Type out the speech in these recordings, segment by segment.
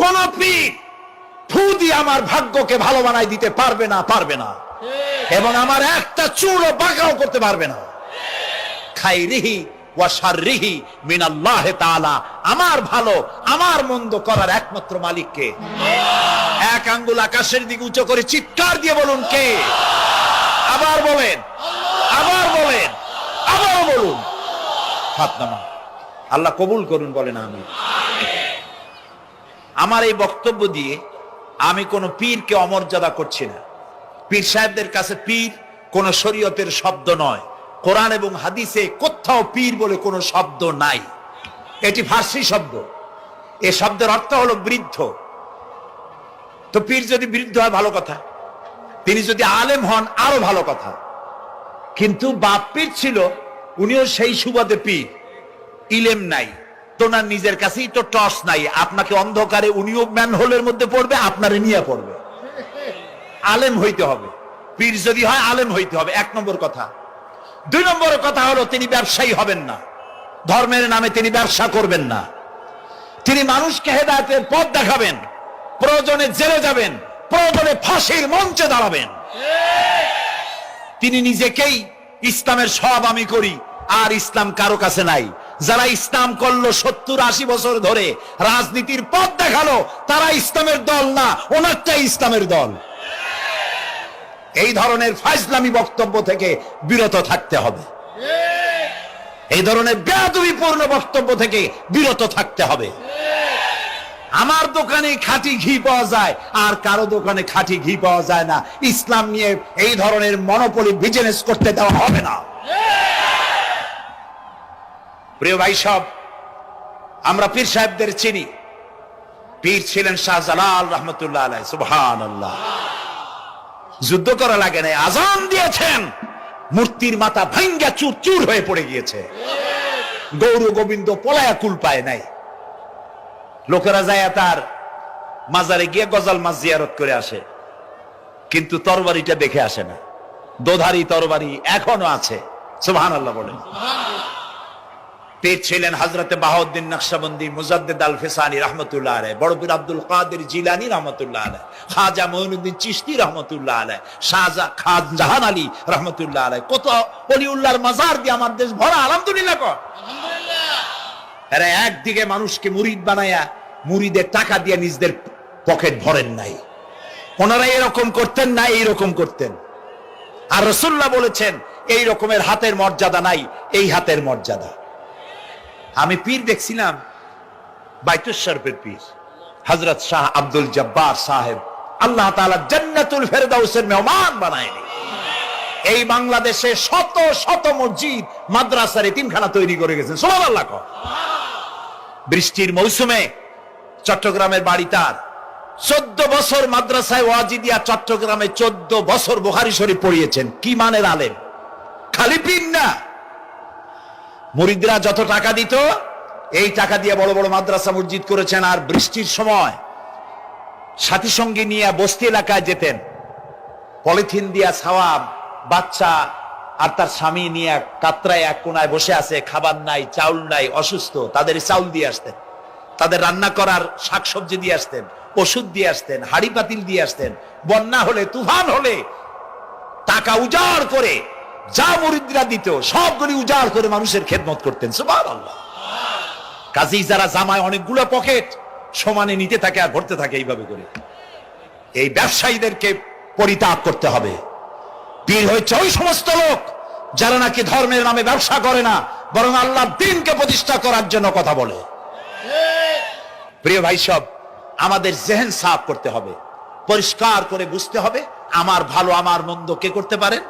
কোন পীর ফু দিয়ে আমার ভাগ্যকে ভালো বানাই দিতে পারবে না এবং আমার একটা চুলও বাঁকাও করতে পারবে না। খাইরিহি ওয়া শাররিহি মিনাল্লাহি তাআলা, আমার ভালো আমার মন্দ করার একমাত্র মালিক কে? এক আঙ্গুল আকাশের দিকে উঁচু করে চিৎকার দিয়ে বলুন কে? আবার বলেন, আবার বলেন, আবার বলুন। হাত নামান। আল্লাহ কবুল করুন, বলেন আমিন। আমার এই বক্তব্য দিয়ে আমি কোন পীরকে অমর্যাদা করছি না। পীর সাহেবদের কাছে পীর কোন শরীয়তের শব্দ নয়। কোরআন এবং হাদিসে কোথাও পীর বলে কোনো শব্দ নাই। এটি ফার্সি শব্দ। এই শব্দের অর্থ হলো বৃদ্ধ। তো পীর যদি বৃদ্ধ হয় ভালো কথা, তিনি যদি আলেম হন আরো ভালো কথা। কিন্তু বাপ পীর ছিল, উনিও সেই সুবাদে পীর। ইলেম নাই, তোনার নিজের কাছেই তো টর্চ নাই। আপনাকে অন্ধকারে উনিও ম্যানহোলের মধ্যে পড়বে, আপনারে নিয়ে পড়বে। আলেম হইতে হবে, পীর যদি হয় আলেম হইতে হবে, এক নম্বর কথা। দুই নম্বর কথা হলো তিনি ব্যবসায়ী হবেন না। ধর্মের নামে তিনি ব্যবসা করবেন না। তিনি মানুষকে হেদায়েতের পথ দেখাবেন। প্রয়োজনে জেলে যাবেন, প্রয়োজনে ফাঁসির মঞ্চে দাঁড়াবেন। তিনি নিজেকেই ইসলামের সব আমি করি, আর ইসলাম কারো কাছে নাই। যারা ইসলাম করলো 70-80 বছর ধরে, রাজনীতির পথ দেখালো, তারা ইসলামের দল না, ওনারটাই ইসলামের দল। এই ধরনের ফাজলামি বক্তব্য থেকে বিরত থাকতে হবে। এই ধরনের বেয়াদবিপূর্ণ বক্তব্য থেকে বিরত থাকতে হবে। আমার দোকানে খাঁটি ঘি পাওয়া যায়, আর কারো দোকানে খাঁটি ঘি পাওয়া যায় না। ইসলাম নিয়ে এই ধরনের মনোপলি বিজনেস করতে দেওয়া হবে না। প্রিয় ভাই সব, আমরা পীর সাহেবদের চিনি। পীর ছিলেন শাহজালাল রহমতুল্লাহ আলাইহি। সুবহানাল্লাহ। যুদ্ধ করা লাগে নাই, আজান দিয়েছেন, মূর্তির মাথা ভাঙ্গা চুর চুর হয়ে পড়ে গিয়েছে। গৌর গোবিন্দ পলায়া কুল পায় নাই। লোকেরা যায় তার মাজারে গিয়ে গজাল মাছ জিয়ারত করে আসে, কিন্তু তরবারিটা দেখে আসে না। দোধারি তরবারি এখনো আছে। সুবহানাল্লাহ বলেন। পীর ছিলেন হযরতে বাহাউদ্দিন নকশবন্দি, মুজাদ্দিদ আল ফিসানি রহমতুল্লাহ আলাইহি, বড় পীর আব্দুল কাদের জিলানী রহমতুল্লাহ আলাইহি, খাজা মঈনুদ্দিন চিশতি রহমতুল্লাহ আলাইহি, শাহজাহান আলী রহমতুল্লাহ আলাইহি। কত ওলিউল্লাহর মাজার দিয়ে আমার দেশ ভরা। আলহামদুলিল্লাহ কর। এরা একদিকে মানুষকে মুরিদ বানায়া মুরিদের টাকা দিয়ে নিজেদের পকেট ভরেন নাই। ওনারা এরকম করতেন না, এইরকম করতেন। আর রাসূলুল্লাহ বলেছেন এই রকমের হাতের মর্যাদা নাই, এই হাতের মর্যাদা। আমি পীর দেখছিলাম, বাইতুল শরীফের পীর হযরত শাহ আব্দুল জব্বার সাহেব, আল্লাহ তাআলা জান্নাতুল ফেরদাউসের মেহমান বানায়নি। এই বাংলাদেশে শত শত মসজিদ, মাদ্রাসার এতিমখানা তৈরি করে গেছেন। সুবহানাল্লাহ। বৃষ্টির মৌসুমে চট্টগ্রামের বাড়ি তার, 14 বছর মাদ্রাসায় ওয়াজিদিয়া চট্টগ্রামে 14 বছর বুখারী শরীফ পড়িয়েছেন। কি মানের আলেম! খালি পীর না, মুরিদরা যত টাকা দিত এই টাকা দিয়ে বড় বড় মাদ্রাসা মসজিদ করেছেন। আর বৃষ্টির সময় সাথী সঙ্গী নিয়ে বস্তি এলাকায় যেতেন, পলিথিন দিয়া ছাওয়া, বাচ্চা আর তার স্বামী নিয়ে কাতরায় এক কোনায় বসে আছে, খাবার নাই, চাউল নাই, অসুস্থ, তাদের চাউল দিয়ে আসতেন, তাদের রান্না করার শাকসবজি দিয়ে আসতেন, ওষুধ দিয়ে আসতেন, হাড়ি পাতিল দিয়ে আসতেন। বন্যা হলে, তুফান হলে টাকা উজাড় করে যা মুরিদরা দিত সবগুলি উজাড় করে মানুষের খেদমত করতেন। সুবহানাল্লাহ। কাজী যারা জামায় অনেকগুলো পকেট সমানে নিতে থাকে আর ভরতে থাকে এইভাবে করে, এই ব্যবসায়ীদেরকে পরিত্যাগ করতে হবে। পীর হচ্ছে ওই সমস্ত লোক যারা নাকি ধর্মের নামে ব্যবসা করে না, বরং আল্লাহর দ্বীনকে প্রতিষ্ঠা করার জন্য কথা বলে। প্রিয় ভাই সব, আমাদের জেহেন সাফ করতে হবে, পরিষ্কার করে বুঝতে হবে আমার ভালো আমার মন্দ কে করতে পারেন?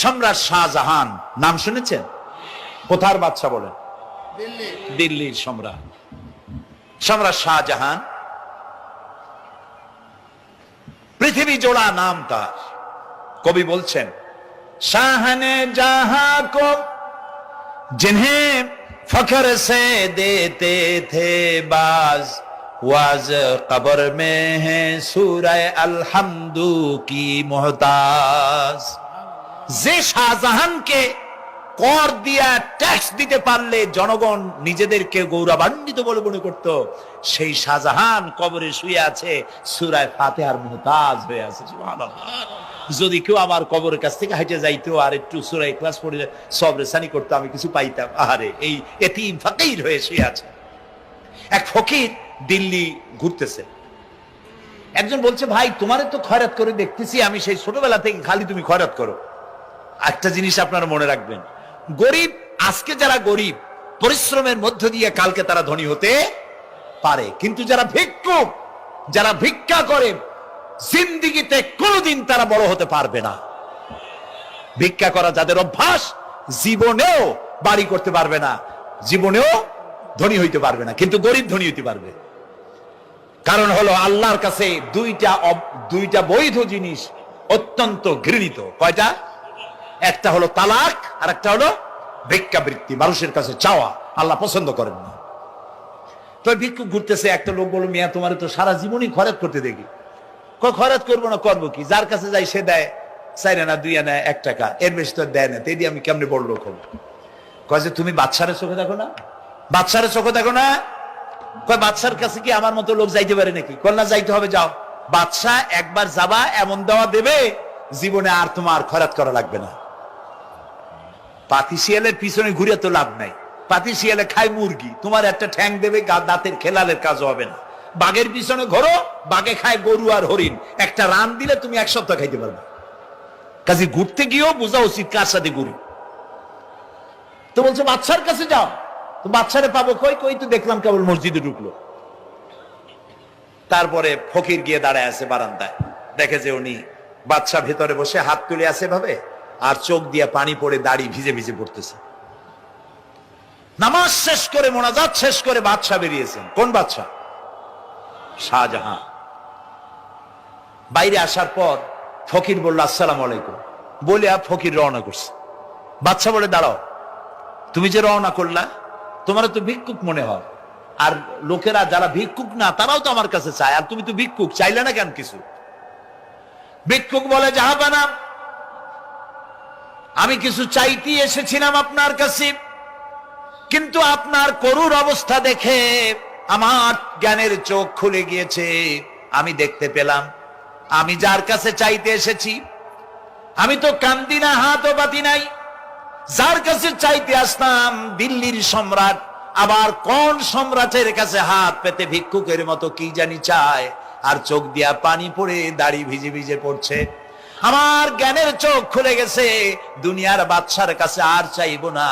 সম্রাট শাহজাহান নাম শুনেছেন? কোথার বাদশা বলেন? দিল্লির সম্রাট। সম্রাট শাহজাহান পৃথিবী জোড়া নাম তার। কবি বলছেন, শাহনে জাহাं को जिन्हें फख्र से देते थे बाज, वाज कब्र में है सूरह अलहम्दु की मोहताज। যে শাহজাহানকে কর দিয়া ট্যাক্স দিতে পারলে জনগণ নিজেদেরকে গৌরবান্বিত বলে মনে করত, সেই শাহজাহান কবরে শুয়ে আছে, সূরা ফাতিহার মুহতাজ হয়ে আছে। সুবহানাল্লাহ। যদি কেউ আমার কবরের কাছ থেকে হেঁটে যাইতো আর একটু সূরা ইখলাস পড়ে সবরে সানি করতো, আমি কিছু পাইতাম। আরে এই এতিম ফকির হয়ে শুয়ে আছে। এক ফকির দিল্লি ঘুরতেছে, একজন বলছে, ভাই তোমারে তো খয়রাত করে দেখতেছি আমি সেই ছোটবেলা থেকে, খালি তুমি খয়রাত করো। একটা জিনিস আপনারা মনে রাখবেন, গরিব, আজকে যারা গরিব পরিশ্রমের মধ্য দিয়ে কালকে তারা ধনী হতে পারে, কিন্তু যারা ভিক্ষুক, যারা ভিক্ষা করে, জিন্দেগিতে কোনোদিন তারা বড় হতে পারবে না। ভিক্ষা করা যাদের অভ্যাস, জীবনেও বাড়ি করতে পারবে না, জীবনেও ধনী হইতে পারবে না, কিন্তু গরিব ধনী হইতে পারবে। কারণ হলো আল্লাহর কাছে দুইটা বৈধ জিনিস অত্যন্ত ঘৃণিত। কয়টা? একটা হলো তালাক, আর একটা হলো ভিক্ষাবৃত্তি, মানুষের কাছে চাওয়া। আল্লাহ পছন্দ করেন না। তো ভিক্ষুক ঘুরতেছে, একটা লোক বলল, মিয়া তোমার তো সারা জীবনই খরচ করতে দেখি। খরচ করবো না, করবো কি? যার কাছে যাই সে দেয় 4 আনা 2 আনা 1 টাকা, এর বেশি তো দেয় না। তেই দিয়ে আমি কেমনে বড় লোক হবো? কয় যে তুমি বাদশারে চোখে দেখো না, বাদশারে চোখে দেখো না। কয় বাদশার কাছে কি আমার মতো লোক যাইতে পারে নাকি? কন্যা যাইতে হবে, যাও। বাদশা একবার যাবা, এমন দেওয়া দেবে জীবনে আর তোমার খরচ করা লাগবে না। পাতি শিয়ালের পিছনে ঘুরে তো লাভ নাই। পাতি শিয়ালে খায় মুরগি, তোমার একটা ঠ্যাং দেবে, দাঁতের খেলালের কাজ হবে না। বাঘের পিছনে ঘোরো, বাঘে খায় গরু আর হরিণ, একটা রান দিলে তুমি 1 সপ্তাহ খাইতে পারবে। কাজে ঘুরতে গিয়েও বোঝা উচিত কার সাথে ঘুরি। তো বলছে বাদশার কাছে যাও। তো বাদশারে পাবো কই? কই তো দেখলাম কেবল মসজিদে ঢুকলো। তারপরে ফকির গিয়ে দাঁড়ায় আছে বারান্দায়, দেখে যে উনি বাদশা ভেতরে বসে হাত তুলে আছে ভাবে, আর চোখ দিয়ে পানি পড়ে দাড়ি ভিজে ভিজে পড়তেছে। নামাজ শেষ করে, মোনাজাত শেষ করে বাদশা বেরিয়েছেন। কোন বাদশা? শাহজাহান। বাইরে আসার পর ফকির বলল, আসসালামু আলাইকুম বলে ফকির রওনা করছে। বাদশা বলে, দাঁড়াও, তুমি যে রওনা করলা, তোমার তো ভিক্ষুক মনে হয়, আর লোকেরা যারা ভিক্ষুক না তারাও তো আমার কাছে চায়, আর তুমি তো ভিক্ষুক, চাইলে না কেন কিছু? ভিক্ষুক বলে, জাহাপানা, আমি কিছু চাইতে এসেছিলাম আপনার কাছে, কিন্তু আপনার করুণ অবস্থা দেখে আমার জ্ঞানের চোখ খুলে গিয়েছে। আমি দেখতে পেলাম আমি যার কাছে চাইতে এসেছি, আমি তো কান্দি না, হাতও পাতি নাই। যার কাছে চাইতে আসতাম দিল্লির সম্রাট, আবার কোন সম্রাটের কাছে হাত পেতে ভিক্ষুকের মতো কি জানি চায়, আর চোখ দিয়া পানি পড়ে দাড়ি ভিজে ভিজে পড়ছে। আমার জ্ঞানের চোখ খুলে গেছে, দুনিয়ার বাদশার কাছে আর চাইবো না।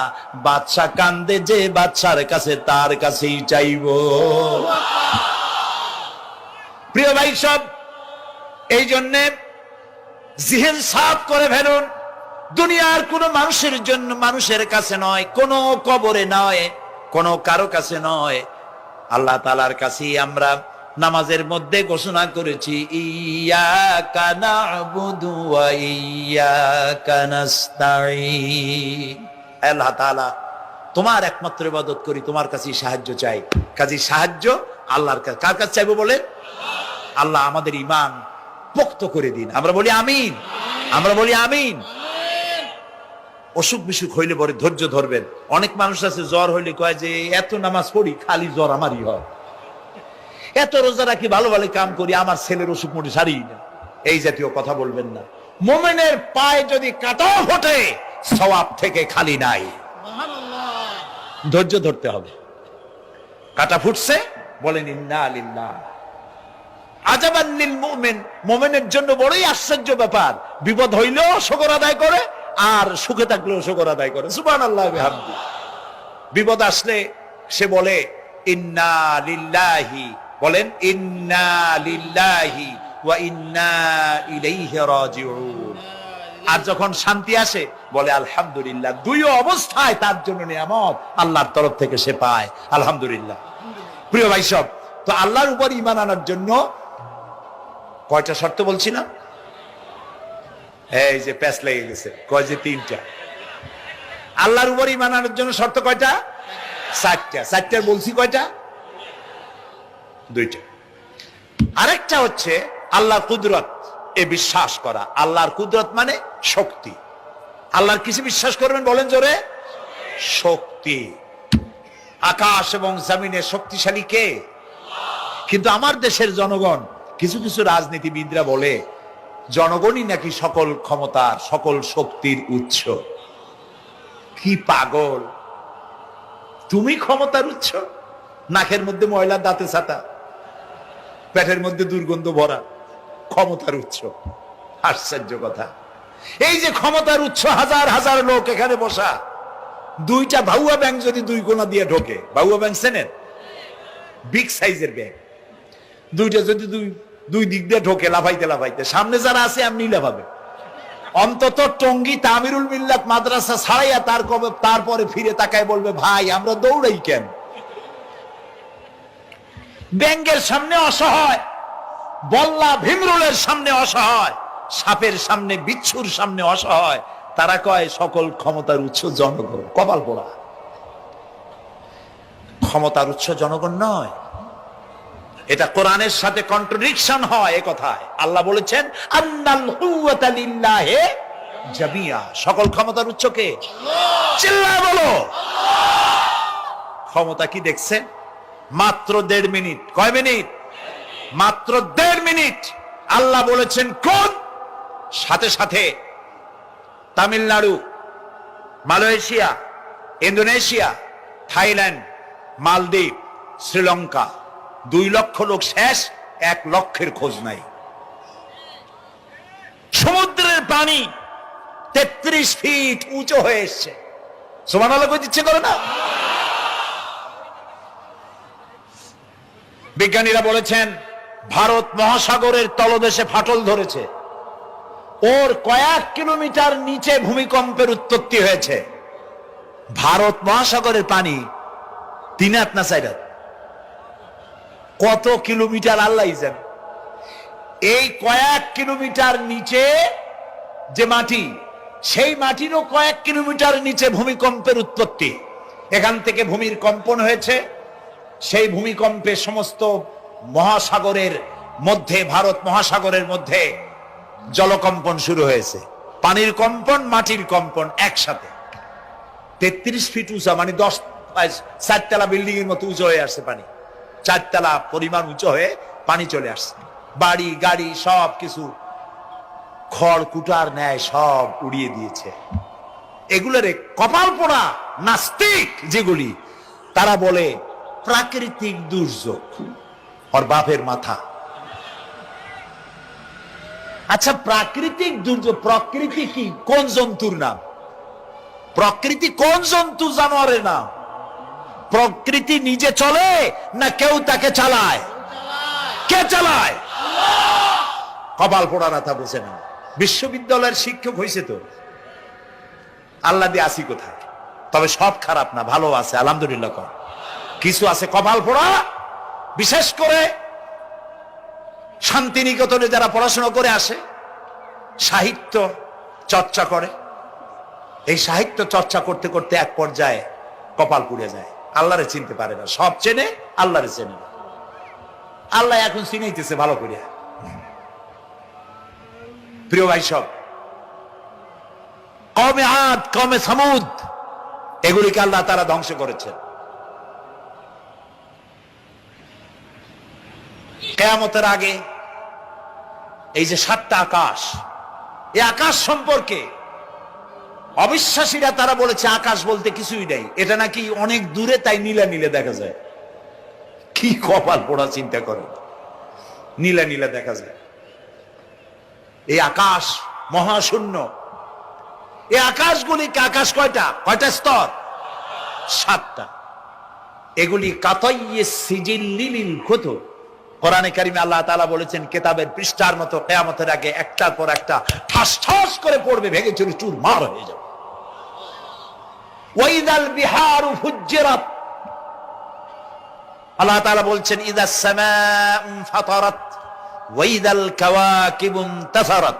বাদশা কান্দে যে বাদশার কাছে, তার কাছেই চাইবো। প্রিয় ভাই সব, এই জন্যে জিহেন সাফ করে ফেলুন। দুনিয়ার কোন মানুষের জন্য, মানুষের কাছে নয়, কোন কবরে নয়, কোন কারো কাছে নয়, আল্লাহ তাআলার কাছেই আমরা নামাজের মধ্যে ঘোষণা করেছি, ইয়াকা না'বুদু ওয়া ইয়াকা নাস্তাঈন। আল্লাহ তাআলা, তোমার একমাত্র ইবাদত করি, তোমার কাছেই সাহায্য চাই। কাজেই সাহায্য আল্লাহর কাছে। কার কাছে চাইবো বলে? আল্লাহ আমাদের ঈমান পোক্ত করে দিন। আমরা বলি আমিন, আমরা বলি আমিন। অসুখ বিসুখ হইলে পরে ধৈর্য ধরবেন। অনেক মানুষ আছে জ্বর হইলে কয় যে এত নামাজ পড়ি খালি জ্বর আমারই হয়, এত রোজা রাখি, ভালো ভালো কাম করি, আমার ছেলের অসুখ মোটে সারি না। এই জাতীয় কথা বলবেন না। মুমিনের পায়ে যদি কাঁটা ফোটে সওয়াব থেকে খালি নাই, ধৈর্য ধরতে হবে। কাঁটা ফুটছে, বলেন ইন্না লিল্লাহ। আজাবান লিল মুমিন, মুমিনের জন্য বড়ই আশ্চর্য ব্যাপার, বিপদ হইলেও শুকর আদায় করে, আর সুখে থাকলেও শুকর আদায় করে। সুবহানাল্লাহ বিহামদি। বিপদ আসলে সে বলে ইন্না লিল্লাহি, বলেন ইন্না লিল্লাহি ওয়া ইন্না ইলাইহি রাজিউন। আর যখন শান্তি আসে বলে আলহামদুলিল্লাহ। দুই অবস্থায় তার জন্য নিয়ামত আল্লাহর তরফ থেকে সে পায়, আলহামদুলিল্লাহ। প্রিয় ভাই সব, তো আল্লাহর উপর ঈমান আনার জন্য কয়টা শর্ত বলছি না? এই যে প্যাচ লেগে গেছে, কয় যে 3টা। আল্লাহর উপর ঈমান আনার জন্য শর্ত কয়টা? 4টা। 4টার বলছি কয়টা? 2টা। আরেকটা হচ্ছে আল্লাহর কুদরত, এ বিশ্বাস করা। আল্লাহর কুদরত মানে শক্তি। আল্লাহর কিছু বিশ্বাস করবেন, বলেন জোরে শক্তি। আকাশ এবং জমিনের শক্তিশালী কে? কিন্তু আমার দেশের জনগণ, কিছু কিছু রাজনীতিবিদরা বলে জনগণই নাকি সকল ক্ষমতার, সকল শক্তির উৎস। কি পাগল! তুমি ক্ষমতার উৎস? নাকের মধ্যে ময়লা, দাঁতে ছাতা, পেটের মধ্যে দুর্গন্ধ ভরা, ক্ষমতার উৎস? আশ্চর্য কথা। এই যে ক্ষমতার উৎস, হাজার হাজার লোক এখানে বসা, দুইটা ভাউয়া ব্যাংক যদি দুই কোণা দিয়ে ঢোকে, ভাউয়া ব্যাংক চেনেন? বিগ সাইজের ব্যাংক, দুইটা যদি দুই দিক দিয়ে ঢোকে লাফাইতে লাফাইতে, সামনে যারা আছে এমনি লাফাবে। অন্তত টঙ্গী তামিরুল মিল্লাত মাদ্রাসা ছাড়াইয়া তারপরে ফিরে তাকায় বলবে, ভাই আমরা দৌড়াই কেন? ব্যাংকের সামনে অসহায়, বল্লা ভীমরুলের সামনে অসহায়, সাপের সামনে, বিচ্ছুর সামনে অসহায়, তারা কয় সকল ক্ষমতার উৎস জনগণ। কপাল পোড়া! ক্ষমতার উৎস জনগণ নয়। এটা কোরআনের সাথে কন্ট্রাডিকশন হয় এ কথায়। আল্লাহ বলেছেন আন্নাল কুওয়াতা লিল্লাহি জামিয়া, সকল ক্ষমতার উৎস কে? চিল্লায় বলো ক্ষমতা কি দেখছেন? মাত্র 1.5 মিনিট। কয় মিনিট? মাত্র 1.5 মিনিট। আল্লাহ বলেছেন কোন? সাথে সাথে তামিলনাড়ু, মালয়েশিয়া, ইন্দোনেশিয়া, থাইল্যান্ড, মালদ্বীপ, শ্রীলঙ্কা, 2 লক্ষ লোক শেষ, 1 লক্ষের খোঁজ নাই। সমুদ্রের পানি 33 ফিট উঁচু হয়ে এসছে। সুবহানাল্লাহ কই দিচ্ছে করে না? বিজ্ঞানীরা বলেছেন ভারত মহাসাগরের তলদেশে ফাটল ধরেছে, ওর কয়েক কিলোমিটার নিচে ভূমিকম্পের উৎপত্তি হয়েছে। ভারত মহাসাগরের পানি 3 হাত না 4 হাত, কত কিলোমিটার আল্লাহ জানে। এই কয়েক কিলোমিটার নিচে যে মাটি, সেই মাটিরও কয়েক কিলোমিটার নিচে ভূমিকম্পের উৎপত্তি। এখান থেকে ভূমির কম্পন হয়েছে, সেই ভূমিকম্পে সমস্ত মহাসাগরের মধ্যে, ভারত মহাসাগরের মধ্যে জলকম্পন শুরু হয়েছে। পানির কম্পন, মাটির কম্পন একসাথে। 33 ফিট উঁচা, মানে 4 তলা বিল্ডিং এর মতো উঁচু হয়ে আসছে পানি। 4 তলা পরিমাণ উঁচু হয়ে পানি চলে আসছে। বাড়ি গাড়ি সব কিছু খড় কুটার ন্যায় সব উড়িয়ে দিয়েছে। এগুলোরে কপাল পোড়া নাস্তিক যেগুলি, তারা বলে প্রাকৃতিক দুর্যোগ। ওর বাপের মাথা। আচ্ছা, প্রাকৃতিক দুর্যোগ, প্রকৃতি কি? কোন জন্তুর নাম? প্রকৃতি কোন জন্তু জানোয়ারের নাম? প্রকৃতি নিজে চলে না কেউ তাকে চালায়? কে চালায়? কপাল পোড়া রাতা বুঝে না। বিশ্ববিদ্যালয়ের শিক্ষক হয়েছে তো, আল্লাহ দিয়ে আসি কোথায়? তবে সব খারাপ না, ভালো আছে আলহামদুলিল্লাহ। কিছু আছে কপাল পোড়া। বিশেষ করে শান্তিনিকেতনে যারা পড়াশোনা করে আসে, সাহিত্য চর্চা করে, এই সাহিত্য চর্চা করতে করতে এক পর্যায়ে কপাল পুড়ে যায়। আল্লাহরে চিনতে পারে না, সব চেনে আল্লাহরে চেনে না। আল্লাহ এখন চিনাইতেছে ভালো করিয়া। প্রিয় ভাই সব, কওমে আদ, কওমে সামুদ, এগুলিকে আল্লাহ তাআলা ধ্বংস করেছেন। কিয়ামতের আগে এই যে 7টা আকাশ, এই আকাশ সম্পর্কে অবিশ্বাসীরা তারা বলেছে আকাশ বলতে কিছুই নেই, এটা নাকি অনেক দূরে, তাই নীলা নীলে দেখা যায়। কি কপাল পোড়া চিন্তা করো, নীলা নীলা দেখা যায়। এই আকাশ মহাশূন্য। এই আকাশগুলিকে, আকাশ কয়টা? কয়টা স্তর? 7টা। এগুলি কাতাইয়ে সিজিল্লিল কুতুব। কোরআনে কারিমে আল্লাহ তাআলা বলেছেন কিতাবের পৃষ্ঠার মতো কিয়ামতের আগে একটার পর একটা ঠাস ঠাস করে পড়বে, ভেঙে চুরি চুরমার হয়ে যাবে। ওয়াইদাল বিহারু ফুজ্জিরাত, আল্লাহ তাআলা বলছেন ইদাস সামাউ ফাতারাত ওয়াইদাল কাওয়াকিবু ইনতাসারাত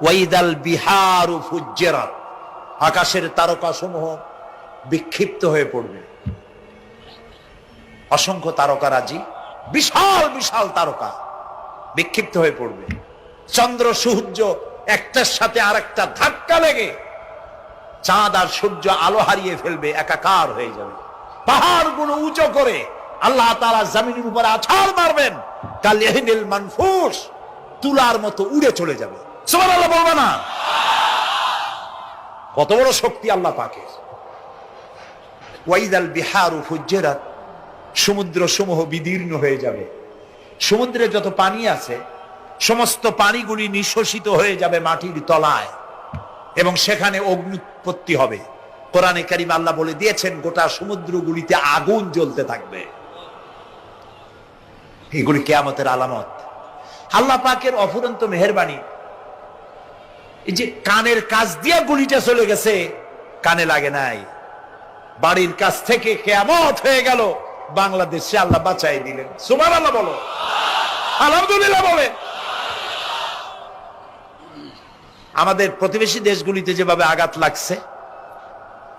ওয়াইদাল বিহারু ফুজ্জিরাত। আকাশের তারকা সমূহ বিক্ষিপ্ত হয়ে পড়বে। অসংখ্য তারকারাজি, বিশাল বিশাল তারকা বিক্ষিপ্ত হয়ে পড়বে। চন্দ্র সূর্য একটার সাথে আরেকটা ধাক্কা লেগে চাঁদ আর সূর্য আলো হারিয়ে ফেলবে, একাকার হয়ে যাবে। পাহাড়গুলো উঁচু করে আল্লাহ তাআলা জমিনের উপরে আছাড় মারবেন, কালিহিনিল মানফুস, তুলার মতো উড়ে চলে যাবে। সুবহানাল্লাহ বলবা না? কত বড় শক্তি আল্লাহ পাকের। ওয়াইদাল বিহারু ফুজ্জিরাত, সমুদ্র সমূহ বিদীর্ণ হয়ে যাবে। সমুদ্রে যত পানি আছে সমস্ত পানিগুলি নিঃশোষিত হয়ে যাবে মাটির তলায়, এবং সেখানে অগ্নুৎপত্তি হবে। কোরআনে কারীমে আল্লাহ বলে দিয়েছেন গোটা সমুদ্রগুলিতে আগুন জ্বলতে থাকবে। এগুলি কিয়ামতের আলামত। আল্লাহ পাকের অফুরন্ত মেহেরবানি। এই যে কানের কাছ দিয়ে গুলিটা চলে গেছে, কানে লাগে নাই, বাড়ির কাছ থেকে কিয়ামত হয়ে গেল, বাংলাদেশে আল্লাহ বাঁচাই দিলেন। সুবহানাল্লাহ বলো, আলহামদুলিল্লাহ বলে। আমাদের প্রতিবেশী দেশগুলিতে যেভাবে আঘাত লাগছে,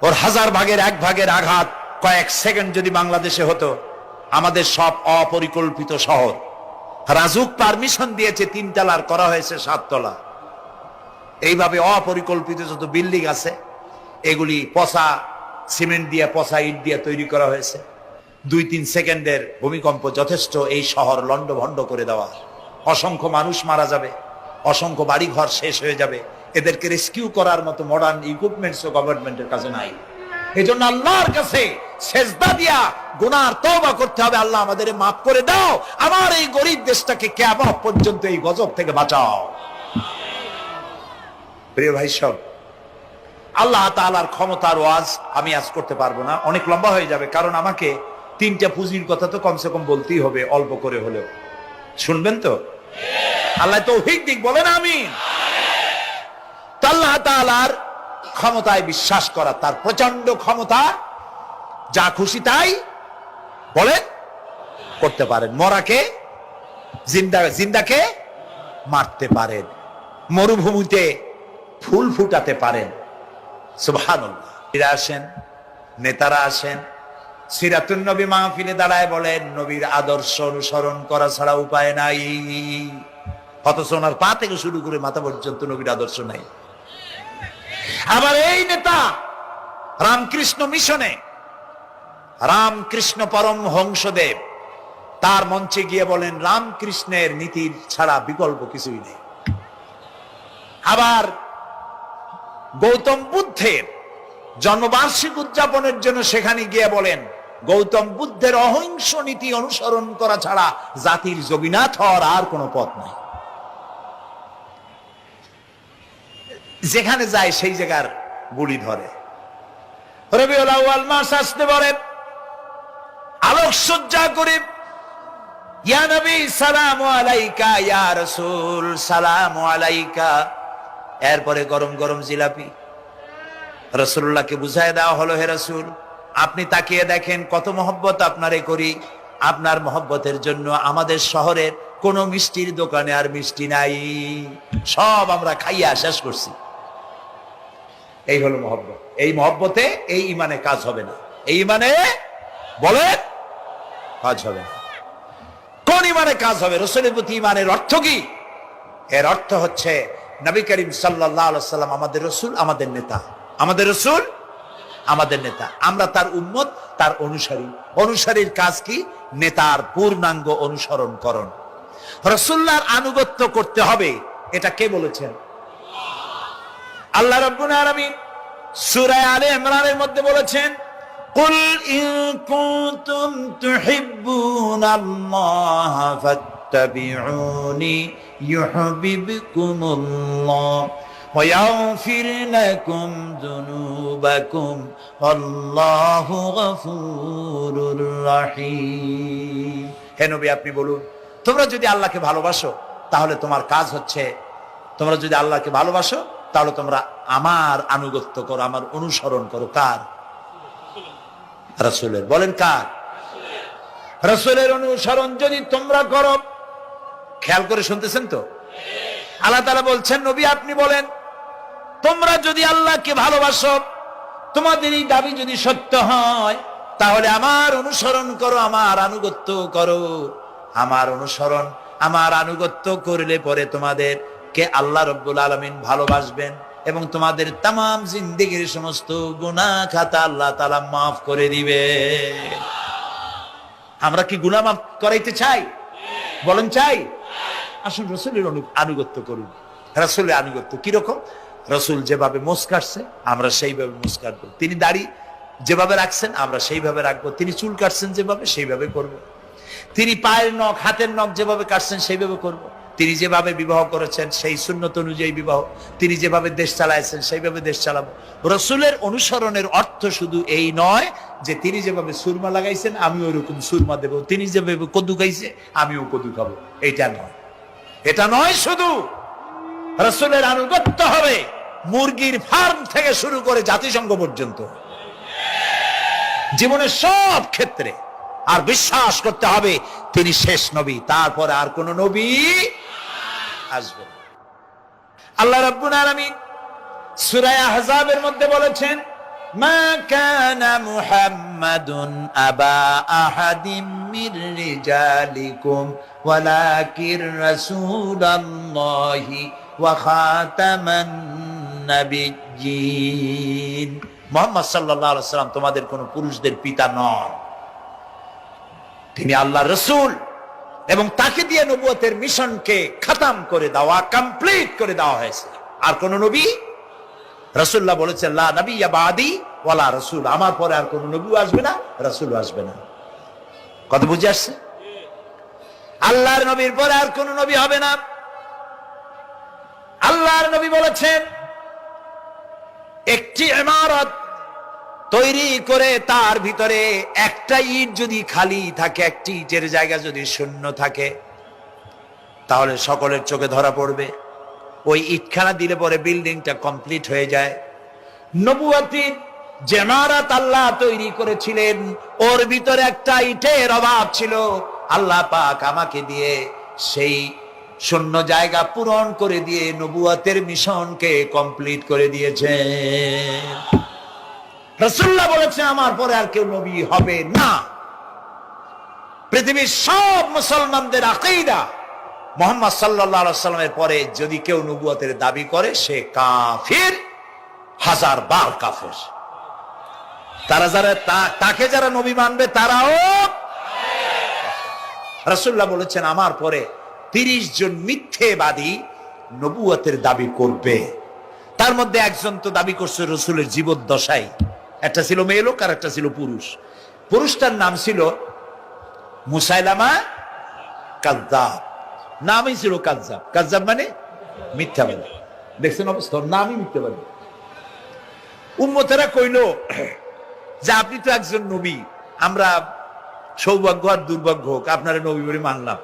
ওর 1000 ভাগের 1 ভাগের আঘাত কয়েক সেকেন্ড যদি বাংলাদেশে হতো, আমাদের সব অপরিকল্পিত শহর, রাজুক পারমিশন দিয়েছে 3 তলার, করা হয়েছে 7 তলা। এইভাবে অপরিকল্পিত যত বিল্ডিং আছে এগুলি পচা সিমেন্ট দিয়ে, পচা ইট দিয়ে তৈরি করা হয়েছে। 2-3 সেকেন্ডের ভূমিকম্প যথেষ্ট এই শহর লন্ডভন্ড করে দেওয়া। অসংখ্য মানুষ মারা যাবে, অসংখ্য বাড়ি ঘর শেষ হয়ে যাবে। এদেরকে রেস্কিউ করার মতো মডার্ন ইকুইপমেন্টস গভর্নমেন্টের কাছে নাই। এই জন্য আল্লাহর কাছে সেজদা দিয়া গুনার তওবা করতে হবে, আল্লাহ আমাদের মাফ করে দাও, আমার এই গরিব দেশটাকে কিয়ামত পর্যন্ত এই গজব থেকে বাঁচাও। প্রিয় ভাই সব, আল্লাহ তাআলার ক্ষমতার ওয়াজ আমি আজ করতে পারবো না, অনেক লম্বা হয়ে যাবে। কারণ আমাকে 3টা পুঁজির কথা তো কমসে কম বলতেই হবে, অল্প করে হলেও। শুনবেন তো? আল্লাহ তৌফিক দিক, বলেন আমিন। আল্লাহ তাআলার ক্ষমতায় বিশ্বাস করা, তার প্রচন্ড ক্ষমতা, যা খুশি তাই বলেন করতে পারেন। মরাকে জিন্দাকে মারতে পারেন, মরুভূমিতে ফুল ফুটাতে পারেন। সুবহানাল্লাহ। আসেন, নেতারা আসেন, সিরাতুন নবী মাহফিলে দাঁড়ায় বলেন নবীর আদর্শ অনুসরণ করা ছাড়া উপায় নাই। অথচ ওনার পা থেকে শুরু করে মাথা পর্যন্ত নবীর আদর্শ নাই। আবার এই নেতা রামকৃষ্ণ মিশনে, রামকৃষ্ণ পরমহংসদেব তার মঞ্চে গিয়ে বলেন রামকৃষ্ণের নীতির ছাড়া বিকল্প কিছুই নেই। আবার গৌতম বুদ্ধের জন্মবার্ষিকী উদযাপনের জন্য সেখানে গিয়ে বলেন গৌতম বুদ্ধের অহিংস নীতি অনুসরণ করা ছাড়া জাতির যোগীনাথ হওয়ার আর কোনো পথ নাই। যেখানে যায় সেই জায়গার গুলি ধরে। রবিউল আউয়াল মাস আসতে বলেন আলোকসজ্জা করে, ইয়া নবী সালামু আলাইকা, ইয়া রাসূল সালামু আলাইকা। এরপরে গরম গরম জিলাপি রাসূলুল্লাহকে বুঝায় দেওয়া হলো, হে রাসূল আপনি তাকিয়ে দেখেন কত মহব্বত আপনারে করি, আপনার মহব্বতের জন্য আমাদের শহরের কোন মিষ্টির দোকানে আর মিষ্টি নাই, সব আমরা খাইয়া শেষ করছি। এই হলো মহব্বত। এই মহব্বতে এই ইমানে কাজ হবে না। এই ইমানে বলেন কাজ হবে না। কোন ইমানে কাজ হবে? রাসূলের প্রতি ইমানের অর্থ কি? এর অর্থ হচ্ছে নবী করিম সাল্লাল্লাহু আলাইহি ওয়াসাল্লাম আমাদের রাসূল, আমাদের নেতা। আমাদের রাসূল আমাদের নেতা, আমরা তার উম্মত, তার অনুসারী। অনুসারীর কাজ কি? নেতার পূর্ণাঙ্গ অনুসরণ করণ। রাসূলুল্লাহর আনুগত্য করতে হবে, এটা কে বলেছেন? আল্লাহ রাব্বুল আলামিন সূরা আলে ইমরানের মধ্যে বলেছেন কুল ইন কুনতুম তুহিব্বুনাল্লাহ ফাত্তাবিউনি ইউহিব্বুকুমুল্লাহ ওয়া ইয়াগফির লাকুম যুনুবাকুম আল্লাহু গফুরুর রহিম। হে নবী আপনি বলুন, তোমরা যদি আল্লাহকে ভালোবাসো তাহলে তোমার কাজ হচ্ছে, তোমরা যদি আল্লাহকে ভালোবাসো তাহলে তোমরা আমার আনুগত্য করো, আমার অনুসরণ করো। কার? রাসূলের। বলেন কার? রাসূলের অনুসরণ যদি তোমরা করো, খেয়াল করে শুনতেছেন তো? আল্লাহ তাআলা বলছেন নবী আপনি বলেন তোমরা যদি আল্লাহকে ভালোবাসো, তোমাদের এই দাবি যদি সত্য হয় তাহলে আমার অনুসরণ করো, আমার আনুগত্য করো। আমার অনুসরণ, আমার আনুগত্য করলে পরে তোমাদের কে আল্লাহ রাব্বুল আলামিন ভালোবাসবেন। এবং তোমাদের তামাম জিন্দেগির সমস্ত গুনাহ খাতা আল্লাহ তাআলা মাফ করে দিবে। আমরা কি গুনাহ মাফ করাইতে চাই? বলেন চাই? আসুন রাসূলের আনুগত্য করুন। রাসূলের আনুগত্য কিরকম? রাসূল যেভাবে মোস কাটছে আমরা সেইভাবে মোস কাটবো। তিনি দাড়ি যেভাবে রাখছেন আমরা সেইভাবে রাখবো। তিনি চুল কাটছেন যেভাবে সেইভাবে করব। তিনি পায়ের নখ হাতের নখ যেভাবে কাটছেন সেইভাবে করব। তিনি যেভাবে বিবাহ করেছেন সেই সুন্নত অনুযায়ী বিবাহ, তিনি যেভাবে দেশ চালাইছেন সেইভাবে দেশ চালাবো। রাসূলের অনুসরণের অর্থ শুধু এই নয় যে তিনি যেভাবে সুরমা লাগাইছেন আমি ওইরকম সুরমা দেব, তিনি যেভাবে কদু খাইছে আমিও কদু খাবো, এটা নয়। এটা নয়, শুধু রাসূলের আনুগত্য হবে মুরগির ফার্ম থেকে শুরু করে জাতিসংঘ পর্যন্ত, জীবনের সব ক্ষেত্রে। আর বিশ্বাস করতে হবে তিনি শেষ নবী, তারপরে আর কোন নবী আসবে না। আল্লাহ রাব্বুল আলামিন সূরা আহজাবের মধ্যে বলেছেন, মা কানা মুহাম্মাদুন আবা আহাদিম মির রিজালিকুম ওয়ালাকির রাসূলুল্লাহি ওয়া খাতামান নাবিয়্যিন। মুহাম্মদ সাল্লাল্লাহু আলাইহি ওয়াসাল্লাম তোমাদের কোন পুরুষদের পিতা নন, তিনি আল্লাহর রাসূল এবং তাকে দিয়ে নবুয়তের মিশনকে খতম করে দেওয়া, কমপ্লিট করে দেওয়া হয়েছে। আর কোন নবী, রাসূলুল্লাহ বলেছেন লা নাবিয়্যা বাদি ওয়ালা রাসূল, আমার পরে আর কোন নবী আসবে না, রাসূল আসবে না। কথা বুঝে আসছে? আল্লাহর নবীর পরে আর কোন নবী হবে না। আল্লাহর নবী বলেছেন একটি ইমারত তৈরি করে তার ভিতরে একটা ইট যদি খালি থাকে, একটি ইটের জায়গা যদি শূন্য থাকে, তাহলে সকলের চোখে ধরা পড়বে। ওই ইটখানা দিলে পরে বিল্ডিংটা কমপ্লিট হয়ে যায়। নবুয়তির যে ইমারত আল্লাহ তৈরি করেছিলেন, ওর ভিতরে একটা ইটের অভাব ছিল। আল্লাহ পাক আমাকে দিয়ে সেই শূন্য জায়গা পূরণ করে দিয়ে নবুয়তের মিশনকে কমপ্লিট করে দিয়েছেন। রাসূলুল্লাহ বলেছেন আমার পরে আর কেউ নবী হবে না। পৃথিবীর সব মুসলমানদের আকীদা মুহাম্মদ সাল্লাল্লাহু আলাইহি ওয়াসাল্লামের পরে যদি কেউ নবুয়তের দাবি করে সে কাফির, হাজার বার কাফির। তারা যারা তাকে যারা নবী মানবে তারাও। রাসূলুল্লাহ বলেছেন আমার পরে 30 জন মিথ্যেবাদী নবুয়তের দাবি করবে। তার মধ্যে একজন তো দাবি করছে রাসূলের জীবদ্দশায়, একটা ছিল মেয়ে লোক আর একটা ছিল পুরুষ। পুরুষটার নাম ছিল মুসাইলামা কাযযাব, নামই ছিল কাযযাব। কাযযাব মানে মিথ্যাবাদী। দেখছেন অবস্থা, নামই মিথ্যাবাদী। উম্মতেরা কইল যে আপনি তো একজন নবী, আমরা সৌভাগ্য আর দুর্ভাগ্য হোক আপনারা নবী বলে মানলাম।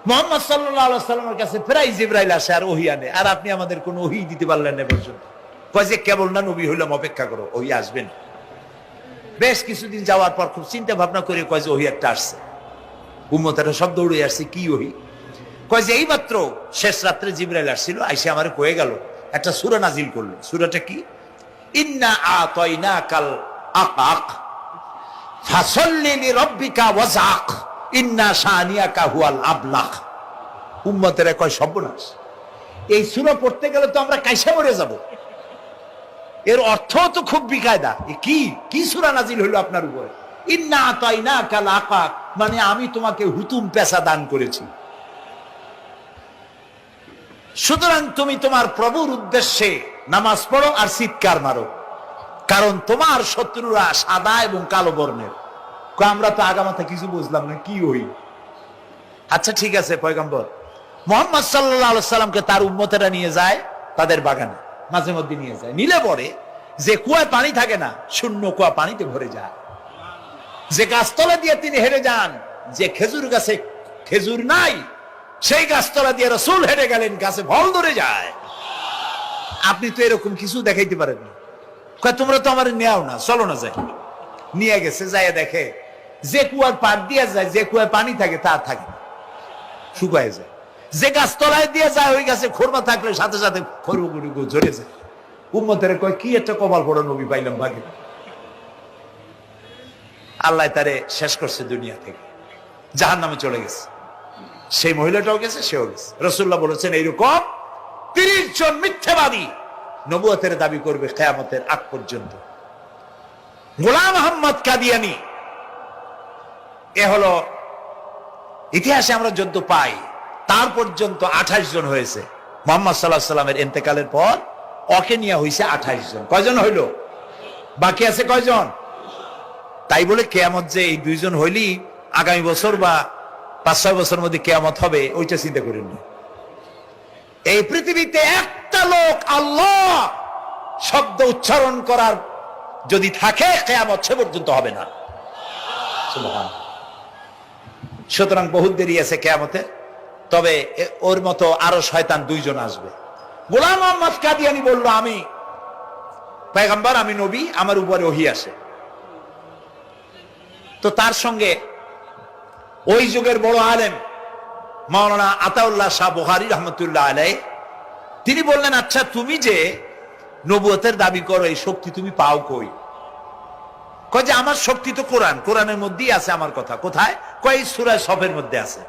মুহাম্মদ সাল্লাল্লাহু আলাইহি ওয়াসাল্লামের কাছে প্রায় জিবরাইল আসে আর ওহী আনে, আর আপনি আমাদের কোনো ওহী দিতে পারলেন না পর্যন্ত। কয় যে কেবল না নবী হইলাম, অপেক্ষা করো, ওহী আসবেন। বেশ কিছুদিন যাওয়ার পর খুব চিন্তা ভাবনা করে কয় যে ওহী একটা আসছে। উম্মতেরা সব দৌড়ে আসছে, কি ওহী? কয় যে এইমাত্র শেষ রাত্রে জিবরাইল আসছিল, আইসে আমারে কয়ে গেল একটা সূরা নাজিল করলো। সূরাটা কি? ইন্না আতাইনাকাল আকাক ফাসাল্লি লিরাব্বিকা ওয়াজআক ইন্না শানিয়াকা হুয়াল আবলাগ। উম্মতেরা কয় সর্বনাশ, এই সূরা পড়তে গেলে তো আমরা কাইসা মরে যাব। এর অর্থ তো খুব বিকায়দা। কি কি সূরা নাজিল হইল আপনার উপরে? ইন্না আতাইনাকাল আকাক মানে আমি তোমাকে হুতুম পেশা দান করেছি, সুতরাং তুমি তোমার প্রভুর উদ্দেশ্যে নামাজ পড়ো আর চিৎকার মারো, কারণ তোমার শত্রুরা সাদা এবং কালো বর্ণের। আমরা তো আগামাথা কিছু বুঝলাম না, কি হই? আচ্ছা ঠিক আছে, পয়গম্বর মুহাম্মদ সাল্লাল্লাহু আলাইহি সাল্লামকে তার উম্মতেরা নিয়ে যায় তাদের বাগানে, মাঝে মধ্যে নিয়ে যায়। নিলে পরে যে কুয়ায় পানি থাকে না, শূন্য কুয়া পানিতে ভরে যায়। যে গাছতলা দিয়ে তিনি হেঁটে যান, যে খেজুর গাছে খেজুর নাই, সেই গাছতলা দিয়ে রাসূল হেঁটে গেলেন, গাছে ফল ধরে যায়। আপনি তো এরকম কিছু দেখাইতে পারেন না। তোমরা তো আমার নেও না, চলো না যাই। নিয়ে গেছে, যাই দেখে যে কুয়ার পাড় দিয়ে যায়, যে কুয়ায় পানি থাকে তা থাকে না, শুকায় যায়। যে গাছতলায় দিয়ে যায় ওই গাছে খোরমা থাকলে সাথে সাথে খরগুড়ি ঝরে যায়। উম্মতের কয় কি একটা কপাল পড়া নবী পাইলাম ভাগে। আল্লাহ তারে শেষ করছে দুনিয়া থেকে, জাহান্নামে চলে গেছে। সেই মহিলাটাও গেছে, সেও গেছে। রাসূলুল্লাহ বলেছেন এইরকম 30 জন মিথ্যাবাদী নবুয়তের দাবি করবে কিয়ামতের আগ পর্যন্ত। গোলাম আহমদ কাদিয়ানী, এ হলো ইতিহাসে আমরা যদ্য পাই তার পর্যন্ত 28 জন হয়েছে। মুহাম্মদ সাল্লাল্লাহু আলাইহি সাল্লামের ইন্তেকালের পর ওকে নিয়ে হয়েছে 28 জন। কয়জন হইল? বাকি আছে কয়জন? তাই বলে কিয়ামত যে এই 2 জন হইলি আগামী বছর বা 5-6 বছরের মধ্যে কিয়ামত হবে ওইটা চিন্তা করেন না। এই পৃথিবীতে একটা লোক আল্লাহ শব্দ উচ্চারণ করার যদি থাকে কিয়ামত সে পর্যন্ত হবে না। সুবহানাল্লাহ। সুতরাং বহুত দেরি আছে কিয়ামতে, তবে ওর মতো আরো শয়তান 2 জন আসবে। গোলাম আহমদ কাদিয়ানী বলল, আমি পয়গম্বর, আমি নবী, আমার উপরে ওহী আসে। তো তার সঙ্গে ওই যুগের বড় আলেম মাওলানা আতাউল্লাহ শাহ বুখারী রহমতুল্লাহ আলাইহি, তিনি বললেন, আচ্ছা তুমি যে নবুয়তের দাবি করো এই শক্তি তুমি পাও কই? কয় যে আমার শক্তি তো কোরআন, কোরআনের মধ্যেই আছে আমার কথা। কোথায়? কয় সূরা সফের মধ্যে আছে,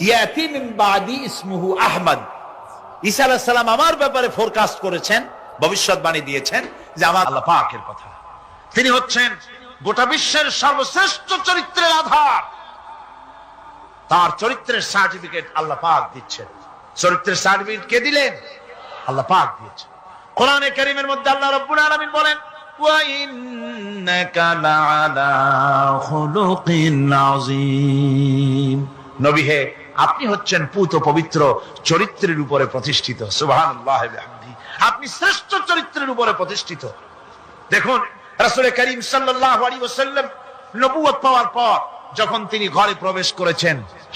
ইয়াতি মিন বাদি ইসমুহু আহমদ। ঈসা আলাইহিস সালাম আমার ব্যাপারে ফোরকাস্ট করেছেন, ভবিষ্যৎবাণী দিয়েছেন যে আমার আল্লাহ পাকের কথা, তিনি হচ্ছেন গোটা বিশ্বের সর্বশ্রেষ্ঠ চরিত্রের আধার। তার চরিত্রের সার্টিফিকেট আল্লাহ পাক দিচ্ছেন। চরিত্রের সার্টিফিকেট কে দিলেন? আল্লাহ পাক দিয়েছেন। কোরআনে কারীমের মধ্যে আল্লাহ রাব্বুল আলামিন বলেন, ওয়া ইন্নাকা লাআলা খুলুকিন আযীম। নবী হে, আপনি হচ্ছেন পুত পবিত্র চরিত্রের উপরে প্রতিষ্ঠিত। সুবহানাল্লাহি ওয়া বিহামদিহি, আপনি শ্রেষ্ঠ চরিত্রের উপরে প্রতিষ্ঠিত। দেখুন রাসূল করিম সাল্লাল্লাহু আলাইহি ওয়াসাল্লাম নবুয়ত পাওয়ার পর যখন তিনি ঘরে প্রবেশ করেছেন,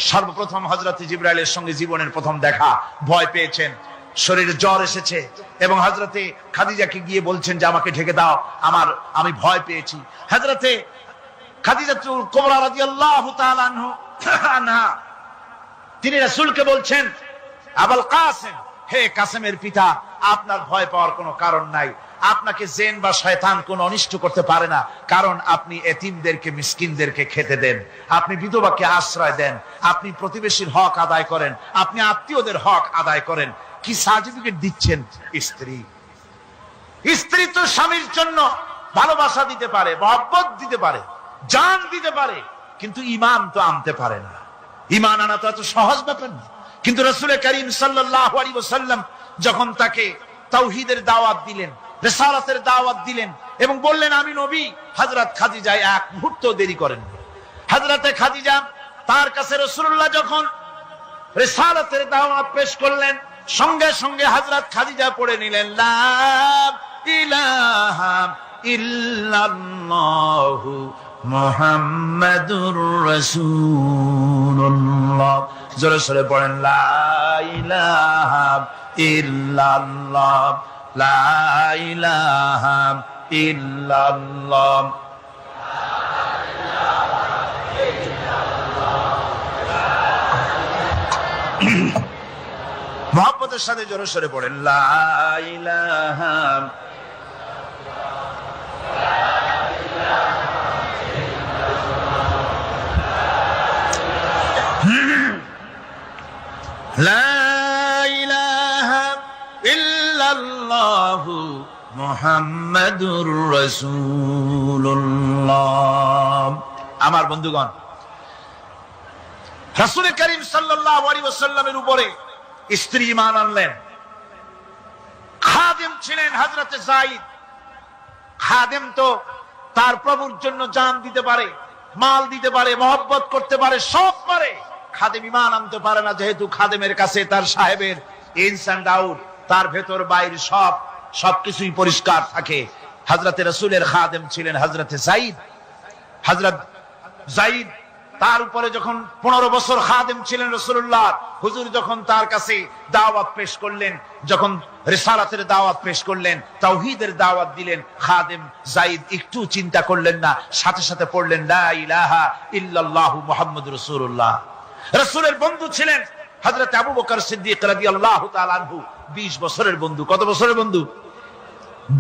সর্বপ্রথম হযরত জিবরাইলের সঙ্গে জীবনের প্রথম দেখা, ভয় পেয়েছেন, শরীরে জ্বর এসেছে এবং হযরতে খাদিজাকে গিয়ে বলছেন যে আমাকে ঢেকে দাও, আমি ভয় পেয়েছি। হযরতে খাদিজাতুল কুবরা রাদিয়াল্লাহু তাআলা আনহা তিনি রাসূলকে বলছেন, আবুল কাসেম, হে কাসেমের পিতা, আপনার ভয় পাওয়ার কোনো কারণ নাই। আপনাকে জিন বা শয়তান কোনো অনিষ্ট করতে পারে না, কারণ আপনি এতিমদেরকে, মিসকিনদেরকে খেতে দেন, আপনি বিধবাকে আশ্রয় দেন, আপনি প্রতিবেশীর হক আদায় করেন, আপনি আত্মীয়দের হক আদায় করেন। কি সার্টিফিকেট দিচ্ছেন? স্ত্রী তো স্বামীর জন্য ভালোবাসা দিতে পারে, মহব্বত দিতে পারে, জান দিতে পারে, কিন্তু ঈমান তো আনতে পারে না। ঈমান আনা তো এত সহজ ব্যাপার না। কিন্তু রাসূল করিম সাল্লাল্লাহু আলাইহি ওয়াসাল্লাম যখন তাকে তাওহীদের দাওয়াত দিলেন, রিসালাতের দাওয়াত দিলেন এবং বললেন আমি নবী, হযরত খাদিজা এক মুহূর্ত দেরি করেন। হযরতে খাদিজা তার কাছে রাসূলুল্লাহ যখন রিসালাতের দাওয়াত পেশ করলেন, সঙ্গে সঙ্গে হযরত খাদিজা পড়ে নিলেন, লা ইলাহা ইল্লাল্লাহু মুহাম্মাদুর রাসূলুল্লাহ। জোরে জোরে পড়েন, লা ইলাহা ইল্লাল্লাহ, লা ইলাহা ইল্লাল্লাহ। মুহাব্বতের সাথে জোরে জোরে পড়েন, লা ইলাহা লা ইলাহা ইল্লাল্লাহু মুহাম্মাদুর রাসূলুল্লাহ। আমার বন্ধুগণ, রাসূল করিম সাল্লাল্লাহু আলাইহি ওয়াসাল্লামের উপরে স্ত্রী ঈমান আনলেন। খাদেম ছিলেন হযরতে যায়েদ। খাদেম তো তার প্রভুর জন্য জান দিতে পারে, মাল দিতে পারে, মহব্বত করতে পারে, সব পারে। খাদেম ঈমান আনতে পারে না, যেহেতু খাদেমের কাছে তার সাহেবের ইনস এন্ড আউট, তার ভেতর বাইরে সবকিছুই পরিষ্কার থাকে। হযরতে রাসূলের খাদেম ছিলেন হযরতে যায়েদ। হযরত যায়েদ তার উপরে যখন 15 বছর খাদেম ছিলেন রাসূলুল্লাহ, হুজুর যখন তার কাছে দাওয়াত পেশ করলেন, যখন রিসালাতের দাওয়াত পেশ করলেন, তাওহীদের দাওয়াত দিলেন, খাদেম যায়েদ একটু চিন্তা করলেন না, সাথে সাথে পড়লেন লা ইলাহা ইল্লাল্লাহু মুহাম্মাদুর রাসূলুল্লাহ। রাসূলের বন্ধু ছিলেন হযরত আবু বকর সিদ্দিক রাদিয়াল্লাহু তাআলা আনহু। 20 বছরের বন্ধু। কত বছরের বন্ধু?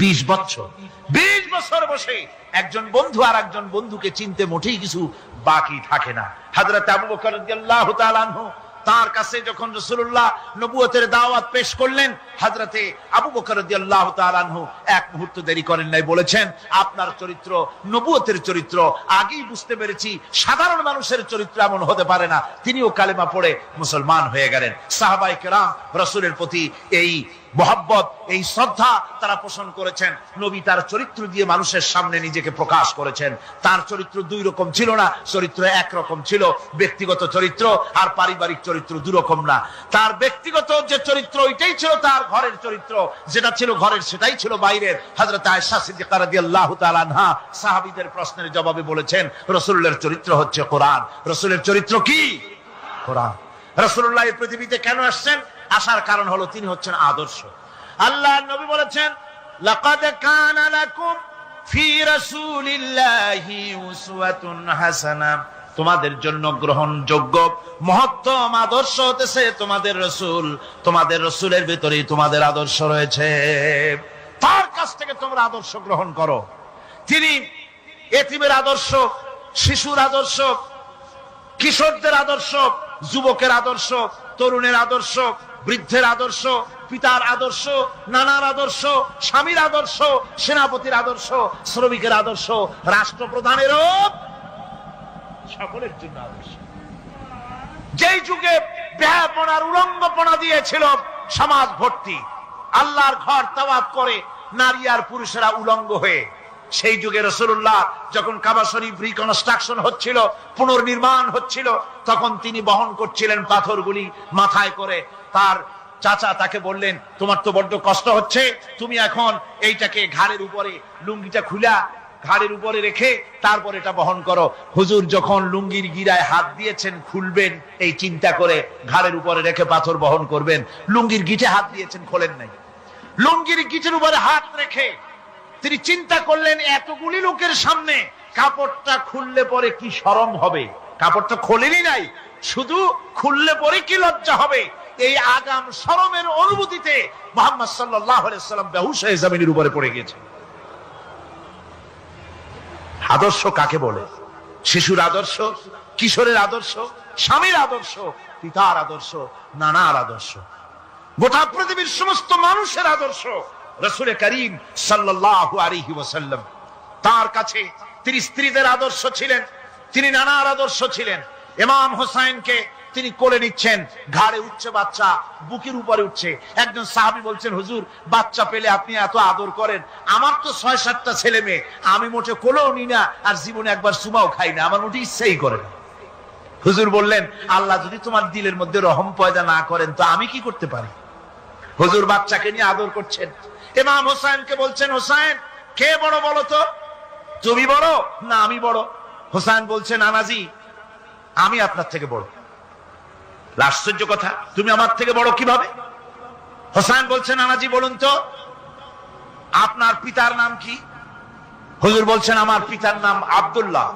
20 বছর। 20 বছর বসে একজন বন্ধু আর একজন বন্ধুকে চিনতে মোটেই কিছু বাকি থাকে না। হযরত আবু বকর রাদিয়াল্লাহু তাআলা আনহু তার কাছে যখন রাসূলুল্লাহ নবুয়তের দাওয়াত পেশ করলেন, হযরতে আবু বকর রাদিয়াল্লাহু তাআলা আনহু এক মুহূর্ত দেরি করেন নাই, বলেছেন আপনার চরিত্র নবুয়তের চরিত্র, আগেই বুঝতে পেরেছি সাধারণ মানুষের চরিত্র এমন হতে পারে না। তিনিও কালেমা পড়ে মুসলমান হয়ে গেলেন। সাহাবায়ে কেরাম রাসূলের প্রতি এই মোহাব্বত, এই শ্রদ্ধা তারা পোষণ করেছেন। নবী তার চরিত্র দিয়ে মানুষের সামনে নিজেকে প্রকাশ করেছেন। তার চরিত্র দুই রকম ছিল না, চরিত্র একরকম ছিল। ব্যক্তিগত চরিত্র আর পারিবারিক চরিত্র দুই রকম না। তার ব্যক্তিগত যে চরিত্র ওইটাই ছিল তার ঘরের চরিত্র, যেটা ছিল ঘরের সেটাই ছিল বাইরের। হযরত আয়েশা সিদ্দিকা রাদিয়াল্লাহু তাআলা আনহা সাহাবীদের প্রশ্নের জবাবে বলেছেন, রাসূলের চরিত্র হচ্ছে কোরআন। রাসূলের চরিত্র কি? কোরআন। রাসূলুল্লাহ এই পৃথিবীতে কেন আসছেন? আসার কারণ হলো তিনি হচ্ছেন আদর্শ। আল্লাহর নবী বলেছেন, লাকাদ কানা লাকুম ফি রাসূলিল্লাহি উসওয়াতুন হাসানাহ, তোমাদের জন্য গ্রহণযোগ্য মহত্তম আদর্শ হতেছে তোমাদের রাসূল। তোমাদের রাসূলের ভিতরেই তোমাদের আদর্শ রয়েছে। তার কাছ থেকে তোমরা আদর্শ গ্রহণ করো। তিনি এতিমের আদর্শ, শিশুর আদর্শ, কিশোরদের আদর্শ, যুবকের আদর্শ, তরুণের আদর্শ, বৃদ্ধের আদর্শ, পিতার আদর্শ, নানার আদর্শ, স্বামীর আদর্শ, সেনাপতির আদর্শ, শ্রমিকের আদর্শ, রাষ্ট্রপ্রধানেরও সকলের জন্য আদর্শ। যেই যুগে বেহাপনার উলঙ্গপনা দিয়েছিল সমাজ ভর্তি, আল্লাহর ঘর তাওয়াফ করে নারী আর পুরুষেরা উলঙ্গ হয়ে, সেই যুগে রাসূলুল্লাহ যখন কাবা শরীফ রিকনস্ট্রাকশন হচ্ছিল, পুনর্নির্মাণ হচ্ছিল, তখন তিনি বহন করছিলেন পাথরগুলি মাথায় করে। তার চাচা তাকে বললেন, তোমার তো বড্ড কষ্ট হচ্ছে, তুমি এখন এইটাকে ঘাড়ের উপরে, লুঙ্গিটা খুলা ঘাড়ের উপরে রেখে তারপর এটা বহন করো। হুজুর যখন লুঙ্গির গিরায় হাত দিয়েছেন খুলবেন এই চিন্তা করে, ঘাড়ের উপরে রেখে পাথর বহন করবেন, লুঙ্গির গিটে হাত দিয়েছেন, খোলেন নাই। লুঙ্গির গিটের উপরে হাত রেখে তিনি চিন্তা করলেন, এতগুলি লোকের সামনে কাপড়টা খুললে পরে কি শরম হবে। কাপড়টা খোলেনি নাই, শুধু খুললে পরে কি লজ্জা হবে। এই আগাম শরমের অনুভূতিতে মুহাম্মদ সাল্লাল্লাহু আলাইহি ওয়াসাল্লাম বেহুশ হয়ে জমিনের উপরে পড়ে গেছেন। আদর্শ কাকে বলে? শিশুর আদর্শ, কিশোরের আদর্শ, স্বামীর আদর্শ, পিতার আদর্শ, নানার আদর্শ, গোটা পৃথিবীর সমস্ত মানুষের আদর্শ রাসূল করিম সাল্লাল্লাহু আলাইহি ওয়াসাল্লাম। তার কাছে তিনি স্ত্রীদের আদর্শ ছিলেন, তিনি নানার আদর্শ ছিলেন। ইমাম হোসেনকে তিনি কোলে নিচ্ছেন, ঘাড়ে উঠছে বাচ্চা, বুকের উপরে উঠছে। একজন সাহাবী বলছেন, হুজুর বাচ্চা পেলে আপনি এত আদর করেন, আমার তো ৬-৭টা ছেলে মেয়ে, আমি মোটে কোলেও নি না, আর জীবনে একবার সুমাও খাই না, আমার মোটে ইচ্ছাই করে না। হুজুর বললেন, আল্লাহ যদি তোমার দিলের মধ্যে রহম পয়দা না করেন তো আমি কি করতে পারি? হুজুর বাচ্চাকে নিয়ে আদর করছেন। ইমাম হোসেনকে বলছেন, হোসেন কে বড় বলো তো, তুমি বড় না আমি বড়? হোসেন বলছেন, নানাজি আমি আপনার থেকে বড়। আশ্চর্য কথা, তুমি আমার থেকে বড় কিভাবে? হোসেন বলছেন, নানাজি বলুন তো আপনার পিতার নাম কি? হুজুর বলছেন, আমার পিতার নাম আব্দুল্লাহ।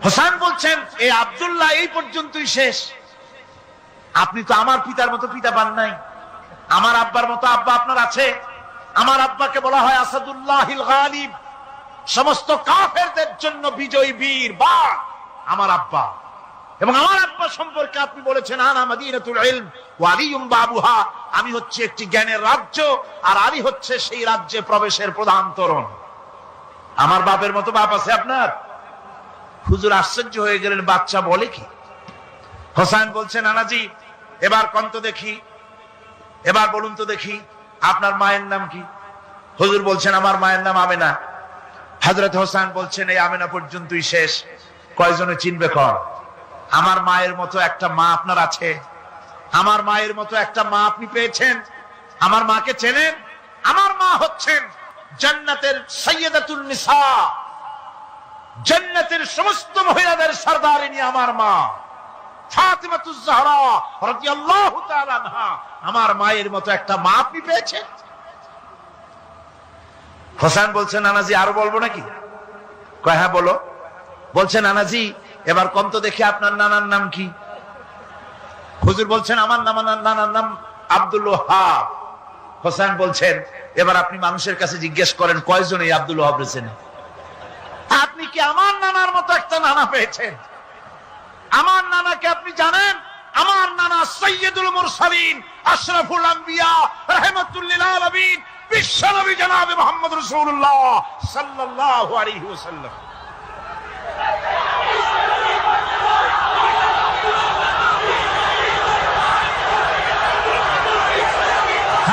হোসেন বলছেন, এই আব্দুল্লাহ এই পর্যন্তই শেষ, আপনি তো আমার পিতার মতো পিতা পান নাই, আমার আব্বার মতো আব্বা আপনার আছে। আমার আব্বাকে বলা হয় আসাদুল্লাহিল গালিব, সমস্ত কাফেরদের জন্য বিজয়ী বীর বাঘ আমার আব্বা। এবং আমার আব্বা সম্পর্কে আপনি বলেছেন, আনা মাদিনাতুল ইলম ওয়া আলিয়ুম বাবুহা, আমি হচ্ছে একটি জ্ঞানের রাজ্য আর আলী হচ্ছে সেই রাজ্যে প্রবেশের প্রধান তোরণ। আমার বাপের মতো বাপ আছে আপনার? হুজুর আশ্চর্য হয়ে গেলেন, বাচ্চা বলে কি? হোসেন বলছেন, নানাজি এবার কোন তো দেখি, এবার বলুন তো দেখি আপনার মায়ের নাম কি? হুজুর বলছেন, আমার মায়ের নাম আমেনা। হযরত হোসেন বলছেন, এই আমেনা পর্যন্তই শেষ, কয়জনে চিনবে কর? আমার মায়ের মতো একটা মা আপনার আছে? আমার মায়ের মতো একটা মা আপনি পেয়েছেন? আমার মাকে চেনেন? আমার মা হচ্ছেন জান্নাতের সাইয়্যিদাতুন নিসা, জান্নাতের সমস্ত মহিলাদের সরদারিনী আমার মা ফাতিমাতুজ জাহরা রাদিয়াল্লাহু তাআলা আনহা। আমার মায়ের মতো একটা মা আপনি পেয়েছেন? হোসেন বলছেন, নানাজি আরো বলবো নাকি? কয় হ্যাঁ বলো। বলছেন, নানাজি এবার কোন তো দেখি আপনার নানার নাম কি? হুজুর বলছেন, আমার নানার নাম আব্দুল ওয়াহাব। হোসেন বলছেন, এবার আপনি মানুষের কাছে জিজ্ঞেস করেন কয়জন এই আব্দুল ওয়াহাব চেনে? আপনি কি আমার নানার মতো একটা নানা পেয়েছেন? আমার নানাকে আপনি জানেন? আমার সাইয়্যিদুল মুরসালিন আশরাফুল আম্বিয়া রাহমাতুল লিল আলামিন বিশ্বনবী জনাবে মুহাম্মদ রাসূলুল্লাহ সাল্লাল্লাহু আলাইহি ওয়াসাল্লাম।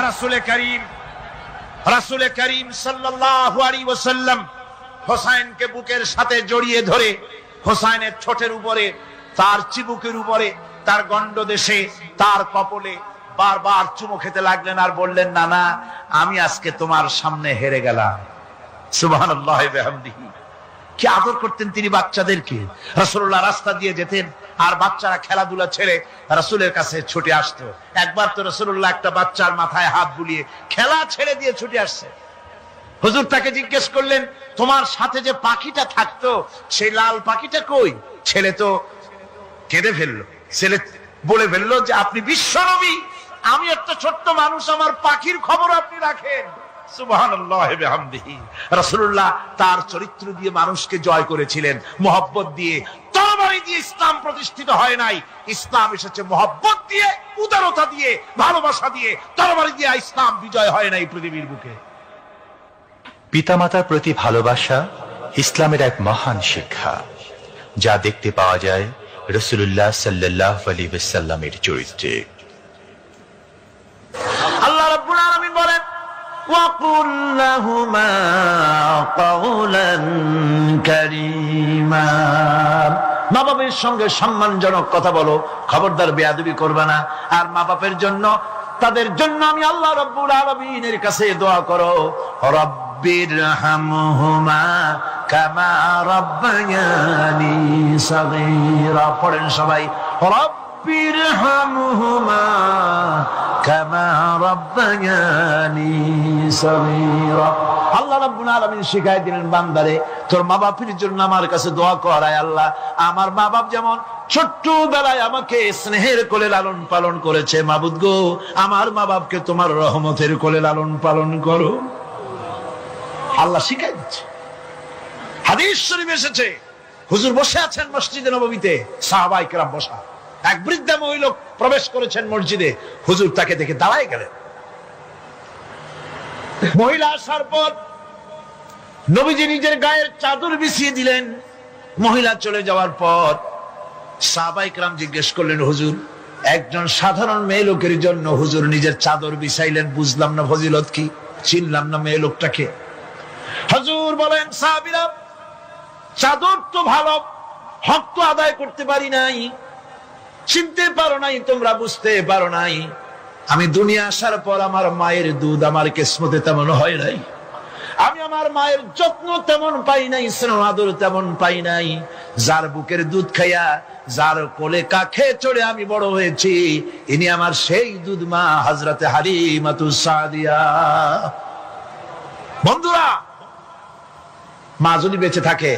রাসূল করিম সাল্লাল্লাহু আলাইহি ওয়াসাল্লাম হোসাইনকে বুকের সাথে জড়িয়ে ধরে হোসাইনের ঠোঁটের উপরে, তার চিবুকের উপরে, তার গণ্ডদেশে, তার কপলে বারবার চুমু খেতে লাগলেন আর বললেন, না না, আমি আজকে তোমার সামনে হেরে গেলাম। সুবহানাল্লাহি ওয়া বিহামদিহি। কি আদর করতেন তিনি বাচ্চাদেরকে। রাসূলুল্লাহ রাস্তা দিয়ে যেতেন আর বাচ্চারা খেলাধুলা ছেড়ে রাসূলের কাছে ছুটে আসতো। একবার তো রাসূলুল্লাহ একটা বাচ্চার মাথায় হাত বুলিয়ে খেলা ছেড়ে দিয়ে ছুটে আসছে। হুজুর তাকে জিজ্ঞেস করলেন, তোমার সাথে যে পাখিটা থাকতো সেই লাল পাখিটা কই? ছেলে তো কেঁদে ফেললো। ছেলে বলে ফেললো যে আপনি বিশ্বনবী, আমি একটা ছোট্ট মানুষ, আমার পাখির খবর আপনি রাখেন। সুবহানাল্লাহি ওয়া বিহামদিহি। রাসূলুল্লাহ তার চরিত্র দিয়ে মানুষকে জয় করেছিলেন, মুহাব্বত দিয়ে। তরবারি দিয়ে ইসলাম প্রতিষ্ঠিত হয় নাই, ইসলাম এসেছে মুহাব্বত দিয়ে, উদারতা দিয়ে, ভালোবাসা দিয়ে। তরবারি দিয়ে ইসলাম বিজয় হয় নাই পৃথিবীর বুকে। পিতামাতার প্রতি ভালোবাসা ইসলামের এক মহান শিক্ষা, যা দেখতে পাওয়া যায় রাসূলুল্লাহ সাল্লাল্লাহু আলাইহি ওয়াসাল্লামের চরিত্রে। আল্লাহ রাব্বুল আলামিন বলেন, ওয়াকুল লাহুমা কাওলান কারীমা। মা বাবার সঙ্গে সম্মানজনক কথা বলো, খবরদার বেয়াদবি করবে না। আর মা বাবার জন্য, তাদের জন্য আমি আল্লাহ রাব্বুল আলামিনের কাছে দোয়া করো, রব্বিরহামহুমা কামা রাব্বায়ানি সাগীরা। পড়েন সবাই, রব্বিরহামহুমা কামা রাব্বায়ানি সাগীরা। আল্লাহ রাব্বুল আলামিন শিখাই দিলেন বান্দারে, তোর মা বাপের জন্য আমার কাছে দোয়া কর, আয় আল্লাহ, আমার মা বাপ যেমন ছোট্ট বেলায় আমাকে স্নেহের কোলে লালন পালন করেছে, মাবুদ গো, আমার মা বাপকে তোমার রহমতের কোলে লালন পালন করো। আল্লাহ শিখাই দিচ্ছে। হাদিস শরীফে এসেছে, হুজুর বসে আছেন মসজিদে নববীতে, সাহাবায়ে কেরাম বসা। এক বৃদ্ধা মহিলা প্রবেশ করেছেন মসজিদে, হুজুর তাকে দেখে দাঁড়ায় গেলেন। মহিলা আসার পর নবীজি নিজের গায়ের চাদর বিছিয়ে দিলেন। মহিলা চলে যাওয়ার পর সাহাবায়ে কেরাম জিজ্ঞেস করলেন, হুজুর, একজন সাধারণ মেয়ে লোকের জন্য হুজুর নিজের চাদর বিছাইলেন, বুঝলাম না ফজিলত কি, চিনলাম না মেয়ে লোকটাকে। হুজুর বলেন, সাহাবীরা, চাদর তো ভালো, হক তো আদায় করতে পারি নাই, চিনতে পারো নাই, তোমরা বুঝতে পারো নাই। আমি দুনিয়া আসার পর আমার মায়ের দুধ আমার কিসমতে তেমন হয় নাই, আমি আমার মায়ের যত্ন তেমন পাই নাই, স্নেহ আদর তেমন পাই নাই। যার বুকের দুধ খাইয়া, যার কোলে কাখে চড়ে আমি বড় হয়েছি, ইনি আমার সেই দুধ মা হযরতে হালিমাতুস সাদিয়া। বন্ধুরা, মা যদি বেঁচে থাকে,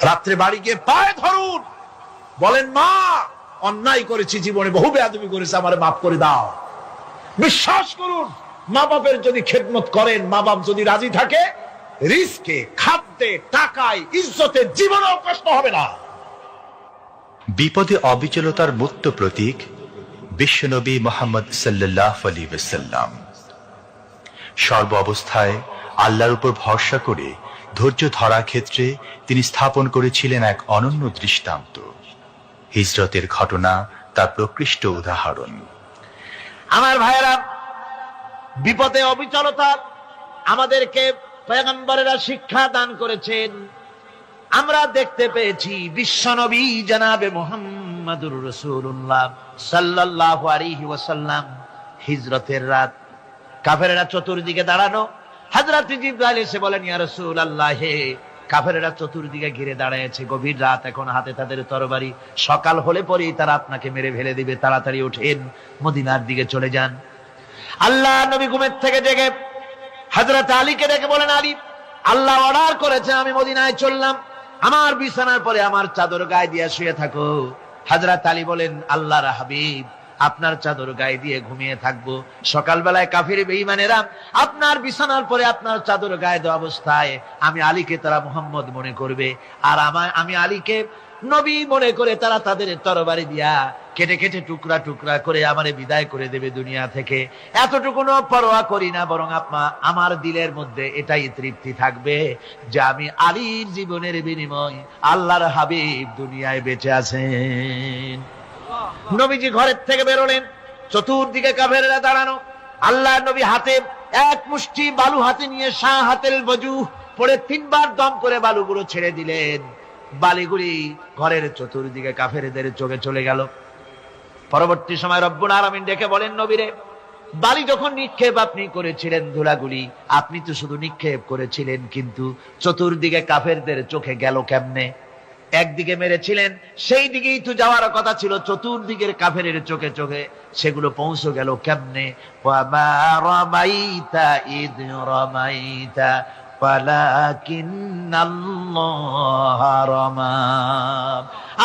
রাত্রে বাড়ি গিয়ে পায়ে ধরুন, বলেন, মা, অন্যায় করেছি, জীবনে বহু বেয়াদবি করেছি, আমারে মাফ করে দাও। বিশ্বাস করুন, মা বাপের যদি খেদমত করেন, মা বাপ যদি রাজি থাকে, রিজকে, খাদ্যে, টাকায়, ইজ্জতে জীবনেও কষ্ট হবে না। বিপদে অবিচলতার মুক্ত প্রতীক বিশ্বনবী মুহাম্মদ সাল্লাল্লাহু আলাইহি ওয়াসাল্লাম। সর্ব অবস্থায় আল্লাহর উপর ভরসা করে ধৈর্য ধরার ক্ষেত্রে তিনি স্থাপন করেছিলেন এক অনন্য দৃষ্টান্ত। হিজরতের ঘটনা তার প্রকৃষ্ট উদাহরণ। আমার ভাইয়েরা, বিপদে অবিচলতা আমাদেরকে পয়গম্বরেরা শিক্ষা দান করেছেন। আমরা দেখতে পেয়েছি বিশ্বনবী জনাবে মুহাম্মদুর রাসূলুল্লাহ সাল্লাল্লাহু আলাইহি ওয়াসাল্লাম হিজরতের রাত, কাফেরেরা চতুর্দিকে দাঁড়ানো। হযরত জিবরাইল এসে বলেন, ইয়া রাসূলুল্লাহ, হে, কাফেরেরা চতুর্দিকে ঘিরে দাঁড়িয়েছে, গভীর রাত, এখন হাতে তাদের তরবারি, সকাল হলে পরেই তারা আপনাকে মেরে ফেলে দিবে, তাড়াতাড়ি ওঠেন, মদিনার দিকে চলে যান। আল্লাহ নবী ঘুমের থেকে জেগে হযরত আলীকে ডেকে বলেন, আলী, আল্লাহ অর্ডার করেছে, আমি মদিনায় চললাম, আমার বিছানার পরে আমার চাদর গায়ে দিয়ে শুয়ে থাকো। হযরত আলী বলেন, আল্লাহর হাবিব, আপনার চাদর গায়ে দিয়ে ঘুমিয়ে থাকবো, সকালবেলায় কাফির বেঈমানেরা আপনার বিছানার পরে আপনার চাদর গায়ে দেওয়া অবস্থায় আমি আলীকে তারা মুহাম্মদ মনে করবে, আর আমি আলীকে নবী মনে করে তারা তাদের তরবারি দিয়া কেটে কেটে টুকরা টুকরা করে আমারে বিদায় করে দেবে দুনিয়া থেকে, এতটুকুনো পরোয়া করি না, বরং আমার দিলের মধ্যে এটাই তৃপ্তি থাকবে যে আমি আলীর জীবনের বিনিময় আল্লাহর হাবিব দুনিয়ায় বেঁচে আছেন। নবীজি ঘরের থেকে বেরোলেন, চতুর্দিকে কাফেররা দাঁড়ানো। আল্লাহর নবী হাতে এক মুষ্টি বালু হাতে নিয়ে শাহ হাতেল বজু পড়ে 3 বার দম করে বালুগুলো ছেড়ে দিলেন। বালিগুলি ঘরের চতুর্দিকে কাফেরদের চোখে চলে গেল। পরবর্তী সময় রব্বুল আলামিন ডেকে বলেন, নবীরে, বালি যখন নিক্ষেপ আপনি করেছিলেন, ধুলাগুলি আপনি তো শুধু নিক্ষেপ করেছিলেন, কিন্তু চতুর্দিকে কাফেরদের চোখে গেল কেমনে? একদিকে মেরেছিলেন, সেই দিকেই তো যাওয়ার কথা ছিল, চতুর্দিকের কাফেরের চোখে চোখে সেগুলো পৌঁছে গেল কেমনে? ওয়ামা রামাইতা ইদ রামাইতা ওয়ালাকিন্নাল্লাহ রামা।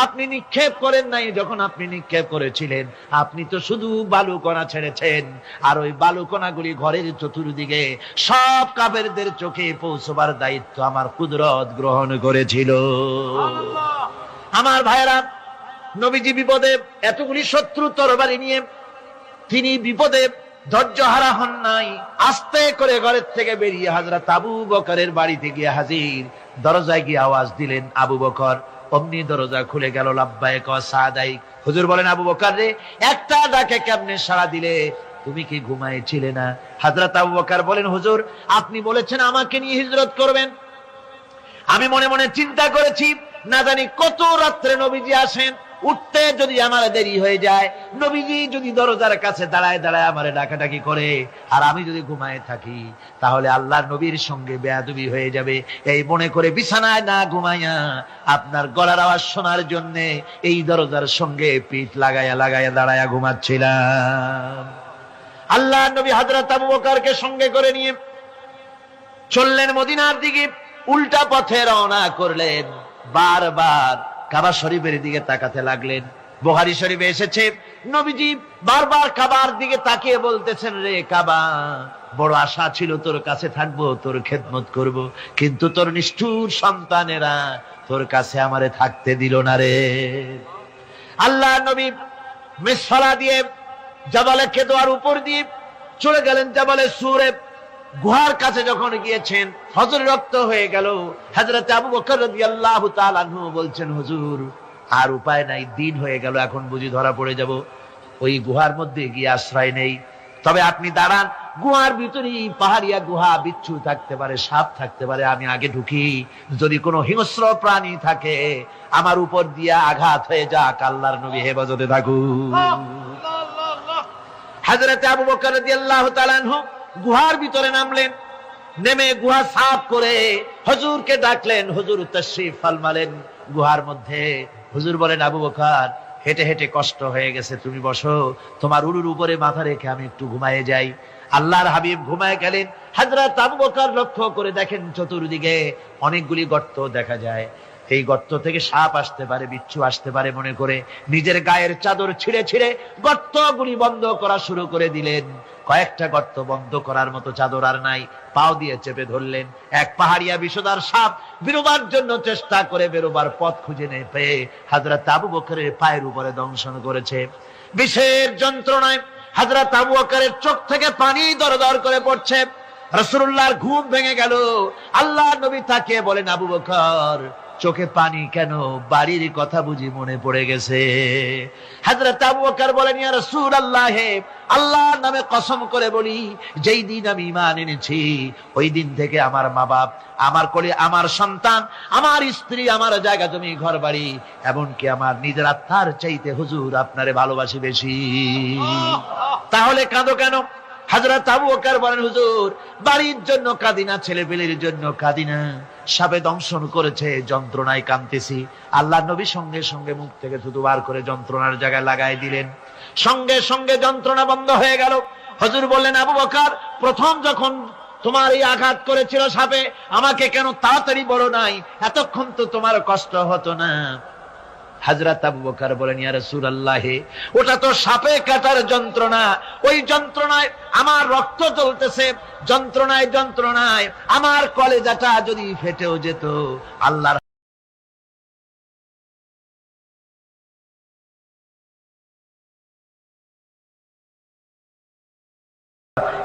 আপনি নিক্ষেপ করেন নাই, যখন আপনি নিক্ষেপ করেছিলেন আপনি তো শুধু বালুকণা ছেড়েছেন, আর ওই বালুকণাগুলি ঘরের চতুর্দিকে সব কাফেরদের চোখে পৌঁছবার দায়িত্ব আমার কুদরত গ্রহণ করেছিল। আমার ভাইরা, নবীজি বিপদে, এতগুলি শত্রু তরবারি নিয়ে তিনি বিপদে ধৈর্য হারা হন নাই। আস্তে করে ঘরের থেকে বেরিয়ে হযরত আবু বকরের বাড়িতে গিয়ে হাজির। দরজায় গিয়ে আওয়াজ দিলেন, আবু বকর। অমনি দরজা খুলে গেল। লাব্বাইক ওয়া সাদাইক। হুজুর বলেন, আবু বকর রে, একটা ডাকে কেমনে সাড়া দিলে? তুমি কি ঘুমাইছিলে না? হযরত আবু বকর বলেন, হুজুর, আপনি বলেছেন আমাকে নিয়ে হিজরত করবেন, আমি মনে মনে চিন্তা করেছি, না জানি কত রাত্রে নবীজি আসেন, উঠতে যদি আমার দেরি হয়ে যায়, নবীজি যদি দরজার কাছে দাঁড়ায় দাঁড়ায় আমারে ডাকাডাকি করে, আর আমি যদি ঘুমায় থাকি, তাহলে আল্লাহর নবীর সঙ্গে বেয়াদবি হয়ে যাবে। এই মনে করে বিছানায় না ঘুমাইয়া আপনার গলার আওয়াজ শোনার জন্য এই দরজার সঙ্গে পিঠ লাগাইয়া লাগাইয়া দাঁড়াইয়া ঘুমাচ্ছিলাম। আল্লাহর নবী হযরত আবু বকরকে সঙ্গে করে নিয়ে চললেন মদিনার দিকে। উল্টা পথে রওনা করলেন। বারবার কাবা শরীফের দিকে তাকাতে লাগলেন। বুখারী শরীফে এসেছে, নবীজি বারবার কাবার দিকে তাকিয়ে বলতেছেন, রে কাবা, বড় আশা ছিল তোর কাছে থাকবো, তোর খেদমত করব, কিন্তু তোর নিষ্ঠুর সন্তানেরা তোর কাছে আমারে থাকতে দিল না রে। আল্লাহ নবী মিসফালা দিয়ে জাবালে কেদোয়ার উপর দিয়ে চলে গেলেন জাবালে সুরে। গুহার কাছে যখন গিয়েছেন, ফজর রক্ত হয়ে গেল। হযরত আবু বকর রাদিয়াল্লাহু তাআলা আনহু বলছেন, হুজুর, আর উপায় নাই, দিন হয়ে গেল, এখন বুঝি ধরা পড়ে যাব, ওই গুহার মধ্যে গিয়ে আশ্রয় নেই। তবে আপনি দাঁড়ান, গুহার ভিতরেই পাহাড়িয়া গুহা, বিচ্ছু থাকতে পারে, সাপ থাকতে পারে, আমি আগে ঢুকি, যদি কোনো হিংস্র প্রাণী থাকে আমার উপর দিয়া আঘাত হয়ে যাক, আল্লাহর নবী হেফাজতে থাকুক। হযরত আবু বকর রাদিয়াল্লাহু তাআলা আনহু গুহার ভিতরে নামলেন। নেমে গুহা সাফ করে হুজুরকে ডাকলেন। হুজুর তাশরীফ ফরমালেন গুহার মধ্যে। হুজুর বলেন, আবু বকর, হেঁটে হেঁটে কষ্ট হয়ে গেছে, তুমি বসো, তোমার উরুর উপরে মাথা রেখে আমি একটু ঘুমায়ে যাই। আল্লাহর হাবিব ঘুমায় গেলেন। হযরত আবু বকর লক্ষ্য করে দেখেন চতুর্দিকে অনেকগুলি গর্ত দেখা যায়। এই গর্ত থেকে সাপ আসতে পারে, বিচ্ছু আসতে পারে মনে করে নিজের গায়ের চাদর ছিঁড়ে ছিঁড়ে গর্তগুলি বন্ধ করা শুরু করে দিলেন। কয়েকটা গর্ত বন্ধ করার মতো চাদর আর নাই, পাও দিয়ে চেপে ধরলেন। এক পাহাড়িয়া বিষধর সাপ বেরোবার জন্য চেষ্টা করে বেরোবার পথ খুঁজে নেই পেয়ে হযরত আবু বকরের পায়ের উপরে দংশন করেছে। বিষের যন্ত্রণায় হযরত আবু বকরের চোখ থেকে পানি দরদর করে পড়ছে। রাসূলুল্লাহর ঘুম ভেঙে গেল। আল্লাহর নবী তাকে বলেন, আবু বকর, চোখে পানি কেন? বাড়ির কথা বুঝি মনে পড়ে গেছে? হযরত আবু বকর বলেন, ইয়া রাসূলুল্লাহ, আল্লাহর নামে কসম করে বলি, যেই দিন আমি ঈমান এনেছি ওই দিন থেকে আমার মা বাপ, আমার কোলে আমার সন্তান, আমার স্ত্রী, আমার জায়গা জমি ঘর বাড়ি, এমনকি আমার নিজের আত্মার চাইতে হুজুর আপনারে ভালোবাসি বেশি। তাহলে কাঁদো কেন? হযরত আবু বকর বলেন, হুজুর, বাড়ির জন্য কাঁদি না, ছেলেপেলের জন্য কাঁদি না, সাপে দংশন করেছে, যন্ত্রণায় কাঁদতেছি। আল্লাহ নবী সঙ্গে সঙ্গে মুখ থেকে থুতু বার করে যন্ত্রণার জায়গায় লাগাই দিলেন। সঙ্গে সঙ্গে যন্ত্রণা বন্ধ হয়ে গেল। হুজুর বললেন, আবু বকর, প্রথম যখন তোমার এই আঘাত করেছিল সাপে, আমাকে কেন তাড়াতাড়ি বলো নাই? এতক্ষণ তো তোমার কষ্ট হতো না। হযরত আবু বকর বলেন, ইয়া রাসূলুল্লাহ, ওটা তো সাপে কাটার যন্ত্রণা, ওই যন্ত্রণায় আমার রক্ত জ্বলতেছে, যন্ত্রণায় যন্ত্রণায় আমার কলেজাটা যদি ফেটেও যেত, আল্লাহর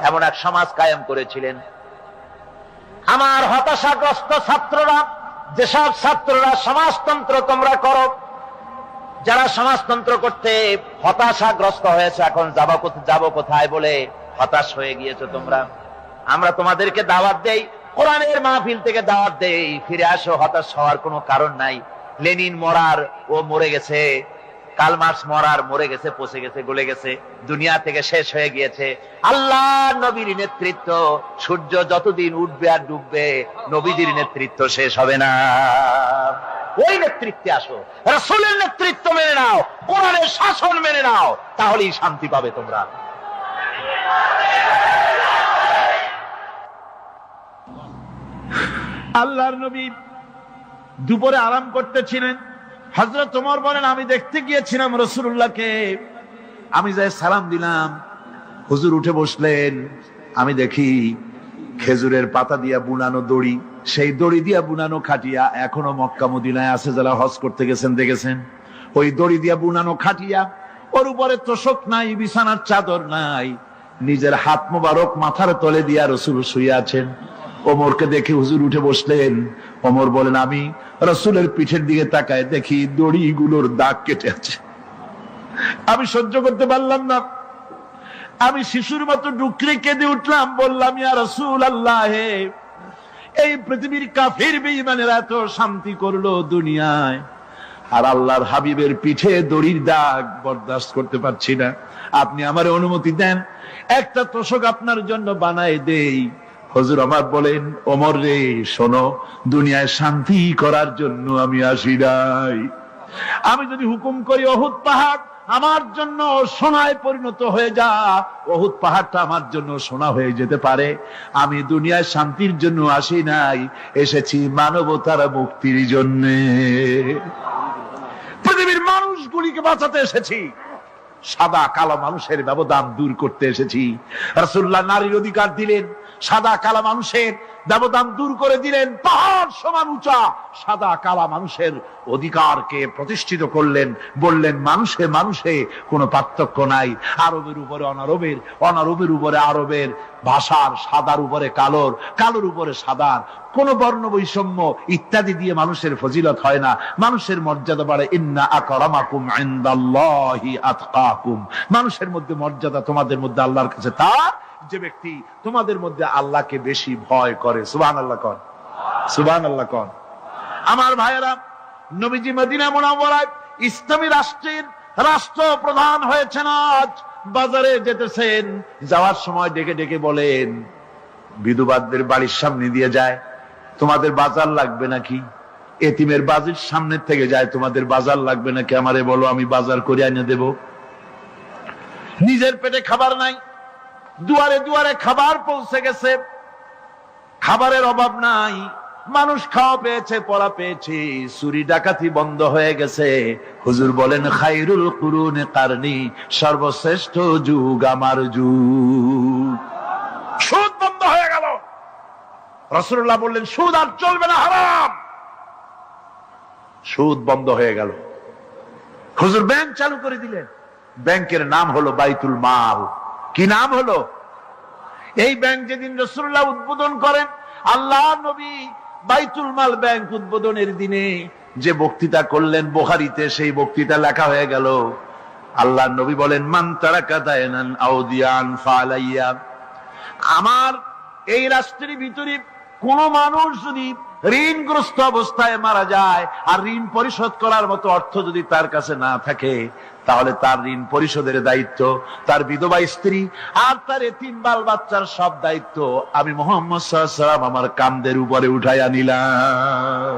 এমন এক সমাজ কায়েম করেছিলেন। আমার হতাশাগ্রস্ত ছাত্ররা, যেসব ছাত্ররা সমাজতন্ত্র তোমরা করো, যারা সমাজতন্ত্র করতে হতাশাগ্রস্ত হয়েছে, এখন যাবো কোথায় বলে হতাশ হয়ে গিয়েছো তোমরা, আমরা তোমাদেরকে দাওয়াত দেই, কোরআনের মাহফিল থেকে দাওয়াত দেই, ফিরে আসো। হতাশ হওয়ার কোনো কারণ নাই। লেনিন মরার, ও মরে গেছে। কার্ল মার্কস মরার, মরে গেছে, পচে গেছে, গলে গেছে, দুনিয়া থেকে শেষ হয়ে গিয়েছে। আল্লাহ নবীর নেতৃত্ব, সূর্য যতদিন উঠবে আর ডুববে, নবীদের নেতৃত্ব শেষ হবে না। ওই নেতৃত্বে আসো, রাসূলের নেতৃত্ব মেনে নাও, কোরআনের শাসন মেনে নাও, তাহলেই শান্তি পাবে তোমরা। আল্লাহর নবী দুপুরে আরাম করতেছিলেন। হযরত ওমর বলেন, আমি দেখতে গিয়েছিলাম রাসূলুল্লাহকে, আমি যাই সালাম দিলাম, হুজুর উঠে বসলেন। আমি দেখি খেজুরের পাতা দিয়া বুনানো দড়ি, সেই দড়ি দিয়া বুনানো খাটিয়া এখনো মক্কা মদিনায় আছে, যারা হজ করতে গেছেন দেখেছেন। ওই দড়ি দিয়া বুনানো খাটিয়া, ওর উপরে তোশক নাই, বিছানার চাদর নাই, নিজের হাত মোবারক মাথার তলে দিয়া রাসূল শুয়ে আছেন। ওমরকে দেখে হুজুর উঠে বসলেন। ওমর বলেন, আমি রাসূলের পিঠের দিকে তাকায় দেখি দড়িগুলোর দাগ কেটে আছে। আমি সহ্য করতে পারলাম না, আমি শিশুর মতো ডুকরে কেঁদে উঠলাম, বললাম, ইয়া রাসূলুল্লাহ, এই পৃথিবীর কাফির বেঈমানেরা এত শান্তি করলো দুনিয়ায়, আর আল্লাহর হাবিবের পিঠে দড়ির দাগ বরদাস্ত করতে পারছি না। আপনি আমার অনুমতি দেন, একটা তোশক আপনার জন্য বানায় দেই। হুজুর আমার বলেন, ওমর রে শোনো, দুনিয়ায় শান্তি করার জন্য আমি আসি নাই। আমি যদি হুকুম করি উহুদ পাহাড় আমার জন্য সোনায় পরিণত হয়ে যা, উহুদ পাহাড়টা আমার জন্য সোনা হয়ে যেতে পারে। আমি দুনিয়ায় শান্তির জন্য আসি নাই, এসেছি মানবতার মুক্তির জন্য। পৃথিবীর মানুষগুলিকে বাঁচাতে এসেছি, সাদা কালো মানুষের ব্যবধান দূর করতে এসেছি। রাসূলুল্লাহ নারীর অধিকার দিলেন, সাদা কালা মানুষের ব্যবধান দূর করে দিলেন। পাহাড় সমান উঁচা সাদা কালা মানুষের অধিকারকে প্রতিষ্ঠিত করলেন, বললেন মানুষে মানুষে কোনো পার্থক্য নাই। আরবের উপরে অনারবের, অনারবের উপরে আরবের, ভাষার, সাদার উপরে কালোর, কালোর উপরে সাদার, কোন বর্ণ বৈষম্য ইত্যাদি দিয়ে মানুষের ফজিলত হয় না। মানুষের মর্যাদা বাড়ে, ইন্না আকরামাকুম ইনদাল্লাহি আতকাকুম। মানুষের মধ্যে মর্যাদা তোমাদের মধ্যে আল্লাহর কাছে তার, যে ব্যক্তি তোমাদের মধ্যে আল্লাহকে বেশি ভয় করে। সুবহানাল্লাহ কোন, সুবহানাল্লাহ কোন। আমার ভাইয়েরা, নবীজি মদিনা মুনাওয়ারায় ইসলামী রাষ্ট্রের রাষ্ট্রপ্রধান হয়েছেন। আজ বাজারে যেতেছেন, যাওয়ার সময় ডেকে ডেকে বলেন, বিধবাদের বাড়ির সামনে দিয়ে যায়, তোমাদের বাজার লাগবে নাকি? এতিমের বাড়ির সামনে থেকে যায়, তোমাদের বাজার লাগবে নাকি? আমারে বলো, আমি বাজার করে এনে দেব। নিজের পেটে খাবার নাই, দুয়ারে দুয়ারে খাবার পৌঁছে গেছে, খাবারের অভাব নাই, মানুষ খাওয়া পেয়েছে, পড়া পেয়েছে, চুরি ডাকাতি বন্ধ হয়ে গেছে। হুজুর বলেন, খায়রুল কুরুনে কারনি, সর্বশ্রেষ্ঠ যুগ আমার যুগ। সুদ বন্ধ হয়ে গেল। রাসূলুল্লাহ বললেন, সুদ আর চলবে না, হারাম। সুদ বন্ধ হয়ে গেল। হুজুর ব্যাংক চালু করে দিলেন। ব্যাংকের নাম হলো বাইতুল মাল। কি নাম হলো? এই ব্যাংক যেদিন রাসূলুল্লাহ উদ্বোধন করেন, আল্লাহ নবী বাইতুল মাল ব্যাংক উদ্বোধনের দিনে যে বক্তৃতা করলেন, বুখারীতে সেই বক্তৃতা লেখা হয়ে গেল। আল্লাহ নবী বলেন, মান তারাকা দায়নান আও দিয়ান ফালাইয়া। আমার এই রাষ্ট্রের ভিতরে কোন মানুষ যদি ঋণগ্রস্ত অবস্থায় মারা যায়, আর ঋণ পরিশোধ করার মতো অর্থ যদি তার কাছে না থাকে, তাহলে তার ঋণ পরিশোধের দায়িত্ব তার বিধবা স্ত্রী আর তার এতিম বাল বাচ্চার সব দায়িত্ব আমি মুহাম্মদ সাল্লাল্লাহু আলাইহি ওয়াসাল্লাম আমার কাঁধের উপরে উঠাইয়া নিলাম।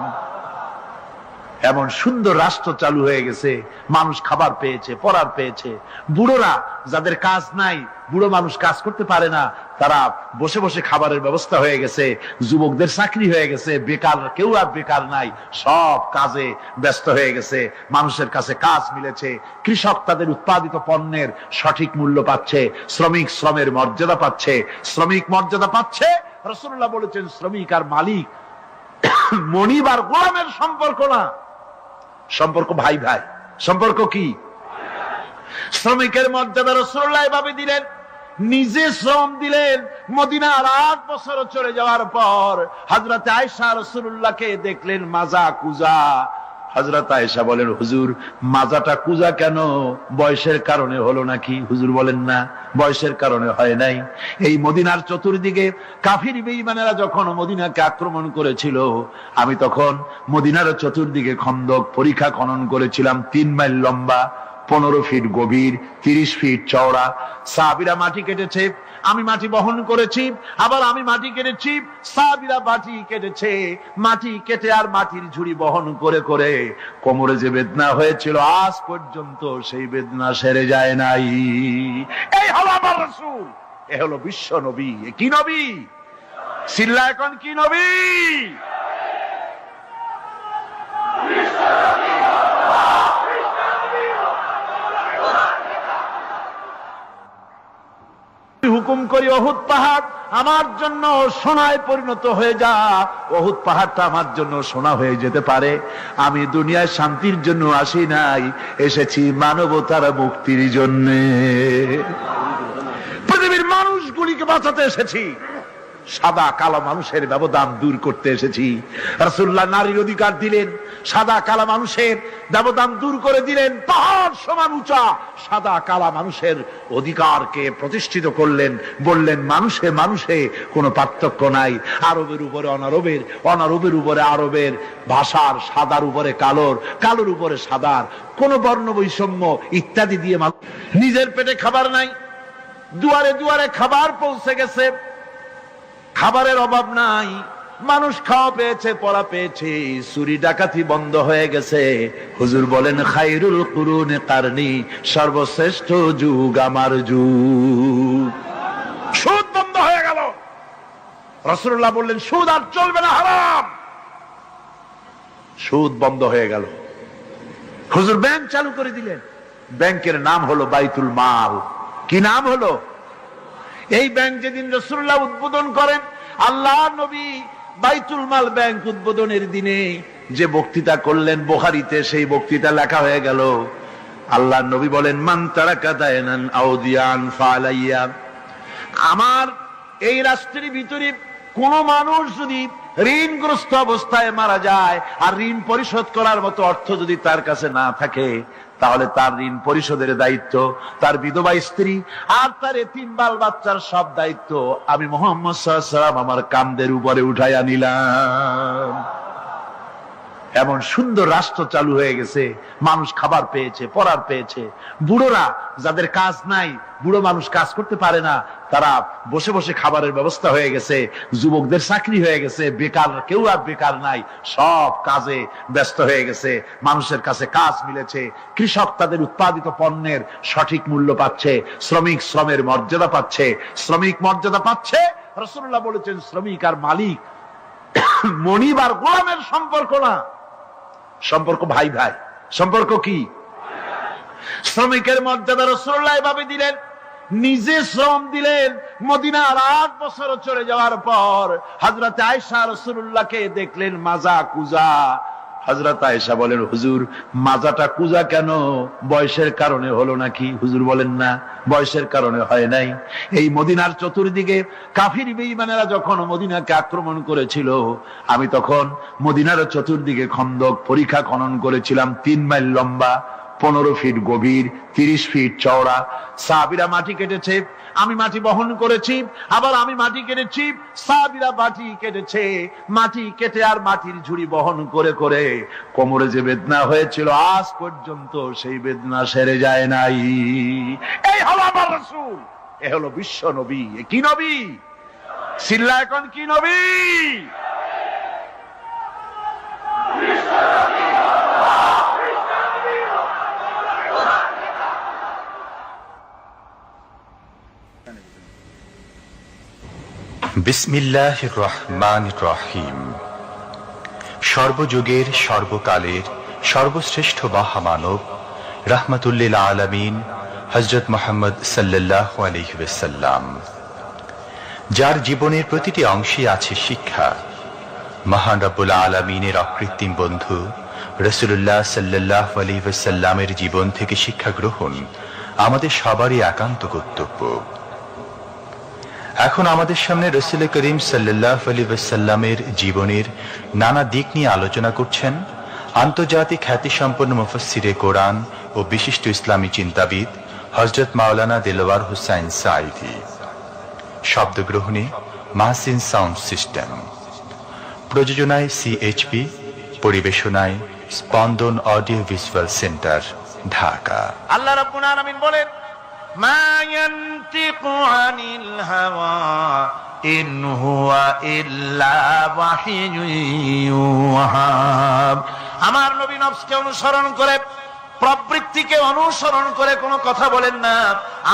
এমন সুন্দর রাষ্ট্র চালু হয়ে গেছে, মানুষ খাবার পেয়েছে, পড়ার পেয়েছে। বুড়োরা, যাদের কাজ নাই, বুড়ো মানুষ কাজ করতে পারে না, তারা বসে বসে খাবারের ব্যবস্থা হয়ে গেছে। যুবকদের চাকরি হয়ে গেছে, বেকার কেউ আর বেকার নাই, সব কাজে ব্যস্ত হয়ে গেছে, মানুষের কাছে কাজ মিলেছে। কৃষক তাদের উৎপাদিত পণ্যের সঠিক মূল্য পাচ্ছে, শ্রমিক শ্রমের মর্যাদা পাচ্ছে, শ্রমিক মর্যাদা পাচ্ছে। রাসূলুল্লাহ বলেছেন, শ্রমিক আর মালিক, মনিব আর গোলামের সম্পর্ক না, সম্পর্ক ভাই ভাই। সম্পর্ক কি? শ্রমিকের মর্যাদা রাসূলুল্লাহ এভাবে দিলেন, নিজে শ্রম দিলেন। মদিনার 8 বছর চলে যাওয়ার পর হযরত আয়েশা রাসূলুল্লাহকে দেখলেন মাজা কুজা। হযরত আয়েশা বলেন, হুজুর মাজাটা কুজা কেন? বয়সের কারণে হলো নাকি? হুজুর বলেন, না, বয়সের কারণে হয় নাই। এই মদিনার চতুর্দিকে কাফির বেঈমানেরা যখন মদিনাকে আক্রমণ করেছিল, আমি তখন মদিনার চতুর্দিকে খন্দক পরিখা খনন করেছিলাম, 3 মাইল লম্বা, 15 ফিট গভীর, 30 ফিট চওড়া। সাহাবীরা মাটি কেটেছে, আমি মাটি বহন করেছি, আবার আমি মাটি কেটেছি, সাহাবীরা মাটি কেটেছে। মাটি কেটে আর মাটির ঝুড়ি বহন করে করে কোমরে যে বেদনা হয়েছিল আজ পর্যন্ত সেই বেদনা সেরে যায় নাই। এই হলো আমার রাসূল, এ হলো বিশ্ব নবী। এ কি নবী? সিল্লা এখন কি নবী? হুকুম করি উহুদ পাহাড় আমার জন্য সোনায় পরিণত হয়ে যা। উহুদ পাহাড়টা আমার জন্য সোনা হয়ে যেতে পারে। আমি দুনিয়ায় শান্তির জন্য আসি নাই, এসেছি মানবতার মুক্তির জন্য। পৃথিবীর মানুষগুলিকে বাঁচাতে এসেছি, সাদা কালো মানুষের ব্যবধান দূর করতে এসেছি। রাসূলুল্লাহ নারীর অধিকার দিলেন, সাদা কালা মানুষের ব্যবধান দূর করে দিলেন। পাহাড় সমান উঁচা সাদা কালা মানুষের অধিকারকে প্রতিষ্ঠিত করলেন। বললেন মানুষে মানুষে কোনো পার্থক্য নাই, আরবের উপরে অনারবের, অনারবের উপরে আরবের, ভাষার সাদার উপরে কালোর, কালোর উপরে সাদার, কোন বর্ণ বৈষম্য ইত্যাদি দিয়ে নিজের পেটে খাবার নাই, দুয়ারে দুয়ারে খাবার পৌঁছে গেছে, খাবারের অভাব নাই, মানুষ খাওয়া পেয়েছে, পড়া পেয়েছে, চুরি ডাকাতি বন্ধ হয়ে গেছে। হুজুর বলেন খায়রুল কুরুনে কারনি, সর্বশ্রেষ্ঠ যুগ আমার যুগ। সুদ বন্ধ হয়ে গেল। রাসূলুল্লাহ বললেন সুদ আর চলবে না, হারাম। সুদ বন্ধ হয়ে গেল। হুজুর ব্যাংক চালু করে দিলেন। ব্যাংকের নাম হলো বাইতুল মাল। কি নাম হলো? এই ব্যাংক যেদিন রাসূলুল্লাহ উদ্বোধন করেন, আল্লাহ নবী বাইতুল মাল ব্যাংক উদ্বোধনের দিনে যে বক্তৃতা করলেন, বুখারীতে সেই বক্তৃতা লেখা হয়ে গেল। আল্লাহ নবী বলেন মান তারাকা দায়নান আও দিয়ান ফালাইয়া, আমার এই রাষ্ট্রের ভিতরে কোন মানুষ যদি ঋণগ্রস্ত অবস্থায় মারা যায় আর ঋণ পরিশোধ করার মতো অর্থ যদি তার কাছে না থাকে, তাহলে তার ঋণ পরিশোধের দায়িত্ব তার বিধবা স্ত্রী আর তার এতিম বাল বাচ্চার সব দায়িত্ব আমি মুহাম্মদ সাল্লাল্লাহু আলাইহি ওয়াসাল্লাম আমার কাঁধের উপরে উঠাইয়া নিলাম। এমন সুন্দর রাষ্ট্র চালু হয়ে গেছে, মানুষ খাবার পেয়েছে, পড়ার পেয়েছে। বুড়োরা যাদের কাজ নাই, বুড়ো মানুষ কাজ করতে পারে না, তারা বসে বসে খাবারের ব্যবস্থা হয়ে গেছে। যুবকদের চাকরি হয়ে গেছে, বেকার কেউ আর বেকার নাই, সব কাজে ব্যস্ত হয়ে গেছে, মানুষের কাছে কাজ মিলেছে। কৃষক তাদের উৎপাদিত পণ্যের সঠিক মূল্য পাচ্ছে, শ্রমিক শ্রমের মর্যাদা পাচ্ছে, শ্রমিক মর্যাদা পাচ্ছে। রাসূলুল্লাহ বলেছেন শ্রমিক আর মালিক মনিব আর গোলামের সম্পর্ক না, সম্পর্ক ভাই ভাই। সম্পর্ক কি? শ্রমিকের মর্যাদা রাসূলুল্লাহ এভাবে দিলেন। নিজে শ্রম দিলেন। মদিনার 8 বছর চলে যাওয়ার পর হযরত আয়েশা রাসূলুল্লাহকে দেখলেন মাজা কুজা। হযরত আয়েশা বলেন, হুজুর মাজাটা কুজা কেন? বয়সের কারণে হলো নাকি? হুজুর বলেন, না, বয়সের কারণে হয় নাই। এই মদিনার চতুর্দিকে কাফির বেঈমানেরা যখন মদিনাকে আক্রমণ করেছিল, আমি তখন মদিনার চতুর্দিকে খন্দক পরিখা খনন করেছিলাম, 3 মাইল লম্বা, 15 ফিট গভীর, 30 ফিট চওড়া। সাহাবীরা মাটি কেটেছে, আমি মাটি বহন করেছি, আবার আমি মাটি কেটেছি, সাহাবীরা মাটি কেটেছে। মাটি কেটে আর মাটির ঝুড়ি বহন করে করে কোমরে যে বেদনা হয়েছিল আজ পর্যন্ত সেই বেদনা সেরে যায় নাই। এই হলো আমার রাসূল, এ হলো বিশ্ব নবী। এ কি নবী? সিল্লা এখন কি নবী? বিসমিল্লাহির রহমানির রহিম। সর্বযুগের সর্বকালের সর্বশ্রেষ্ঠ মহামানব রাহমাতুল্লিল আলামিন হযরত মুহাম্মদ সাল্লাল্লাহু আলাইহি ওয়াসাল্লাম, যার জীবনের প্রতিটি অংশে আছে শিক্ষা, মহান রব্বুল আলামিনের অকৃত্রিম বন্ধু রাসূলুল্লাহ সাল্লাল্লাহু আলাইহি ওয়াসাল্লামের জীবন থেকে শিক্ষা গ্রহণ আমাদের সবারই একান্ত কর্তব্য। এখন আমাদের সামনে রাসূল করিম সাল্লাল্লাহু আলাইহি ওয়াসাল্লামের জীবনের নানা দিক নিয়ে আলোচনা করছেন আন্তর্জাতিক খ্যাতিসম্পন্ন মুফাসসিরে কোরআন ও বিশিষ্ট ইসলামী চিন্তাবিদ হযরত মাওলানা দিলওয়ার হোসাইন সাঈদী। শব্দগ্রহণে মাহসিন সাউন্ড সিস্টেম, প্রযোজনায় সিএইচপি, পরিবেশনায় স্পন্দন অডিও ভিজুয়াল সেন্টার, ঢাকা। আল্লাহ রাব্বুল আলামিন বলেন, মা ইয়ানতিকু আনিল হাওয়া ইন হুয়া ইল্লা ওয়াহিয়ুন ইউহা। আমার নবী নফসকে অনুসরণ করে, প্রবৃত্তিকে অনুসরণ করে কোনো কথা বলেন না।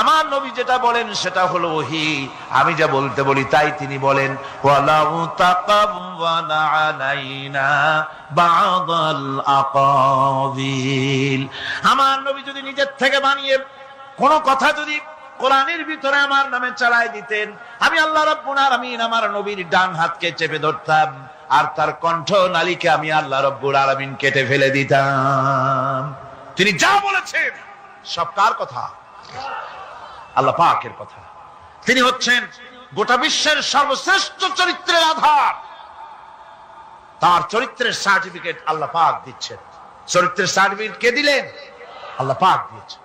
আমার নবী যেটা বলেন সেটা হলো ওহী। আমি যা বলতে বলি তাই তিনি বলেন। ওয়ালাউ তাকাওয়ালা আলাইনা বা'দাল আকাবিল। আমার নবী যদি নিজের থেকে বানিয়ে কোনো কথা যদি কোরআনের ভিতরে আমার নামে চালায় দিতেন, আমি আল্লাহ রাব্বুল আলামিন আমার নবীর ডান হাতকে চেপে ধরতাম, আর তার কণ্ঠ নালীকে আমি আল্লাহ রাব্বুল আলামিন কেটে ফেলে দিতাম। তিনি যা বলেছেন সব কার কথা? আল্লাহ পাকের কথা। তিনি হচ্ছেন গোটা বিশ্বের সর্বশ্রেষ্ঠ চরিত্রের আধার। তার চরিত্রের সার্টিফিকেট আল্লাহ পাক দিচ্ছেন। চরিত্রের সার্টিফিকেট কে দিলেন? আল্লাহ পাক দিয়েছেন।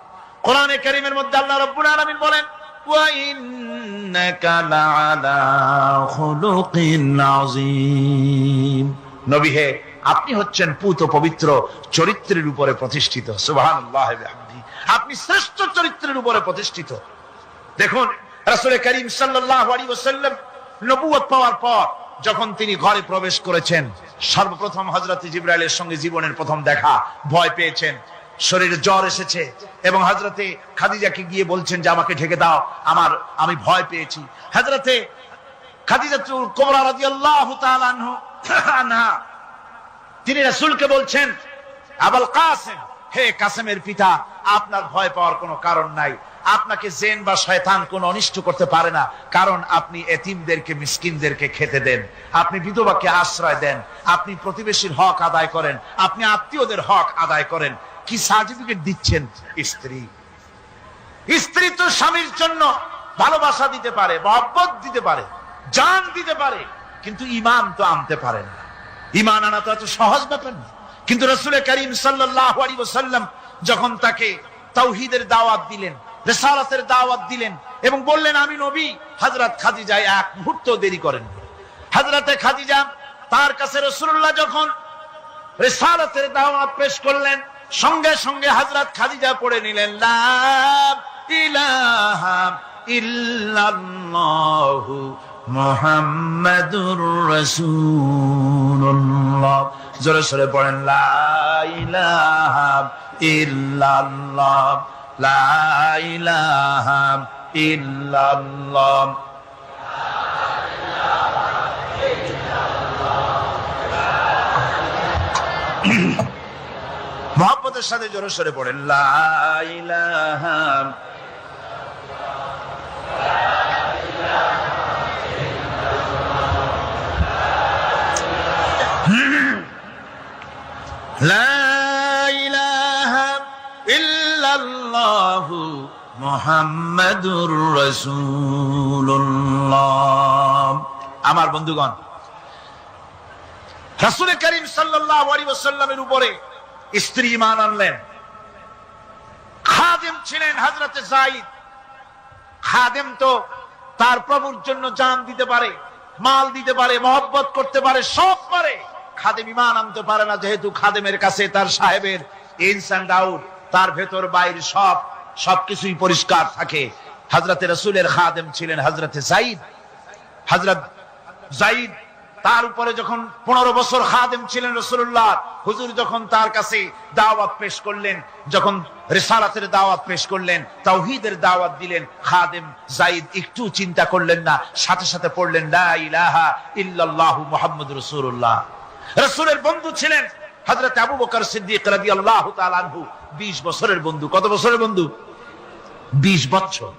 কোরআনে কারীমের মধ্যে আল্লাহ রাব্বুল আলামিন বলেন, ওয়া ইন্নাকা লাআলা খুলুকিন আযীম। নবী হে, আপনি হচ্ছেন পুত পবিত্র চরিত্রের উপরে প্রতিষ্ঠিত। সুবহানাল্লাহ ওয়া বিহামদিহি। আপনি শ্রেষ্ঠ চরিত্রের উপরে প্রতিষ্ঠিত। দেখুন, রাসূল করিম সাল্লাল্লাহু আলাইহি ওয়াসাল্লাম নবুয়ত পাওয়ার পর যখন তিনি ঘরে প্রবেশ করেছেন, সর্বপ্রথম হযরত জিবরাইলের সঙ্গে জীবনের প্রথম দেখা, ভয় পেয়েছেন, শরীরে জ্বর এসেছে, এবং হযরতে খাদিজাকে গিয়ে বলছেন যে আমাকে ঢেকে দাও, আমি ভয় পেয়েছি। হযরতে খাদিজাতুল কুবরা রাদিয়াল্লাহু তাআলা আনহা তিনি রাসূলকে বলছেন, আবুল কাসেম, হে কাসেমের পিতা, আপনার ভয় পাওয়ার কোনো কারণ নাই। আপনাকে জিন বা শয়তান কোনো অনিষ্ট করতে পারে না, কারণ আপনি এতিমদেরকে, মিসকিনদেরকে খেতে দেন, আপনি বিধবাকে আশ্রয় দেন, আপনি প্রতিবেশীর হক আদায় করেন, আপনি আত্মীয়দের হক আদায় করেন। কি সার্টিফিকেট দিচ্ছেন? স্ত্রী তো স্বামীর জন্য ভালোবাসা দিতে পারে, মহব্বত দিতে পারে, জান দিতে পারে, কিন্তু ঈমান তো আনতে পারে না। ঈমান আনা তো এত সহজ ব্যাপার না। কিন্তু রাসূল করিম সাল্লাল্লাহু আলাইহি ওয়াসাল্লাম যখন তাকে তাওহীদের দাওয়াত দিলেন, রিসালাতের দাওয়াত দিলেন এবং বললেন আমি নবী, হযরত খাদিজা এক মুহূর্ত দেরি করেন। হযরতে খাদিজা তার কাছে রাসূলুল্লাহ যখন রিসালাতের দাওয়াত পেশ করলেন, সঙ্গে সঙ্গে হযরত খাদিজা পড়ে নিলেন, লা ইলাহা ইল্লাল্লাহু মুহাম্মাদুর রাসূলুল্লাহ। জোরে সরে পড়েন, লা ইলাহা ইল্লাল্লাহ, লা ইলাহা ইল্লাল্লাহ। মুহাব্বতের সাথে জোরে সরে পড়েন, লা ইলাহা লা ইলাহা ইল্লাল্লাহু মুহাম্মাদুর রাসূলুল্লাহ। আমার বন্ধুগণ, রাসূল করিম সাল্লাল্লাহু আলাইহি ওয়াসাল্লামের উপরে স্ত্রী ঈমান আনলেন। খাদেম ছিলেন হযরতে যায়েদ। খাদেম তো তার প্রভুর জন্য জান দিতে পারে, মাল দিতে পারে, মহব্বত করতে পারে, সব পারে। খাদেম ঈমান আনতে পারে না, যেহেতু খাদেমের কাছে তার সাহেবের ইনস এন্ড আউট, তার ভেতর বাইরে সবকিছুই পরিষ্কার থাকে। হযরতে রাসূলের খাদেম ছিলেন হযরতে যায়েদ। হযরত যায়েদ তার উপরে যখন 15 বছর খাদেম ছিলেন রাসূলুল্লাহ, হুজুর যখন তার কাছে দাওয়াত পেশ করলেন, যখন রিসালাতের দাওয়াত পেশ করলেন, তাওহীদের দাওয়াত দিলেন, খাদেম যায়েদ একটু চিন্তা করলেন না, সাথে সাথে পড়লেন লা ইলাহা ইল্লাল্লাহু মুহাম্মাদুর রাসূলুল্লাহ। রাসূলের বন্ধু ছিলেন হযরত আবু বকর সিদ্দিক রাদিয়াল্লাহু তাআলা আনহু। 20 বছরের বন্ধু। কত বছরের বন্ধু? 20 বছর।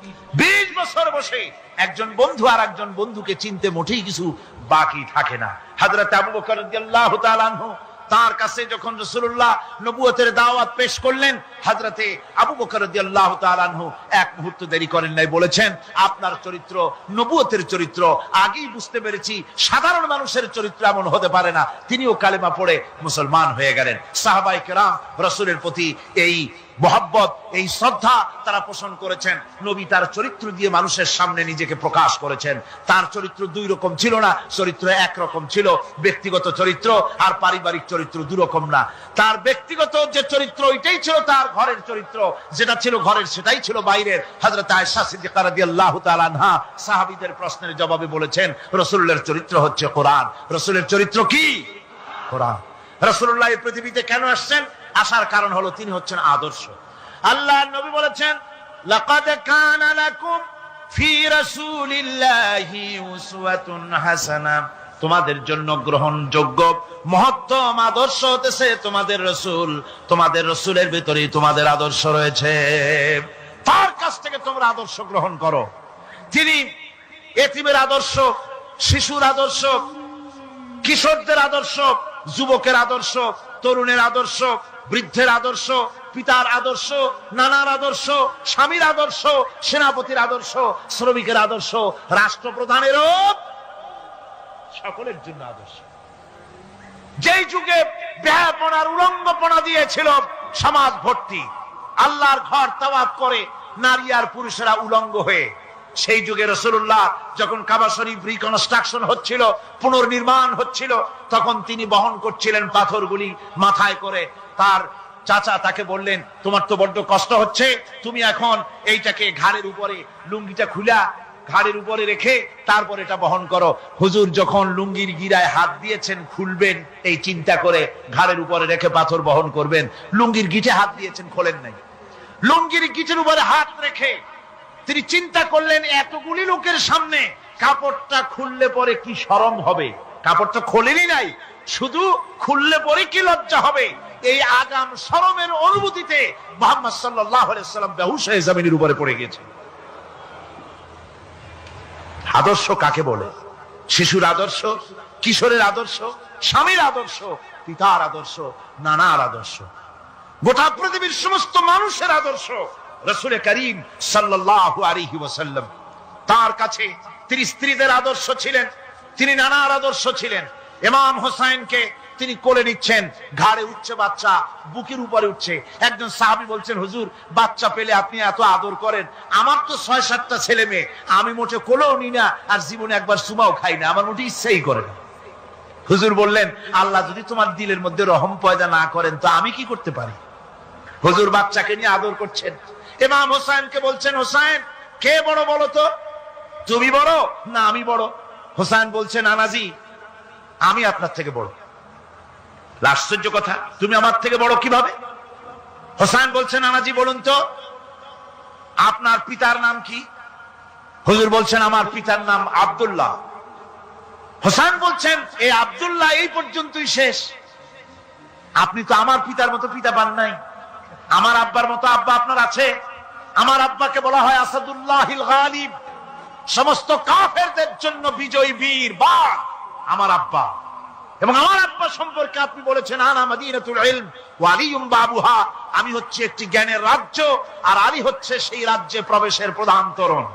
20 বছর বসে একজন বন্ধু আর একজন বন্ধুকে চিনতে মোটেই কিছু বাকি থাকে না। হযরত আবু বকর রাদিয়াল্লাহু তাআলা আনহু তার কাছে যখন রাসূলুল্লাহ নবুয়তের দাওয়াত পেশ করলেন, হযরতে আবু বকর রাদিয়াল্লাহু তাআলা আনহু এক মুহূর্ত দেরি করেন নাই, বলেছেন আপনার চরিত্র নবুয়তের চরিত্র, আগেই বুঝতে পেরেছি সাধারণ মানুষের চরিত্র এমন হতে পারে না। তিনিও কালেমা পড়ে মুসলমান হয়ে গেলেন। সাহাবায়ে কেরাম রাসূলের প্রতি এই মোহাব্বত, এই শ্রদ্ধা তারা পোষণ করেছেন। নবী তার চরিত্র দিয়ে মানুষের সামনে নিজেকে প্রকাশ করেছেন। তার চরিত্র দুই রকম ছিল না, চরিত্র একরকম ছিল। ব্যক্তিগত চরিত্র আর পারিবারিক চরিত্র দুই রকম না। তার ব্যক্তিগত যে চরিত্র ওইটাই ছিল তার ঘরের চরিত্র, যেটা ছিল ঘরের সেটাই ছিল বাইরের। হযরত আয়েশা সিদ্দিকা রাদিয়াল্লাহু তাআলা আনহা সাহাবীদের প্রশ্নের জবাবে বলেছেন, রাসূলের চরিত্র হচ্ছে কোরআন। রাসূলের চরিত্র কি? কোরআন। রাসূলুল্লাহ এই পৃথিবীতে কেন আসছেন? আসার কারণ হলো তিনি হচ্ছেন আদর্শ। আল্লাহর নবী বলেছেন, লাকাদ কানা লাকুম ফি রাসূলিল্লাহি উসওয়াতুন হাসানাহ, তোমাদের জন্য গ্রহণযোগ্য মহত্তম আদর্শ হতেছে তোমাদের রাসূল। তোমাদের রাসূলের ভিতরেই তোমাদের আদর্শ রয়েছে, তার কাছ থেকে তোমরা আদর্শ গ্রহণ করো। তিনি এতিমের আদর্শ, শিশুর আদর্শ, কিশোরদের আদর্শ, যুবকের আদর্শ, তরুণের আদর্শ, বৃদ্ধের আদর্শ, পিতার আদর্শ, নানার আদর্শ, স্বামীর আদর্শ, সেনাপতির আদর্শ, শ্রমিকের আদর্শ, রাষ্ট্রপ্রধানেরও সকলের জন্য আদর্শ। যেই যুগে ব্যাপনার উলঙ্গপনা দিয়েছিল সমাজ ভর্তি, আল্লাহর ঘর তাওয়াফ করে নারী আর পুরুষেরা উলঙ্গ হয়ে, সেই যুগে রাসূলুল্লাহ যখন কাবা শরীফ রিকনস্ট্রাকশন হচ্ছিল, পুনর্নির্মাণ হচ্ছিল, তখন তিনি বহন করছিলেন পাথরগুলি মাথায় করে। তার চাচা তাকে বললেন, তোমার তো বড্ড কষ্ট হচ্ছে, তুমি এখন এইটাকে ঘাড়ের উপরে, লুঙ্গিটা খুলা ঘাড়ের উপরে রেখে তারপর এটা বহন করো। হুজুর যখন লুঙ্গির গিরায় হাত দিয়েছেন খুলবেন এই চিন্তা করে, ঘাড়ের উপরে রেখে পাথর বহন করবেন, লুঙ্গির গিটে হাত দিয়েছেন, খোলেন নাই। লুঙ্গির গিটের উপরে হাত রেখে তিনি চিন্তা করলেন, এতগুলি লোকের সামনে কাপড়টা খুললে পরে কি শরম হবে। কাপড়টা খোলেনি নাই, শুধু খুললে পরে কি লজ্জা হবে। এই আগাম শরমের অনুভূতিতে মুহাম্মদ সাল্লাল্লাহু আলাইহি ওয়াসাল্লাম বেহুশ হয়ে জমিনের উপরে পড়ে গেছেন। আদর্শ কাকে বলে? শিশুর আদর্শ, কিশোরের আদর্শ, স্বামীর আদর্শ, পিতার আদর্শ, নানার আদর্শ, গোটা পৃথিবীর সমস্ত মানুষের আদর্শ রাসূল করিম সাল্লাল্লাহু আলাইহি ওয়াসাল্লাম। তার কাছে তিনি স্ত্রীদের আদর্শ ছিলেন, তিনি নানার আদর্শ ছিলেন। ইমাম হোসেনকে তিনি কোলে নিচ্ছেন, ঘাড়ে উঠছে বাচ্চা, বুকের উপরে উঠছে। একজন সাহাবী বলছেন, হুজুর বাচ্চা পেলে আপনি এত আদর করেন, আমার তো ৬-৭টা ছেলে মেয়ে, আমি মোটে কোলেও নি না, আর জীবনে একবার সুমাও খাই না, আমার মোটে ইচ্ছাই করে না। হুজুর বললেন, আল্লাহ যদি তোমার দিলের মধ্যে রহম পয়দা না করেন তো আমি কি করতে পারি? হুজুর বাচ্চাকে নিয়ে আদর করছেন। ইমাম হোসেনকে বলছেন, হোসেন কে বড় বলো তো, তুমি বড় না আমি বড়? হোসেন বলছেন, নানাজি আমি আপনার থেকে বড়। আশ্চর্য কথা, তুমি আমার থেকে বড় কিভাবে? হোসেন বলছেন, নানাজি বলুন তো আপনার পিতার নাম কি? হুজুর বলছেন, আমার পিতার নাম আব্দুল্লাহ। হোসেন বলছেন, এই আব্দুল্লাহ এই পর্যন্তই শেষ, আপনি তো আমার পিতার মতো পিতা পান নাই, আমার আব্বার মতো আব্বা আপনার আছে। আমার আব্বাকে বলা হয় আসাদুল্লাহিল গালিব, সমস্ত কাফেরদের জন্য বিজয়ী বীর বাঘ আমার আব্বা। এবং আমার আব্বা সম্পর্কে আপনি বলেছেন, আনা মাদিনাতুল ইলম ওয়া আলিয়ুম বাবুহা, আমি হচ্ছে একটি জ্ঞানের রাজ্য আর আলী হচ্ছে সেই রাজ্যে প্রবেশের প্রধান তোরণ।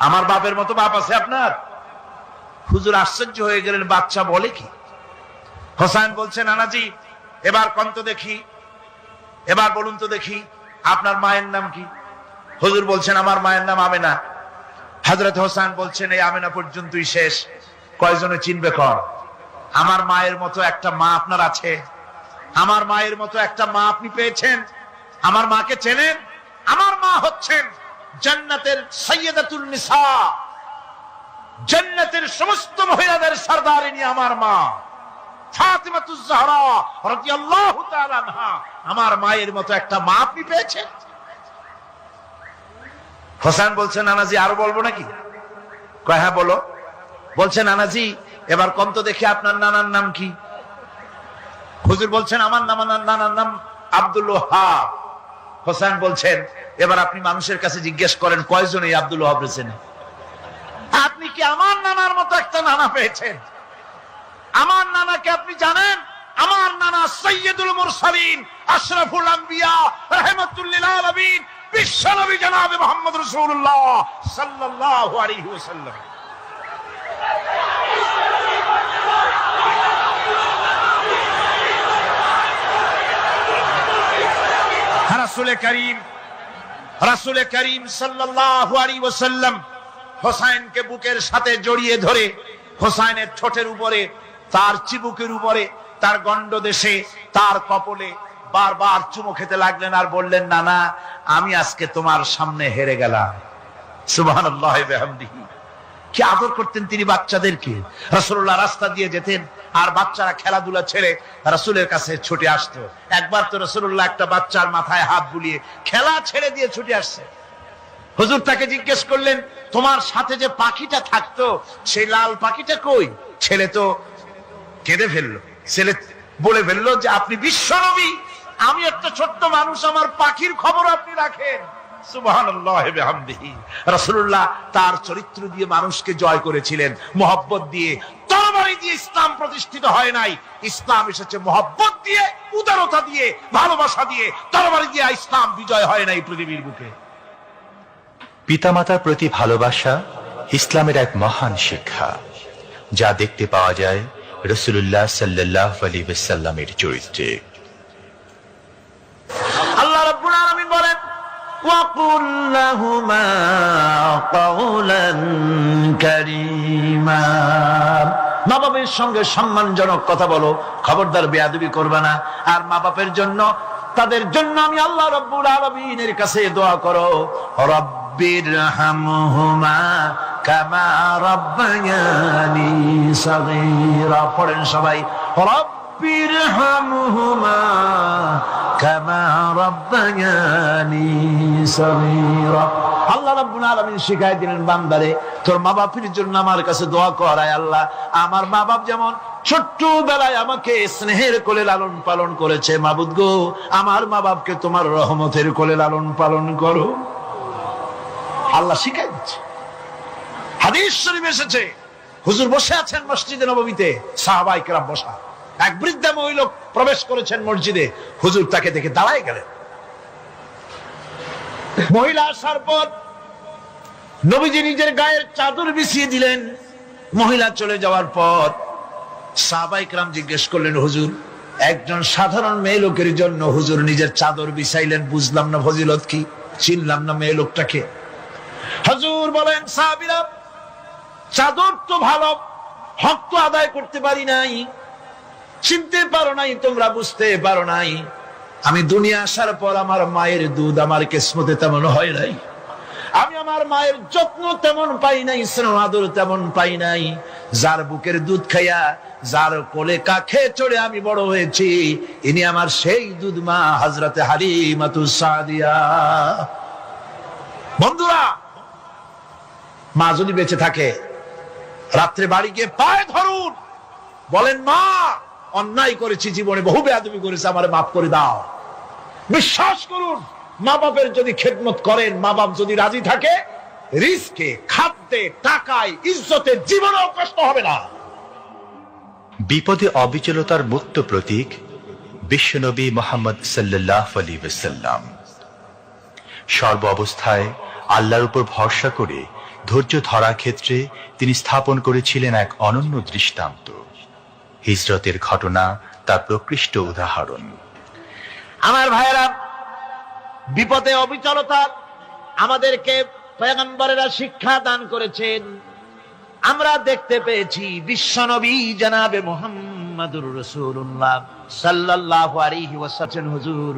আমার বাপের মতো বাপ আছে আপনার? হুজুর আশ্চর্য হয়ে গেলেন, বাচ্চা বলে কি? হোসেন বলছেন, নানাজি এবার কোন তো দেখি, এবার বলুন তো দেখি আপনার মায়ের নাম কি? হুজুর বলছেন, আমার মায়ের নাম আমেনা। হযরত হোসেন বলছেন, এই আমেনা পর্যন্তই শেষ, কয়জনে চিনবে কর? আমার মায়ের মতো একটা মা আপনার আছে? আমার মায়ের মতো একটা মা আপনি পেয়েছেন? আমার মাকে চেনেন? আমার মা হচ্ছেন জান্নাতের সাইয়্যিদাতুন নিসা, জান্নাতের সমস্ত মহিলাদের সরদারিনী আমার মা ফাতিমাতুজ জাহরা রাদিয়াল্লাহু তাআলা আনহা। আমার মায়ের মতো একটা মা আপনি পেয়েছেন? হোসেন বলছেন, নানাজি আরো বলবো নাকি? কয় হ্যাঁ বলো। বলছেন, নানাজি এবার কোন তো দেখি আপনার নানার নাম কি? হুজুর বলছেন, আমার নানার নাম আব্দুল ওয়াহাব। হোসেন বলছেন, এবার আপনি মানুষের কাছে জিজ্ঞেস করেন কয়জন এই আব্দুল ওয়াহাব রয়েছেন? আপনি কি আমার নানার মতো একটা নানা পেয়েছেন? আমার নানাকে আপনি জানেন? আমার নানা সাইয়্যিদুল মুরসালিন আশরাফুল আম্বিয়া রাহমাতুল লিল আলামিন বিশ্বনবী জনাবে মুহাম্মদ রাসূলুল্লাহ সাল্লাল্লাহু আলাইহি ওয়াসাল্লাম। রাসূল করিম সাল্লাল্লাহু আলাইহি ওয়াসাল্লাম হোসাইনকে বুকের সাথে জড়িয়ে ধরে হোসাইনের ঠোঁটের উপরে, তার চিবুকের উপরে, তার গণ্ডদেশে, তার কপলে বারবার চুমু খেতে লাগলেন আর বললেন, নানা আমি আজকে তোমার সামনে হেরে গেলাম। সুবহানাল্লাহি ওয়া বিহামদিহি। কি আদর করতেন তিনি বাচ্চাদেরকে। রাসূলুল্লাহ রাস্তা দিয়ে যেতেন আর বাচ্চারা খেলাধুলা ছেড়ে রাসূলের কাছে ছুটে আসতো। একবার তো রাসূলুল্লাহ একটা বাচ্চার মাথায় হাত বুলিয়ে খেলা ছেড়ে দিয়ে ছুটে আসছে। হুজুর তাকে জিজ্ঞেস করলেন, তোমার সাথে যে পাখিটা থাকতো সেই লাল পাখিটা কই? ছেলে তো কেঁদে ফেললো। ছেলে বলে ফেললো যে আপনি বিশ্বনবী, আমি একটা ছোট্ট মানুষ, আমার পাখির খবর আপনি রাখেন। সুবহানাল্লাহি ওয়া বিহামদিহি। রাসূলুল্লাহ তার চরিত্র দিয়ে মানুষকে জয় করেছিলেন, মহব্বত দিয়ে। তরবারি দিয়ে ইসলাম প্রতিষ্ঠিত হয় নাই, ইসলাম এসেছে মহব্বত দিয়ে, উদারতা দিয়ে, ভালোবাসা দিয়ে। তরবারি দিয়ে ইসলাম বিজয় হয় নাই পৃথিবীর বুকে। পিতামাতার প্রতি ভালোবাসা ইসলামের এক মহান শিক্ষা, যা দেখতে পাওয়া যায় রাসূলুল্লাহ সাল্লাল্লাহু আলাইহি ওয়াসাল্লামের চরিত্রে। আল্লাহ রাব্বুল আলামিন বলেন, ওয়াকুল লাহুমা কাওলান কারীমা। মা বাবার সঙ্গে সম্মানজনক কথা বলো, খবরদার বেয়াদবি করবে না। আর মা বাপের জন্য, তাদের জন্য আমি আল্লাহ রাব্বুল আলামিনের কাছে দোয়া করো, রব্বিরহামহুমা কামা রাব্বায়ানি সাগীরা। পড়েন সবাই, রব্বিরহামহুমা কামা রাব্বায়ানি সাগীরা। আল্লাহ রাব্বুল আলামিন শিখাই দিলেন বান্দারে, তোর মা বাপের জন্য আমার কাছে দোয়া কর, আয় আল্লাহ আমার মা বাপ যেমন ছোট্টবেলায় আমাকে স্নেহের কোলে লালন পালন করেছে, মাবুদ গো আমার মা বাপকে তোমার রহমতের কোলে লালন পালন করো। আল্লাহ শিখাই দিচ্ছে। হাদিস শরীফ এসেছে, হুজুর বসে আছেন মসজিদে নববীতে, সাহাবায়ে কেরাম বসা। এক বৃদ্ধা মহিলা প্রবেশ করেছেন মসজিদে, হুজুর তাকে দেখে দাঁড়ায় গেলেন। মহিলা আসার পর নবীজি নিজের গায়ের চাদর বিছিয়ে দিলেন। মহিলা চলে যাওয়ার পর সাহাবায়ে কেরাম জিজ্ঞেস করলেন, হুজুর একজন সাধারণ মেয়ে লোকের জন্য হুজুর নিজের চাদর বিছাইলেন, বুঝলাম না ফজিলত কি, চিনলাম না মেয়ে লোকটাকে। হুজুর বলেন, সাহাবীরা চাদর তো ভালো, হক তো আদায় করতে পারি নাই, চিনতে পারো নাই, তোমরা বুঝতে পারো নাই। আমি দুনিয়া আসার পর আমার মায়ের দুধ আমার কিসমতে তেমন হয় নাই, আমি আমার মায়ের যত্ন তেমন পাই নাই, স্নেহ আদর তেমন পাই নাই। যার বুকের দুধ খাইয়া, যার কোলে কাখে চড়ে আমি বড় হয়েছি, ইনি আমার সেই দুধ মা হযরতে হালিমাতুস সাদিয়া। বন্ধুরা, মা যদি বেঁচে থাকে, রাত্রে বাড়ি গিয়ে পায়ে ধরুন, বলেন মা অন্যায় করেছি, জীবনে বহু বেয়াদবি করেছি, আমারে মাফ করে দাও। বিশ্বাস করুন, মা বাপের যদি খেদমত করেন, মা বাপ যদি রাজি থাকে, রিজকে, খাদ্যে, টাকায়, ইজ্জতে জীবনেও কষ্ট হবে না। বিপদে অবিচলতার মুক্ত প্রতীক বিশ্বনবী মুহাম্মদ সাল্লাল্লাহু আলাইহি ওয়াসাল্লাম। সর্ব অবস্থায় আল্লাহর উপর ভরসা করে ধৈর্য ধরার ক্ষেত্রে তিনি স্থাপন করেছিলেন এক অনন্য দৃষ্টান্ত। হিজরতের ঘটনা তার প্রকৃষ্ট উদাহরণ। আমার ভাইয়েরা, বিপদে অবিচলতা আমাদেরকে পয়গম্বরেরা শিক্ষা দান করেছেন। আমরা দেখতে পেয়েছি বিশ্বনবী জনাবে মুহাম্মদুর রাসূলুল্লাহ সাল্লাল্লাহু আলাইহি ওয়াসাল্লাম, হুজুর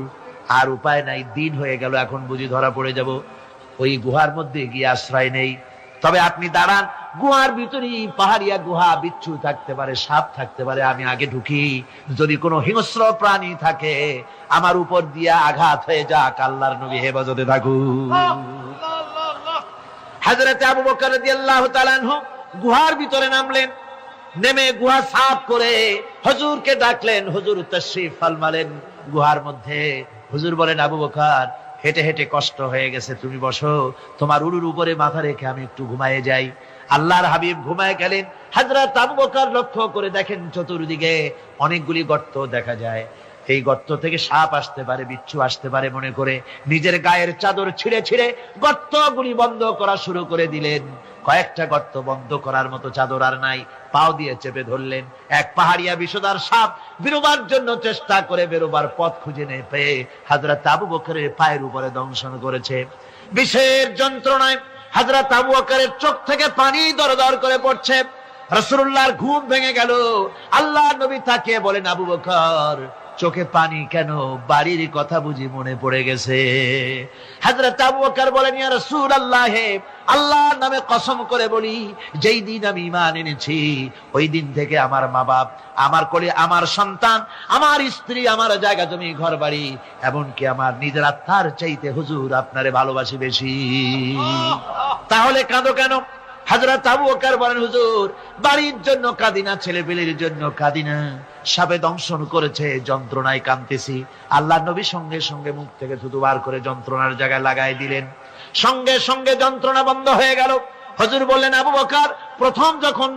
আর উপায় নাই, দিন হয়ে গেল, এখন বুঝি ধরা পড়ে যাব, ওই গুহার মধ্যে গিয়ে আশ্রয় নেই। তবে আপনি দাঁড়ান, গুহার ভিতরে পাহাড়িয়া গুহা, বিচ্ছু থাকতে পারে, সাপ থাকতে পারে, আমি আগে ঢুকি, যদি কোনো হিংস্র প্রাণী থাকে আমার উপর দিয়া আঘাত হয়ে যাক, আল্লাহর নবী হেফাজতে থাকুন। হযরত আবু বকর রাদিয়াল্লাহু তাআলা আনহু গুহার ভিতরে নামলেন, নেমে গুহা সাফ করে হুজুরকে ডাকলেন, হুজুর তাশরীফ ফরমালেন গুহার মধ্যে। হুজুর বলেন, আবু বকর হেঁটে হেঁটে কষ্ট হয়ে গেছে, তুমি বসো, তোমার উরুর উপরে মাথা রেখে আমি একটু ঘুমায়ে যাই। আল্লাহর হাবিব ঘুমায় গেলেন। হযরত আবু বকর লক্ষ্য করে দেখেন চতুর্দিকে অনেকগুলি গর্ত দেখা যায়। এই গর্ত থেকে সাপ আসতে পারে, বিচ্ছু আসতে পারে মনে করে নিজের গায়ের চাদর ছিঁড়ে ছিঁড়ে গর্তগুলি বন্ধ করা শুরু করে দিলেন। কয়েকটা গর্ত বন্ধ করার মতো চাদর আর নাই, পাও দিয়ে চেপে ধরলেন। এক পাহাড়িয়া বিষধর সাপ বেরোবার জন্য চেষ্টা করে বেরোবার পথ খুঁজে না পেয়ে হযরত আবু বকরের পায়ের উপরে দংশন করেছে। বিষের যন্ত্রণায় হযরত আবু বকরের চোখ থেকে পানি দরদর করে পড়ছে। রাসূলুল্লাহর ঘুম ভেঙে গেল। আল্লাহর নবী তাকিয়ে বলেন, আবু বকর, চোখে পানি কেন? বাড়ির কথা বুঝি মনে পড়ে গেছে? হযরত আবু বকর বলেন, ইয়া রাসূলুল্লাহ, আল্লাহর নামে কসম করে বলি, যেই দিন আমি ঈমান এনেছি ওই দিন থেকে আমার মা বাপ, আমার কোলে আমার সন্তান, আমার স্ত্রী, আমার জায়গা জমি ঘর বাড়ি, এমনকি আমার নিজের আত্মার চাইতে হুজুর আপনারে ভালোবাসি বেশি। তাহলে কাঁদো কেন? হযরত আবু বকর বলেন, হুজুর, বাড়ির জন্য কাঁদি না, ছেলেপেলের জন্য কাঁদি না, সাপে দংশন করেছে, যন্ত্রণায় কাঁদতেছি। আল্লাহর নবী সঙ্গে সঙ্গে মুখ থেকে থুতু বার করে যন্ত্রণার জায়গায় লাগাই দিলেন। সঙ্গে সঙ্গে যন্ত্রণা বন্ধ হয়ে গেল। হুজুর বললেন, আবু বকর, প্রথম যখন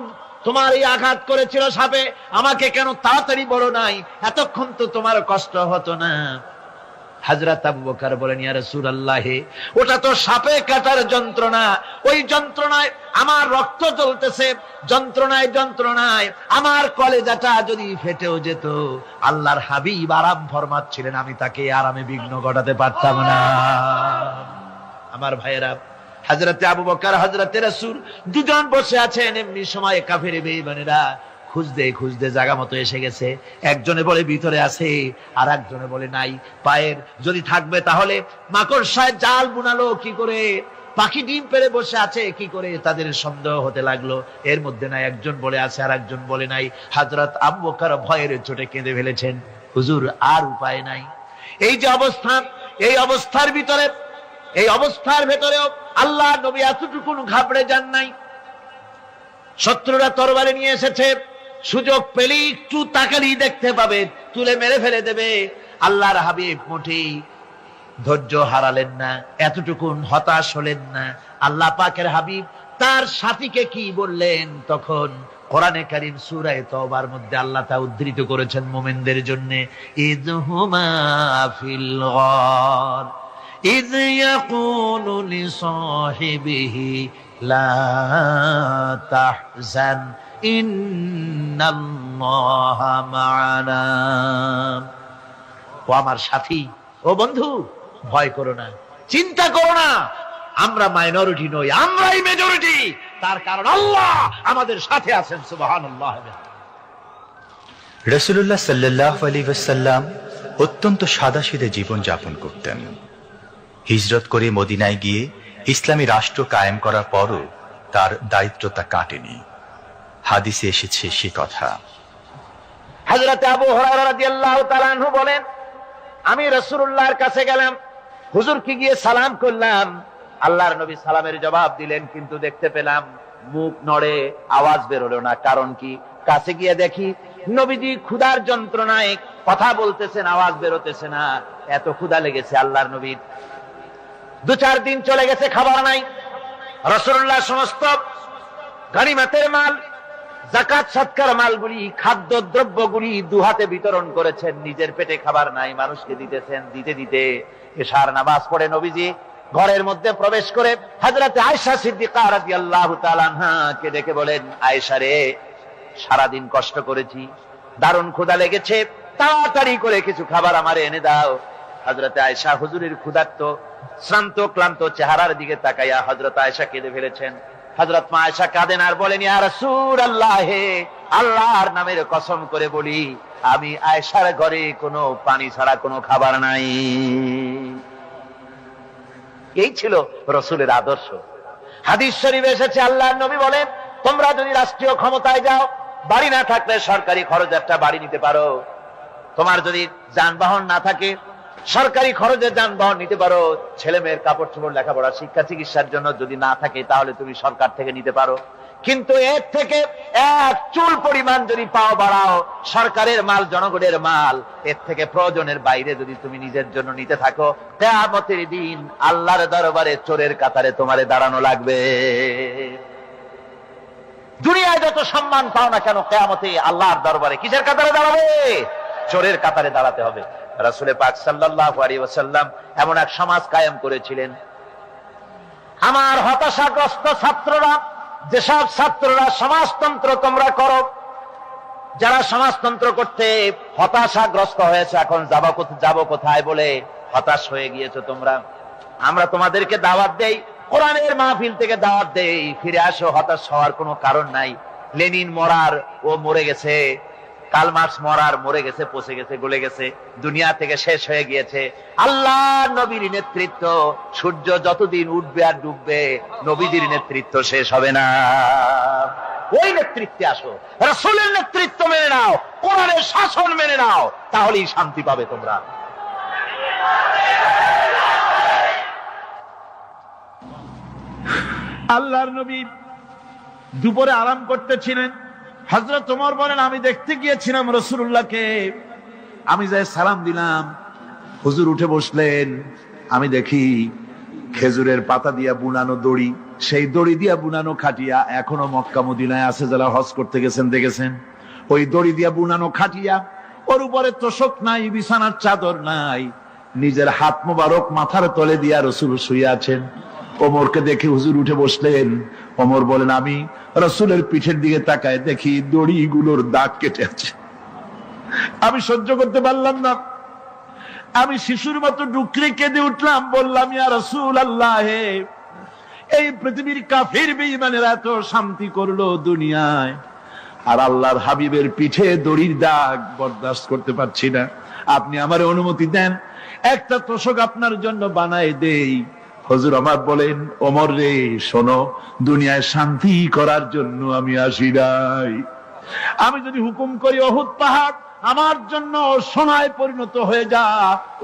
তোমার এই আঘাত করেছিল সাপে, আমাকে কেন তাড়াতাড়ি বলো নাই? এতক্ষণ তো তোমার কষ্ট হতো না। হযরত আবু বকর বলেন, ইয়া রাসূলুল্লাহ, ওটা তো সাপে কাটার যন্ত্রণা, ওই যন্ত্রণায় আমার রক্ত জ্বলতেছে, যন্ত্রণায় যন্ত্রণায় আমার কলেজাটা যদি ফেটেও যেত। আল্লাহর হাবিব আরাম ফরমাচ্ছিলেন, আমি তাকে আরামে বিঘ্ন ঘটাতে পারতাম না। আমার ভাইয়েরা, হযরত আবু বকর, হযরত রাসূল দুজন বসে আছেন। এমনি সময় কাফের বেঈমানেরা খুঁজতে খুঁজতে জায়গা মতো এসে গেছে। একজনে বলে ভিতরে আছে, আর একজনে বলে নাই। পায়ের যদি থাকবে তাহলে মাকড়সায় জাল বুনালো কি করে, পাখি ডিম পেড়ে বসে আছে কি করে, তাদের সন্দেহ হতে লাগলো। এর মধ্যে নাই, একজন বলে আছে আর একজন বলে নাই। হযরত আবু বকর ভয়ের চোটে কেঁদে ফেলেছেন, হুজুর আর উপায় নাই। এই যে অবস্থা, এই অবস্থার ভিতরে, এই অবস্থার ভেতরেও আল্লাহ নবী এতটুকু ঘাবড়ে যান নাই। শত্রুরা তরবারি নিয়ে এসেছে, সুযোগ পেলে একটু তাকালি দেখতে পাবে, তুলে মেরে ফেলে দেবে। আল্লাহর হাবিব মোটেই ধৈর্য হারালেন না, এতটুকু হতাশ হলেন না। আল্লাহ পাকের হাবিব তার সাথীকে কি বললেন? তখন কোরআনে কারীম সূরা তাওবার মধ্যে আল্লাহ তা উদ্ধৃত করেছেন মুমিনদের জন্য, ইযহুমা ফিল গার ইয ইয়াকুলু লিসাহিবিহি লা তাহজান ইন্নাল্লাহা মা'ানা। ও আমার সাথী, ও বন্ধু, ভয় করো না, চিন্তা করো না, আমরা মাইনরিটি নই, আমরাই মেজরিটি। তার কারণ আল্লাহ আমাদের সাথে আছেন। সুবহানাল্লাহ। রাসূলুল্লাহ সাল্লাল্লাহু আলাইহি ওয়াসাল্লাম অত্যন্ত সাদাসিধে জীবন যাপন করতেন। হিজরত করে মদিনায় গিয়ে ইসলামী রাষ্ট্র কায়েম করার পরও তার দারিদ্রতা কাটেনি। হাদিসে এসেছে সে কথা। হযরত আবু হুরায়রা রাদিয়াল্লাহু তাআলা আনহু বলেন, আমি রাসূলুল্লাহর কাছে গেলাম, হুজুরকে গিয়ে সালাম করলাম। আল্লাহর নবী সালামের জবাব দিলেন, কিন্তু দেখতে পেলাম মুখ নড়ে, আওয়াজ বের হলো না। কারণ কি? কাছে গিয়ে দেখি নবীজি ক্ষুধার যন্ত্রণায় কথা বলতেছেন, আওয়াজ বেরোতেছে না। এত ক্ষুধা লেগেছে আল্লাহর নবীর। 2-4 দিন চলে গেছে, খাবার নাই। রাসূলুল্লাহ সমস্ত গনিমতের মাল, যাকাত সদকার মালগুলি, খাদ্য দ্রব্যগুলি দুহাতে বিতরণ করেছেন। নিজের পেটে খাবার নাই, মানুষকে দিতেছেন। দিতে দিতে এশার নামাজ পড়ে নবীজি ঘরের মধ্যে প্রবেশ করে হযরত আয়েশা সিদ্দিকা রাদিয়াল্লাহু তাআলা আনহাকে ডেকে বলেন, আয়েশা রে, সারাদিন কষ্ট করেছি, দারুণ ক্ষুধা লেগেছে, তাড়াতাড়ি করে কিছু খাবার আমারে এনে দাও। হযরত আয়েশা হুজুরের ক্ষুধার্ত শ্রান্ত ক্লান্ত চেহারার দিকে তাকাইয়া হযরত আয়েশা কেঁদে ফেলেছেন। হযরত মা আয়েশা কাঁদেন আর বলেন, ইয়া রাসূলুল্লাহ, আল্লাহর নামের কসম করে বলি, আমি আয়েশার ঘরে কোনো পানি ছাড়া কোনো খাবার নাই। এই ছিল রাসূলের আদর্শ। হাদিস শরীফে এসেছে, আল্লাহর নবী বলেন, তোমরা যদি রাষ্ট্রীয় ক্ষমতায় যাও, বাড়ি না থাকলে সরকারি খরচ একটা বাড়ি নিতে পারো। তোমার যদি যানবাহন না থাকে, সরকারি খরচে যানবাহন নিতে পারো। ছেলে মেয়ের কাপড় চোপড়, লেখাপড়া, শিক্ষা চিকিৎসার জন্য যদি না থাকে, তাহলে তুমি সরকার থেকে নিতে পারো। কিন্তু এর থেকে এক চুল পরিমাণ যদি পাও বাড়াও, সরকারের মাল, জনগণের মাল, এর থেকে প্রয়োজনের বাইরে যদি তুমি নিজের জন্য নিতে থাকো, কিয়ামতের দিন আল্লাহর দরবারে চোরের কাতারে তোমারে দাঁড়ানো লাগবে। দুনিয়ায় যত সম্মান পাও না কেন, কিয়ামতে আল্লাহর দরবারে কিসের কাতারে দাঁড়াবে? চোরের কাতারে দাঁড়াতে হবে। রাসূল পাক সাল্লাল্লাহু আলাইহি ওয়াসাল্লাম এমন এক সমাজ কায়েম করেছিলেন। আমার হতাশাগ্রস্ত ছাত্ররা, যেসব ছাত্ররা সমাজতন্ত্র তোমরা করো, যারা সমাজতন্ত্র করতে হতাশাগ্রস্ত হয়েছে, এখন যাব কোথায় বলে হতাশ হয়ে গিয়েছো তোমরা, আমরা তোমাদেরকে দাওয়াত দেই, কোরআনের মাহফিল থেকে দাওয়াত দেই, ফিরে আসো। হতাশ হওয়ার কোনো কারণ নাই। লেনিন মরার, ও মরে গেছে। কার্ল মার্কস মরার, মরে গেছে, পচে গেছে, গলে গেছে, দুনিয়া থেকে শেষ হয়ে গিয়েছে। আল্লাহ নবীর নেতৃত্ব, সূর্য যতদিন উঠবে আর ডুববে, নবীদের নেতৃত্ব শেষ হবে না। ওই নেতৃত্বে আসো, রাসূলের নেতৃত্ব মেনে নাও, কোরআনের শাসন মেনে নাও, তাহলেই শান্তি পাবে তোমরা। আল্লাহর নবী দুপুরে আরাম করতেছিলেন। হযরত ওমর বলেন, আমি দেখতে গিয়েছিলাম রাসূলুল্লাহকে, আমি যাই সালাম দিলাম, হুজুর উঠে বসলেন। আমি দেখি খেজুরের পাতা দিয়া বুনানো দড়ি, সেই দড়ি দিয়া বুনানো খাটিয়া এখনো মক্কা মদিনায় আছে, যারা হজ করতে গেছেন দেখেছেন। ওই দড়ি দিয়া বুনানো খাটিয়া, ওর উপরে তোশক নাই, বিছানার চাদর নাই, নিজের হাত মোবারক মাথার তলে দিয়া রাসূল শুয়ে আছেন। ওমরকে দেখে হুজুর উঠে বসলেন। ওমর বলেন, আমি রাসূলের পিঠের দিকে তাকায় দেখি দড়িগুলোর দাগ কেটে আছে। আমি সহ্য করতে পারলাম না, আমি শিশুর মতো ডুকরে কেঁদে উঠলাম, বললাম, ইয়া রাসূলুল্লাহ, এই পৃথিবীর কাফির বেঈমানেরা এত শান্তি করলো দুনিয়ায়, আর আল্লাহর হাবিবের পিঠে দড়ির দাগ বরদাস্ত করতে পারছি না। আপনি আমার অনুমতি দেন, একটা তোশক আপনার জন্য বানায় দেই। হুজুর আমার বলেন, ওমর রে শোনো, দুনিয়ায় শান্তি করার জন্য আমি আসি নাই। আমি যদি হুকুম করি উহুদ পাহাড় আমার জন্য সোনায় পরিণত হয়ে যা,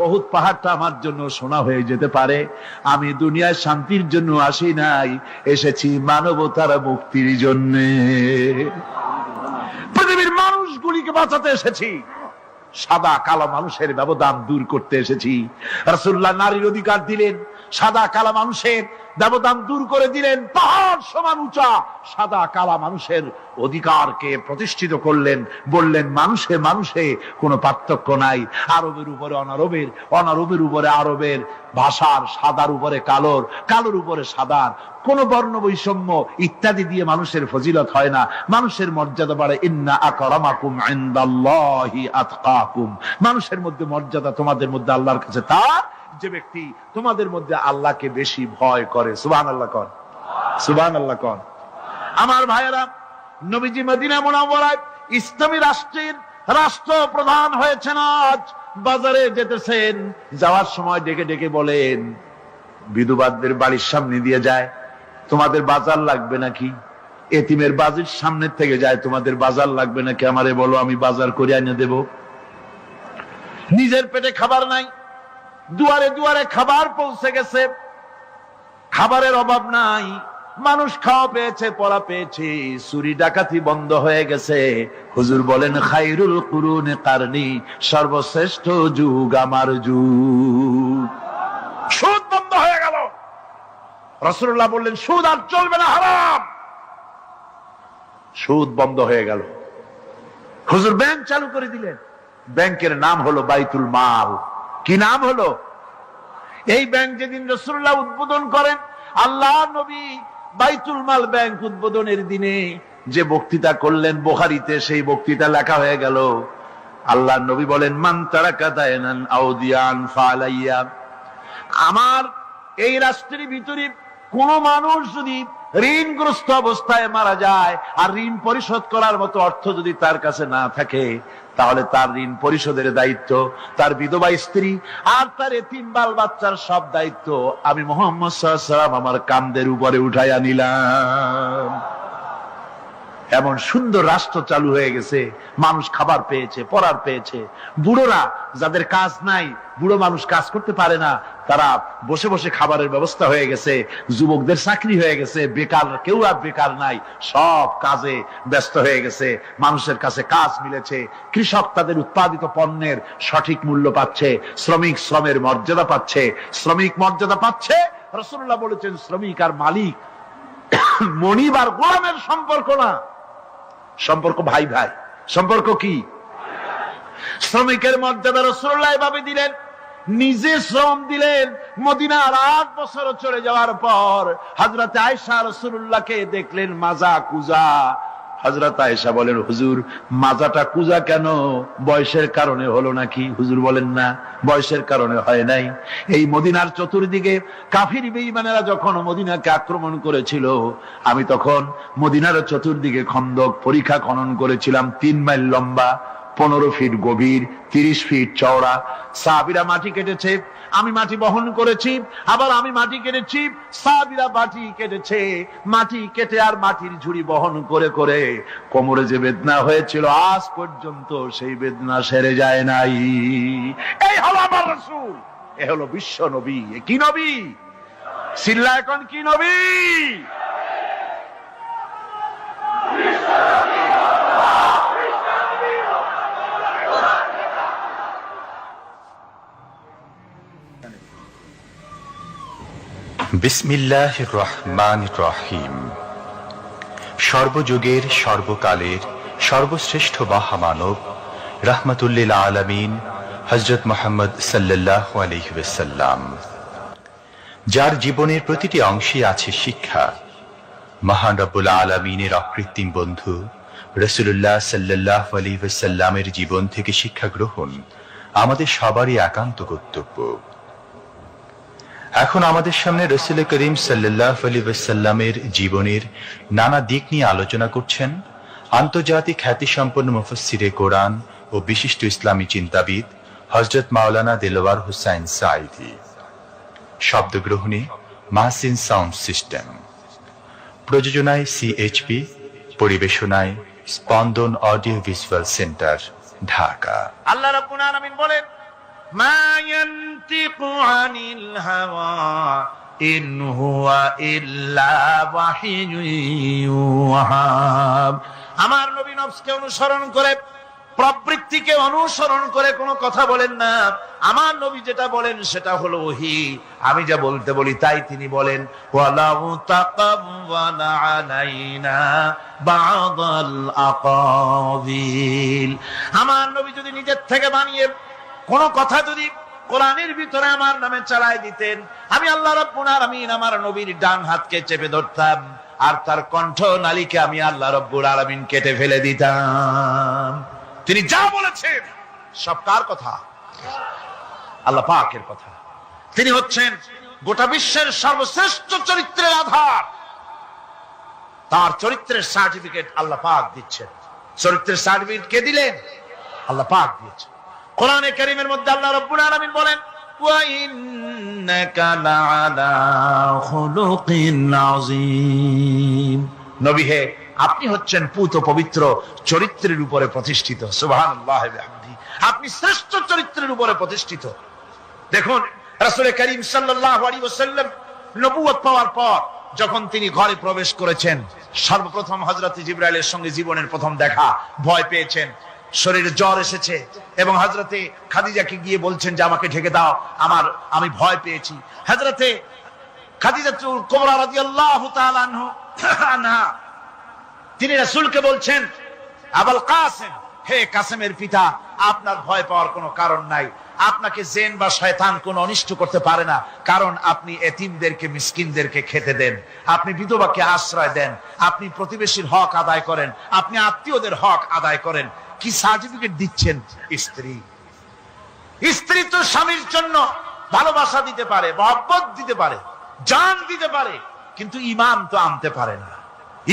উহুদ পাহাড়টা আমার জন্য সোনা হয়ে যেতে পারে। আমি দুনিয়ায় শান্তির জন্য আসি নাই, এসেছি মানবতার মুক্তির জন্য। পৃথিবীর মানুষগুলিকে বাঁচাতে এসেছি, সাদা কালো মানুষের ব্যবধান দূর করতে এসেছি। রাসূলুল্লাহ নারীর অধিকার দিলেন, সাদা কালা মানুষের ব্যবধান দূর করে দিলেন। পাহাড় সমান উঁচা সাদা কালা মানুষের অধিকারকে প্রতিষ্ঠিত করলেন, বললেন মানুষে মানুষে কোনো পার্থক্য নাই। আরবের উপরে অনারবের, অনারবের উপরে আরবের, ভাষার, সাদার উপরে কালোর, কালোর উপরে সাদার, কোন বর্ণ বৈষম্য ইত্যাদি দিয়ে মানুষের ফজিলত হয় না। মানুষের মর্যাদা বাড়ে। ইন্না আকরামাকুম ইনদাল্লাহি আতকাকুম, মানুষের মধ্যে মর্যাদা তোমাদের মধ্যে আল্লাহর কাছে তার যে ব্যক্তি তোমাদের মধ্যে আল্লাহকে বেশি ভয় করে। সুবহানাল্লাহ কোন, সুবহানাল্লাহ কোন। আমার ভাইয়েরা, নবীজি মদিনা মুনাওয়ারায় ইসলামী রাষ্ট্রের রাষ্ট্রপ্রধান হয়েছেন। আজ বাজারে যেতেছেন, যাওয়ার সময় ডেকে ডেকে বলেন, বিধবাদের বাড়ির সামনে দিয়ে যায়, তোমাদের বাজার লাগবে নাকি? এতিমের বাড়ির সামনে থেকে যায়, তোমাদের বাজার লাগবে নাকি? আমারে বলো, আমি বাজার করে এনে দেব। নিজের পেটে খাবার নাই, দুয়ারে দুয়ারে খাবার পৌঁছে গেছে, খাবারের অভাব নাই, মানুষ খাওয়া পেয়েছে, পড়া পেয়েছে, চুরি ডাকাতি বন্ধ হয়ে গেছে। হুজুর বলেন, খায়রুল কুরুনে কারনি, সর্বশ্রেষ্ঠ যুগ আমার যুগ। সুদ বন্ধ হয়ে গেল। রাসূলুল্লাহ বললেন, সুদ আর চলবে না, হারাম। সুদ বন্ধ হয়ে গেল। হুজুর ব্যাংক চালু করে দিলেন। ব্যাংকের নাম হলো বাইতুল মাল। কি নাম হলো? এই ব্যাংক যেদিন রাসূলুল্লাহ উদ্বোধন করেন, আল্লাহ নবী বাইতুল মাল ব্যাংক উদ্বোধনের দিনে যে বক্তৃতা করলেন, বুখারীতে সেই বক্তৃতা লেখা হয়ে গেল। আল্লাহ নবী বলেন, মান তারাকা দায়নান আও দিয়ান ফালাইয়া, আমার এই রাষ্ট্রের ভিতরে কোন মানুষ যদি ঋণগ্রস্ত অবস্থায় মারা যায় আর ঋণ পরিশোধ করার মতো অর্থ যদি তার কাছে না থাকে, তাহলে তার ঋণ পরিশোধের দায়িত্ব তার বিধবা স্ত্রী আর তার এতিম বাল বাচ্চার সব দায়িত্ব আমি মুহাম্মদ সাল্লাল্লাহু আলাইহি ওয়াসাল্লাম আমার কাঁধের উপরে উঠাইয়া নিলাম। এমন সুন্দর রাষ্ট্র চালু হয়ে গেছে, মানুষ খাবার পেয়েছে, পড়ার পেয়েছে। বুড়োরা যাদের কাজ নাই, বুড়ো মানুষ কাজ করতে পারে না, তারা বসে বসে খাবারের ব্যবস্থা হয়ে গেছে, যুবকদের চাকরি হয়ে গেছে, বেকার কেউ আর বেকার নাই, সব কাজে ব্যস্ত হয়ে গেছে, মানুষের কাছে কাজ মিলেছে, কৃষক তাদের উৎপাদিত পণ্যের সঠিক মূল্য পাচ্ছে, শ্রমিক শ্রমের মর্যাদা পাচ্ছে, শ্রমিক মর্যাদা পাচ্ছে। রাসূলুল্লাহ বলেছেন শ্রমিক আর মালিক মনিব আর গোলামের সম্পর্ক না, সম্পর্ক ভাই ভাই। সম্পর্ক কি? শ্রমিকের মর্যাদা রাসূলুল্লাহ এভাবে দিলেন, নিজে শ্রম দিলেন। মদিনার 8 বছর চলে যাওয়ার পর হযরত আয়েশা রাসূলুল্লাহকে দেখলেন মাজা কুজা। হযরত আয়েশা বলেন, হুজুর মাজাটা কুজা কেন? বয়সের কারণে হলো নাকি? হুজুর বলেন, না, বয়সের কারণে হয় নাই। এই মদিনার চতুর্দিকে কাফির বেঈমানেরা যখন মদিনাকে আক্রমণ করেছিল, আমি তখন মদিনার চতুর্দিকে খন্দক পরিখা খনন করেছিলাম, 3 মাইল লম্বা, 15 ফিট গভীর, 30 ফিট চওড়া। সাহাবীরা মাটি কেটেছে, আমি মাটি বহন করেছি, আবার আমি মাটি কেটেছি, সাহাবীরা মাটি কেটেছে। মাটি কেটে আর মাটির ঝুড়ি বহন করে করে কোমরে যে বেদনা হয়েছিল আজ পর্যন্ত সেই বেদনা সেরে যায় নাই। এই হলো আমার রাসূল, এ হলো বিশ্ব নবী। এ কি নবী? সিল্লা এখন কি নবী? বিসমিল্লাহির রহমানির রহিম। সর্বযুগের সর্বকালের সর্বশ্রেষ্ঠ মহামানব রাহমাতুল্লিল আলামিন হযরত মুহাম্মদ সাল্লাল্লাহু আলাইহি ওয়াসাল্লাম, যার জীবনের প্রতিটি অংশে আছে শিক্ষা, মহান রব্বুল আলামিনের অকৃত্রিম বন্ধু রাসূলুল্লাহ সাল্লাল্লাহু আলাইহি ওয়াসাল্লামের জীবন থেকে শিক্ষা গ্রহণ আমাদের সবারই একান্ত কর্তব্য। এখন আমাদের সামনে রাসূল করিম সাল্লাল্লাহু আলাইহি ওয়াসাল্লামের জীবনের নানা দিক নিয়ে আলোচনা করছেন আন্তর্জাতিক খ্যাতিসম্পন্ন মুফাসসিরে কোরআন ও বিশিষ্ট ইসলামী চিন্তাবিদ হযরত মাওলানা দেলওয়ার হোসাইন সাঈদী। শব্দগ্রহণে মাহসিন সাউন্ড সিস্টেম, প্রযোজনায় সিএইচপি, পরিবেশনায় স্পন্দন অডিও ভিজুয়াল সেন্টার, ঢাকা। আল্লাহ রাব্বুল আলামিন বলেন, মা ইয়ানতিকু আনিল হাওয়া ইন হুয়া ইল্লা ওয়াহিয়ুন ইউহা। আমার নবী নফসকে অনুসরণ করে, প্রবৃত্তিকে অনুসরণ করে কোনো কথা বলেন না। আমার নবী যেটা বলেন সেটা হলো ওহী। আমি যা বলতে বলি তাই তিনি বলেন। ওয়ালাউ তাকাওয়ালা আলাইনা বা'দাল আকাবিল। আমার নবী যদি নিজের থেকে বানিয়ে কোন কথা যদি কোরআনের ভিতরে আমার নামে চালায় দিতেন, আমি আল্লাহ রাব্বুল আলামিন আমার নবীর ডান হাতকে চেপে ধরতাম, আর তার কণ্ঠ নালীকে আমি আল্লাহ রাব্বুল আলামিন কেটে ফেলে দিতাম। তিনি যা বলেছেন সব কার কথা? আল্লাহ পাকের কথা। তিনি হচ্ছেন গোটা বিশ্বের সর্বশ্রেষ্ঠ চরিত্রের আধার। তার চরিত্রের সার্টিফিকেট আল্লাহ পাক দিচ্ছেন। চরিত্রের সার্টিফিকেট কে দিলেন? আল্লাহ পাক দিয়েছেন। কোরআনে কারীমের মধ্যে আল্লাহ রাব্বুল আলামিন বলেন, ওয়া ইন্নাকা লাআলা খুলুকিন আযীম। নবী হে, আপনি হচ্ছেন পুত পবিত্র চরিত্রের উপরে প্রতিষ্ঠিত। সুবহানাল্লাহ ওয়া বিহামদিহি। আপনি শ্রেষ্ঠ চরিত্রের উপরে প্রতিষ্ঠিত। দেখুন, রাসূল করিম সাল্লাল্লাহু আলাইহি ওয়াসাল্লাম নবুয়ত পাওয়ার পর যখন তিনি ঘরে প্রবেশ করেছেন, সর্বপ্রথম হযরত জিবরাইলের সঙ্গে জীবনের প্রথম দেখা, ভয় পেয়েছেন, শরীরে জ্বর এসেছে, এবং হযরতে খাদিজাকে গিয়ে বলছেন যে আমাকে ঢেকে দাও, আমি ভয় পেয়েছি। হযরতে খাদিজাতুল কুবরা রাদিয়াল্লাহু তাআলা আনহা তিনি রাসূলকে বলছেন, আবুল কাসেম, হে কাসেমের পিতা, আপনার ভয় পাওয়ার কোনো কারণ নাই। আপনাকে জিন বা শয়তান কোনো অনিষ্ট করতে পারে না, কারণ আপনি এতিমদেরকে, মিসকিনদেরকে খেতে দেন, আপনি বিধবাকে আশ্রয় দেন, আপনি প্রতিবেশীর হক আদায় করেন, আপনি আত্মীয়দের হক আদায় করেন। কি সার্টিফিকেট দিচ্ছেন? স্ত্রী তো স্বামীর জন্য ভালোবাসা দিতে পারে, মহব্বত দিতে পারে, জান দিতে পারে, কিন্তু ঈমান তো আনতে পারে না।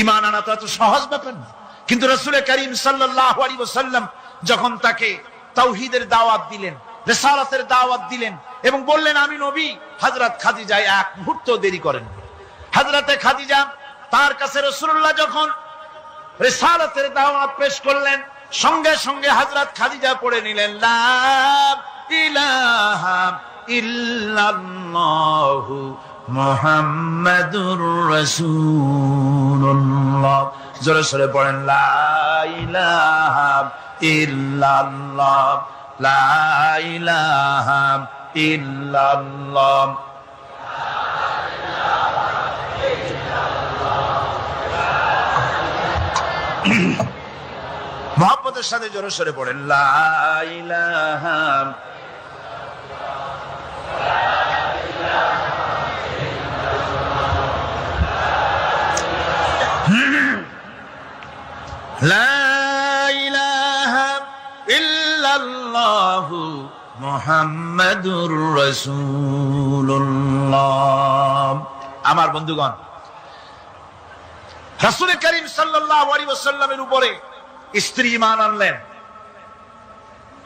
ঈমান আনা তো এত সহজ ব্যাপার না। কিন্তু রাসূল করিম সাল্লাল্লাহু আলাইহি ওয়াসাল্লাম যখন তাকে তাওহীদের দাওয়াত দিলেন, রিসালাতের দাওয়াত দিলেন এবং বললেন আমি নবী, হযরত খাদিজা এক মুহূর্ত দেরি করেন। হযরতে খাদিজা তার কাছে রাসূলুল্লাহ যখন রিসালাতের দাওয়াত পেশ করলেন, সঙ্গে সঙ্গে হযরত খাদিজা পড়ে নিলেন, লা ইলাহা ইল্লাল্লাহু মুহাম্মাদুর রাসূলুল্লাহ। জোরে সরে পড়েন লা ইলাহা ইল্লাল্লাহ, লা ইলাহা ইল্লাল্লাহ। মুহাব্বতের সাথে জোরে সরে পড়েন লা ইলাহা লা ইলাহা ইল্লাল্লাহু মুহাম্মাদুর রাসূলুল্লাহ। আমার বন্ধুগণ, রাসূল করিম সাল্লাল্লাহু আলাইহি ওয়াসাল্লামের উপরে স্ত্রী ঈমান আনলেন।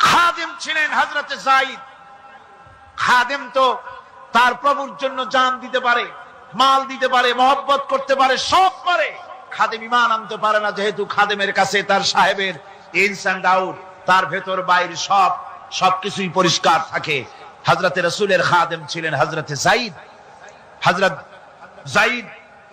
খাদেম ছিলেন হযরতে যায়েদ। খাদেম তো তার প্রভুর জন্য জান দিতে পারে, মাল দিতে পারে, মহব্বত করতে পারে, সব পারে। খাদেম ঈমান আনতে পারে না, যেহেতু খাদেমের কাছে তার সাহেবের ইনস এন্ড আউট, তার ভেতর বাইরে সবকিছুই পরিষ্কার থাকে। হযরতে রাসূলের খাদেম ছিলেন হযরতে যায়েদ। হযরত যায়েদ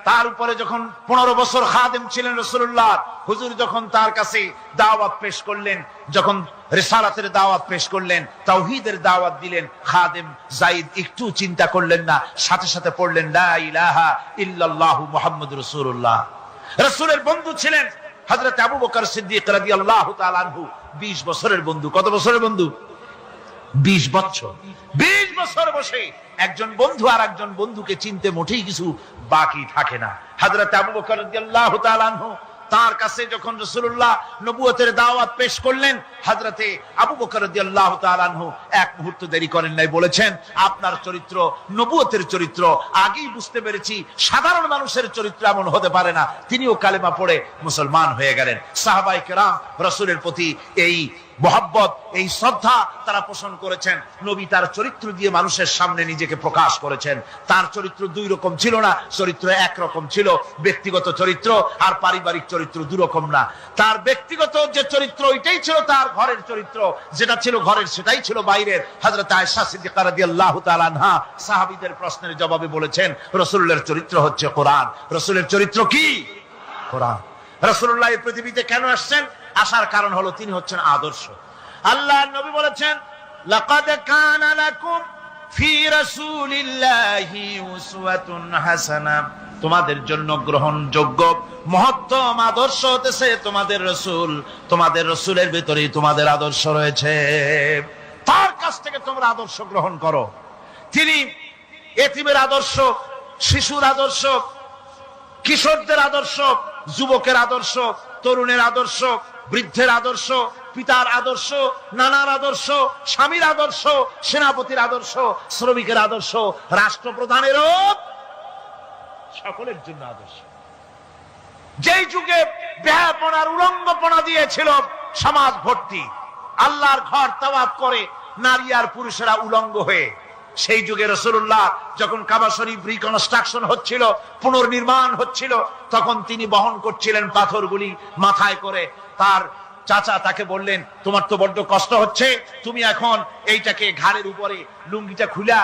তার উপরে যখন 15 বছর খাদেম ছিলেন রাসূলুল্লাহ, হুজুর যখন তার কাছে দাওয়াত পেশ করলেন, যখন রিসালাতের দাওয়াত পেশ করলেন, তাওহীদের দাওয়াত দিলেন, খাদেম যায়েদ একটু চিন্তা করলেন না, সাথে সাথে পড়লেন লা ইলাহা ইল্লাল্লাহু মুহাম্মাদুর রাসূলুল্লাহ। রাসূলের বন্ধু ছিলেন হযরত আবু বকর সিদ্দিক রাদিয়াল্লাহু তাআলা আনহু। 20 বছরের বন্ধু। কত বছরের বন্ধু? 20 বছর। 20 বছর বসে একজন বন্ধু আর একজন বন্ধুকে চিনতে মোটেই কিছু বাকি থাকে না। হযরত আবু বকর রাদিয়াল্লাহু তাআলা আনহু তার কাছে যখন রাসূলুল্লাহ নবুয়তের দাওয়াত পেশ করলেন, হযরতে আবু বকর রাদিয়াল্লাহু তাআলা আনহু এক মুহূর্ত দেরি করেন নাই, বলেছেন আপনার চরিত্র নবুয়তের চরিত্র আগেই বুঝতে পেরেছি, সাধারণ মানুষের চরিত্র এমন হতে পারে না। তিনিও কালেমা পড়ে মুসলমান হয়ে গেলেন। সাহাবায়ে কেরাম রাসূলের প্রতি এই মহব্বত, এই শ্রদ্ধা তারা পোষণ করেছেন। নবী তার চরিত্র দিয়ে মানুষের সামনে নিজেকে প্রকাশ করেছেন। তার চরিত্র দুই রকম ছিল না, চরিত্র একরকম ছিল। ব্যক্তিগত চরিত্র আর পারিবারিক চরিত্র দুই রকম না। তার ব্যক্তিগত যে চরিত্র ওইটাই ছিল তার ঘরের চরিত্র, যেটা ছিল ঘরের সেটাই ছিল বাইরের। হযরত আয়েশা সিদ্দিকা রাদিয়াল্লাহু তাআলা আনহা সাহাবীদের প্রশ্নের জবাবে বলেছেন, রাসূলের চরিত্র হচ্ছে কোরআন। রাসূলের চরিত্র কি? কোরআন। রাসূলুল্লাহ এই পৃথিবীতে কেন আসছেন? আসার কারণ হলো তিনি হচ্ছেন আদর্শ। আল্লাহর নবী বলেছেন, লাকাদ কানা লাকুম ফি রাসূলিল্লাহি উসওয়াতুন হাসানাহ, তোমাদের জন্য গ্রহণযোগ্য মহত্তম আদর্শ হতেছে তোমাদের রাসূল। তোমাদের রাসূলের ভিতরেই তোমাদের আদর্শ রয়েছে, তার কাছ থেকে তোমরা আদর্শ গ্রহণ করো। তিনি এতিমের আদর্শ, শিশুর আদর্শ, কিশোরদের আদর্শ, যুবকের আদর্শ, তরুণের আদর্শ, বৃদ্ধের আদর্শ, পিতার আদর্শ, নানার আদর্শ, স্বামীর আদর্শ, সেনাপতির আদর্শ, শ্রমিকের আদর্শ, রাষ্ট্রপ্রধানেরও সকলের জন্য আদর্শ। যেই যুগে বেহাপনার উলঙ্গপনা দিয়েছিল সমাজ ভর্তি, আল্লাহর ঘর তাওয়াফ করে নারী আর পুরুষেরা উলঙ্গ হয়ে, সেই যুগে রাসূলুল্লাহ যখন কাবা শরীফ রিকনস্ট্রাকশন হচ্ছিল, পুনর্নির্মাণ হচ্ছিল, তখন তিনি বহন করছিলেন পাথরগুলি মাথায় করে। তার চাচা তাকে বললেন, তোমার তো বড্ড কষ্ট হচ্ছে, তুমি এখন এইটাকে ঘাড়ের উপরে, লুঙ্গিটা খুলা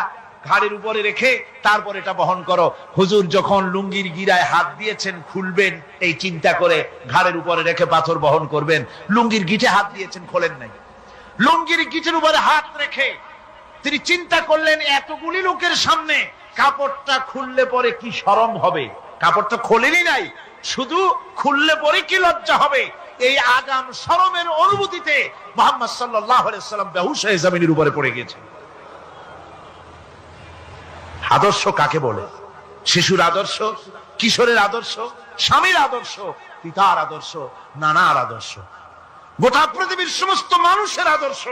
ঘাড়ের উপরে রেখে তারপর এটা বহন করো। হুজুর যখন লুঙ্গির গিরায় হাত দিয়েছেন খুলবেন এই চিন্তা করে, ঘাড়ের উপরে রেখে পাথর বহন করবেন, লুঙ্গির গিটে হাত দিয়েছেন, খোলেন নাই। লুঙ্গির গিটের উপরে হাত রেখে তিনি চিন্তা করলেন, এতগুলি লোকের সামনে কাপড়টা খুললে পরে কি শরম হবে। কাপড়টা খোলেনি নাই, শুধু খুললে পরে কি লজ্জা হবে। এই আগাম শরমের অনুভূতিতে মুহাম্মদ সাল্লাল্লাহু আলাইহি ওয়াসাল্লাম বেহুশ হয়ে জমিনের উপরে পড়ে গেছেন। আদর্শ কাকে বলে? শিশুর আদর্শ, কিশোরের আদর্শ, স্বামীর আদর্শ, পিতার আদর্শ, নানার আদর্শ, গোটা পৃথিবীর সমস্ত মানুষের আদর্শ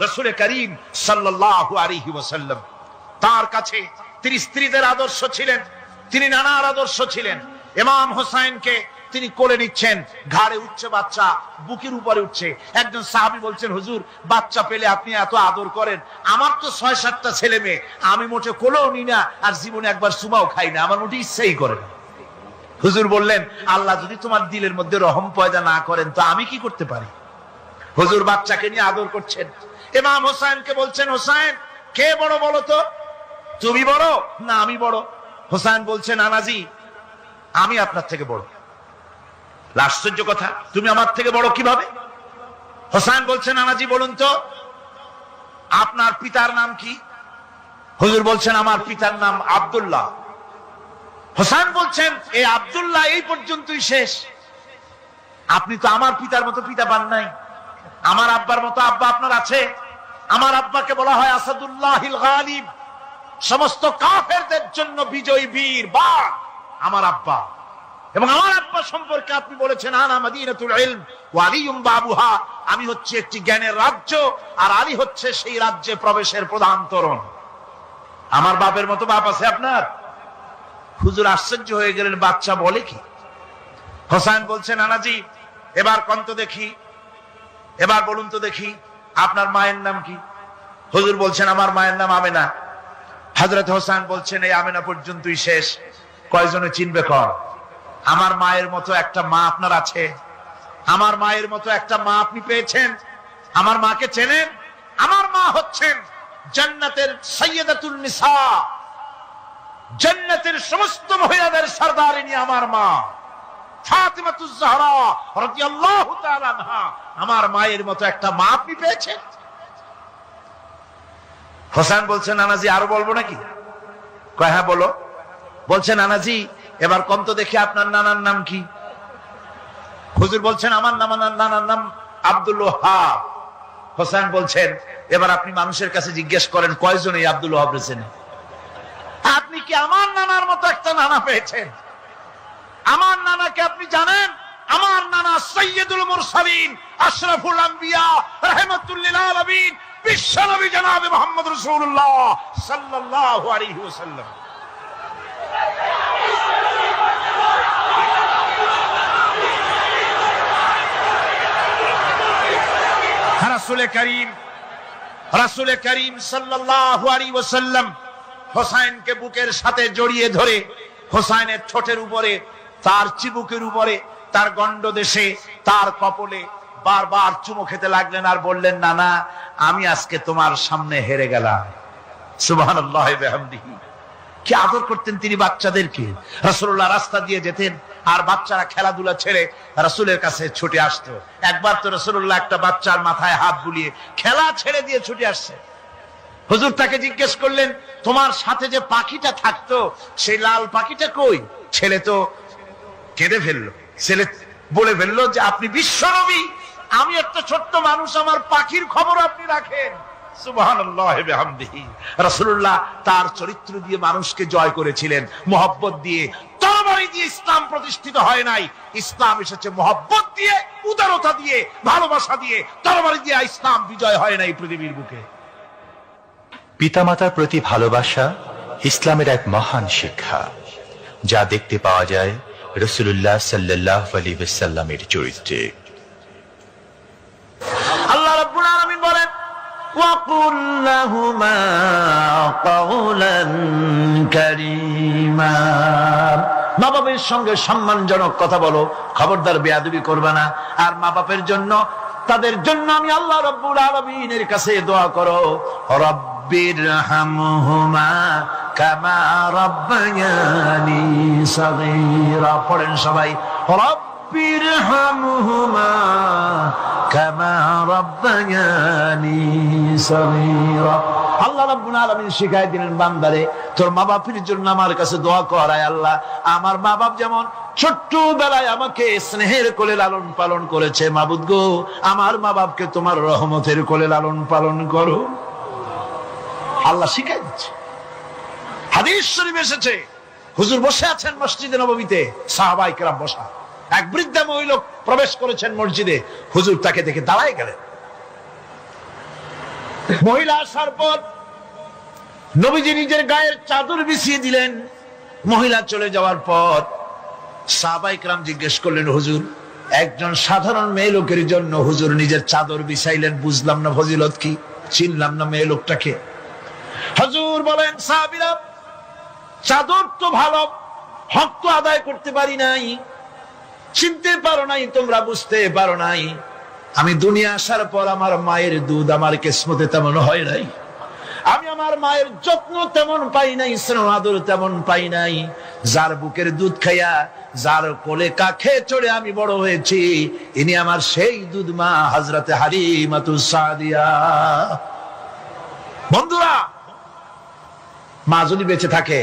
রাসূল করিম সাল্লাল্লাহু আলাইহি ওয়াসাল্লাম। তার কাছে তিনি স্ত্রীদের আদর্শ ছিলেন, তিনি নানার আদর্শ ছিলেন। ইমাম হোসেনকে তিনি কোলে নিচ্ছেন, ঘাড়ে উঠছে বাচ্চা, বুকের উপরে উঠছে। একজন সাহাবী বলছেন, হুজুর বাচ্চা পেলে আপনি এত আদর করেন, আমার তো ৬-৭টা ছেলে মেয়ে, আমি মোটে কোলেও নি না, আর জীবনে একবার সুমাও খাই না, আমার মোটে ইচ্ছাই করে না। হুজুর বললেন, আল্লাহ যদি তোমার দিলের মধ্যে রহম পয়দা না করেন তো আমি কি করতে পারি? হুজুর বাচ্চাকে নিয়ে আদর করছেন। ইমাম হোসেনকে বলছেন, হোসেন কে বড় বলো তো, তুমি বড় না আমি বড়? হোসেন বলছে নানাজি আমি আপনার থেকে বড়। আশ্চর্য কথা, তুমি আমার থেকে বড় কিভাবে? হোসেন বলছে নানাজি বলুন তো আপনার পিতার নাম কি? হুজুর বলছেন আমার পিতার নাম আব্দুল্লাহ। হোসেন বলছেন এই আব্দুল্লাহ এই পর্যন্তই শেষ, আপনি তো আমার পিতার মতো পিতা পান নাই, আমার আব্বার মতো আব্বা আপনার আছে। আমার আব্বাকে বলা হয় আসাদুল্লাহিল গালিব, সমস্ত কাফেরদের জন্য বিজয়ী বীর বাঘ আমার আব্বা। এবং আমার আব্বা সম্পর্কে আপনি বলেছেন আনা মাদিনাতুল ইলম ওয়া আলিয়ুম বাবুহা, আমি হচ্ছে একটি জ্ঞানের রাজ্য আর আলী হচ্ছে সেই রাজ্যে প্রবেশের প্রধান তোরণ। আমার বাপের মতো বাপ আছে আপনার? হুজুর আশ্চর্য হয়ে গেলেন, বাচ্চা বলে কি? হোসেন বলছেন নানাজি এবার কোন তো দেখি, এবার বলুন তো দেখি আপনার মায়ের নাম কি? হুজুর বলছেন আমার মায়ের নাম আমেনা। হযরত হোসেন বলছেন এই আমেনা পর্যন্তই শেষ, কয়জনে চিনবে কর? আমার মায়ের মতো একটা মা আপনার আছে? আমার মায়ের মতো একটা মা আপনি পেয়েছেন? আমার মাকে চেনেন? আমার মা হচ্ছেন জান্নাতের সাইয়্যিদাতুন নিসা, জান্নাতের সমস্ত মহিলাদের সরদারিনী আমার মা ফাতিমাতুজ জাহরা রাদিয়াল্লাহু তাআলা আনহা। আমার মায়ের মতো একটা মা আপনি পেয়েছেন? হোসেন বলছেন নানাজি আরো বলবো নাকি? কয় হ্যাঁ বলো। বলছেন নানাজি এবার কোন তো দেখি আপনার নানার নাম কি? হুজুর বলছেন আমার নানার নাম আব্দুল ওয়াহাব। হোসেন বলছেন এবার আপনি মানুষের কাছে জিজ্ঞেস করেন কয়জন এই আব্দুল ওয়াহাব রয়েছেন? আপনি কি আমার নানার মতো একটা নানা পেয়েছেন? আমার নানাকে আপনি জানেন? আমার নানা সাইয়্যিদুল মুরসালিন আশরাফুল আম্বিয়া রাহমাতুল লিল আলামিন বিশ্বনবী জনাবে মুহাম্মদ রাসূলুল্লাহ সাল্লাল্লাহু আলাইহি ওয়াসাল্লাম। রাসূল করিম সাল্লাল্লাহু আলাইহি ওয়াসাল্লাম হোসেনকে বুকের সাথে জড়িয়ে ধরে হোসেনের ঠোঁটের উপরে, তার চিবুকের উপরে, তার গণ্ডদেশে, তার কপলে বারবার চুমো খেতে লাগলেন আর বললেন নানা আমি আজকে তোমার সামনে হেরে গেলাম। সুবহানাল্লাহি ওয়া বিহামদিহি। কি আদর করতেন তিনি বাচ্চাদেরকে। রাসূলুল্লাহ রাস্তা দিয়ে যেতেন আর বাচ্চারা খেলাধুলা ছেড়ে রাসূলের কাছে ছুটে আসতো। একবার তো রাসূলুল্লাহ একটা বাচ্চার মাথায় হাত বুলিয়ে খেলা ছেড়ে দিয়ে ছুটে আসছে। হুজুর তাকে জিজ্ঞেস করলেন তোমার সাথে যে পাখিটা থাকতো সেই লাল পাখিটা কই? ছেলে তো কেঁদে ফেললো। ছেলে বলে ফেললো যে আপনি বিশ্বনবী, আমি একটা ছোট্ট মানুষ, আমার পাখির খবর আপনি রাখেন। সুবহানাল্লাহি ওয়া বিহামদিহি। রাসূলুল্লাহ তার চরিত্র দিয়ে মানুষকে জয় করেছিলেন, মহব্বত দিয়ে। তরবারি দিয়ে ইসলাম প্রতিষ্ঠিত হয় নাই, ইসলাম এসেছে মহব্বত দিয়ে, উদারতা দিয়ে, ভালোবাসা দিয়ে। তরবারি দিয়ে ইসলাম বিজয় হয় নাই পৃথিবীর বুকে। পিতামাতার প্রতি ভালোবাসা ইসলামের এক মহান শিক্ষা, যা দেখতে পাওয়া যায় রাসূলুল্লাহ সাল্লাল্লাহু আলাইহি ওয়াসাল্লামের চরিত্রে। আল্লাহ রাব্বুল আলামিন বলেন ওয়াকুল লাহুমা কাওলান কারীমা, মা বাবার সঙ্গে সম্মানজনক কথা বলো, খবরদার বেয়াদবি করবে না। আর মা বাবার জন্য, তাদের জন্য আমি আল্লাহ রাব্বুল আলামিনের কাছে দোয়া করো রব্বিরহামহুমা কামা রাব্বায়ানি সাগীরা। পড়েন সবাই রব্বিরহামহুমা কামা রাব্বায়ানি সাগীরা। আল্লাহ রাব্বুল আলামিন শিখাই দিলেন বান্দারে তোর মা বাপের জন্য আমার কাছে দোয়া কর, আয় আল্লাহ আমার মা বাপ যেমন ছোট্টবেলায় আমাকে স্নেহের কোলে লালন পালন করেছে, মাবুদ গো আমার মা বাপকে তোমার রহমতের কোলে লালন পালন করো। আল্লাহ শিখাই দিচ্ছে। হাদিস শরীফ এসেছে হুজুর বসে আছেন মসজিদে নববীতে, সাহাবায়ে কেরাম বসা। এক বৃদ্ধা মহিলা প্রবেশ করেছেন মসজিদে, হুজুর তাকে দেখে দাঁড়ায় গেলেন। মহিলা আসার পর নবীজি নিজের গায়ের চাদর বিছিয়ে দিলেন। মহিলা চলে যাওয়ার পর সাহাবায়ে কেরাম জিজ্ঞেস করলেন হুজুর একজন সাধারণ মেয়ে লোকের জন্য হুজুর নিজের চাদর বিছাইলেন, বুঝলাম না ফজিলত কি, চিনলাম না মেয়ে লোকটাকে। হুজুর বলেন সাহাবীরা চাদর তো ভালো, হক তো আদায় করতে পারি নাই, চিনতে পারো নাই, তোমরা বুঝতে পারো নাই। আমি দুনিয়া আসার পর আমার মায়ের দুধ আমার কিসমতে তেমন হয় নাই। আমি আমার মায়ের যত্ন তেমন পাই নাই, স্নেহ আদর তেমন পাই নাই। যার বুকের দুধ খাইয়া, যার কোলে কাখে চড়ে আমি বড় হয়েছি, ইনি আমার সেই দুধ মা হযরতে হালিমাতুস সাদিয়া। বন্ধুরা, মা যদি বেঁচে থাকে,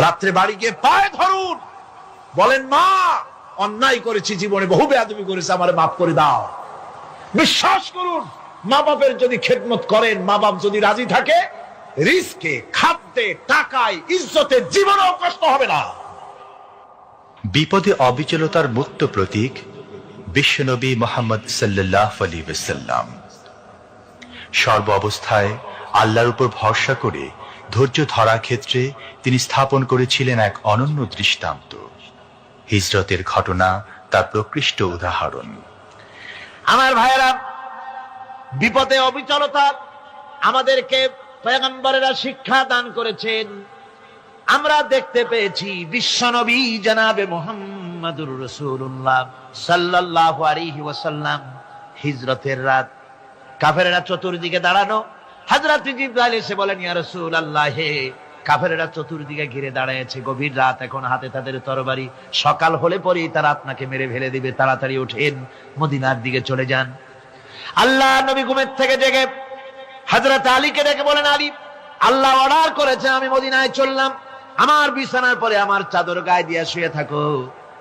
রাত্রে বাড়ি গিয়ে পায়ে ধরুন, বলেন মা অন্যায় করেছি, জীবনে বহু বেয়াদবি করেছি, আমারে মাফ করে দাও। বিশ্বাস করুন, মা বাপের যদি খেদমত করেন, মা বাপ যদি রাজি থাকে, রিস্কে, খাদ্যে, টাকায়, ইজ্জতে জীবনেও কষ্ট হবে না। বিপদে অবিচলতার মুক্ত প্রতীক বিশ্বনবী মুহাম্মদ সাল্লাল্লাহু আলাইহি ওয়াসাল্লাম। সর্ব অবস্থায় আল্লাহর উপর ভরসা করে ধৈর্য ধরা ক্ষেত্রে তিনি স্থাপন করেছিলেন এক অনন্য দৃষ্টান্ত। হিজরতের ঘটনা তার প্রকৃষ্ট উদাহরণ। আমার ভাইয়েরা, বিপদে অবিচলতা আমাদেরকে পয়গম্বরেরা শিক্ষা দান করেছেন। আমরা দেখতে পেয়েছি বিশ্বনবী জনাবে মুহাম্মদুর রাসূলুল্লাহ সাল্লাল্লাহু আলাইহি ওয়াসাল্লাম হিজরতের রাত, কাফেরেরা চতুর্দিকে দাঁড়ানো। হযরত জিবরাইল এসে বলেন, ইয়া রাসূলুল্লাহ, হে কাফেরেরা চতুর্দিকে ঘিরে দাঁড়িয়েছে, গভীর রাত, এখন হাতে তাদের তরবারি, সকাল হলে পরেই তারা আপনাকে মেরে ফেলে দিবে, তাড়াতাড়ি ওঠেন, মদিনার দিকে চলে যান। আল্লাহ নবী ঘুমের থেকে জেগে হযরত আলীকে ডেকে বলেন, আলী, আল্লাহ অর্ডার করেছে, আমি মদিনায় চললাম, আমার বিছানার পরে আমার চাদর গায়ে দিয়ে শুয়ে থাকো।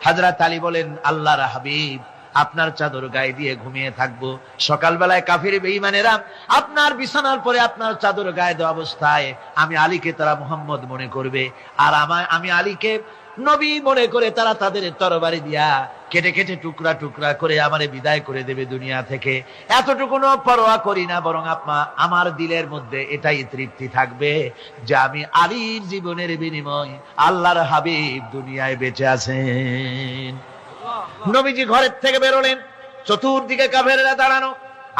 হযরত আলী বলেন, আল্লাহর হাবিব, আপনার চাদর গায়ে দিয়ে ঘুমিয়ে থাকবো, সকালবেলায় কাফির বেঈমানেরা আপনার বিছানার পরে আপনার চাদর গায়ে দেওয়া অবস্থায় আমি আলীকে তারা মুহাম্মদ মনে করবে, আর আমি আলীকে নবী মনে করে তারা তাদের তরবারি দিয়া কেটে কেটে টুকরা টুকরা করে আমারে বিদায় করে দেবে দুনিয়া থেকে। এতটুকুনো পরোয়া করি না, বরং আমার দিলের মধ্যে এটাই তৃপ্তি থাকবে যে আমি আলীর জীবনের বিনিময় আল্লাহর হাবিব দুনিয়ায় বেঁচে আছেন। নবীজি ঘরের থেকে বেরোলেন, চতুর্দিকে কাফেররা দাঁড়ানো।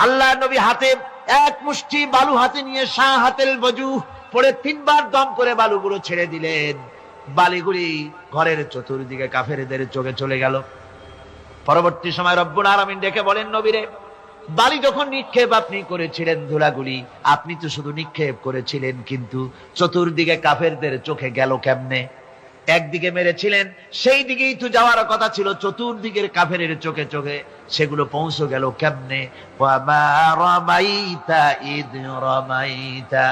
আল্লাহ নবী হাতে এক মুষ্টি বালু হাতে নিয়ে শাহাতেল ওযু পড়ে 3 বার দম করে বালুগুলো ছেড়ে দিলেন। বালিগুলি ঘরের চতুর্দিকে কাফেরদের চোখে চলে গেল। পরবর্তী সময় রব্বুল আলামিন ডেকে বলেন, নবীরে, বালি যখন নিক্ষেপ আপনি করেছিলেন, ধুলাগুলি আপনি তো শুধু নিক্ষেপ করেছিলেন, কিন্তু চতুর্দিকে কাফেরদের চোখে গেল কেমনে? একদিকে মেরেছিলেন, সেই দিকেই তো যাওয়ার কথা ছিল, চতুর্দিকের কাফেরের চোখে চোখে সেগুলো পৌঁছে গেল কেমনে? ওয়ামা রামাইতা ইদ রামাইতা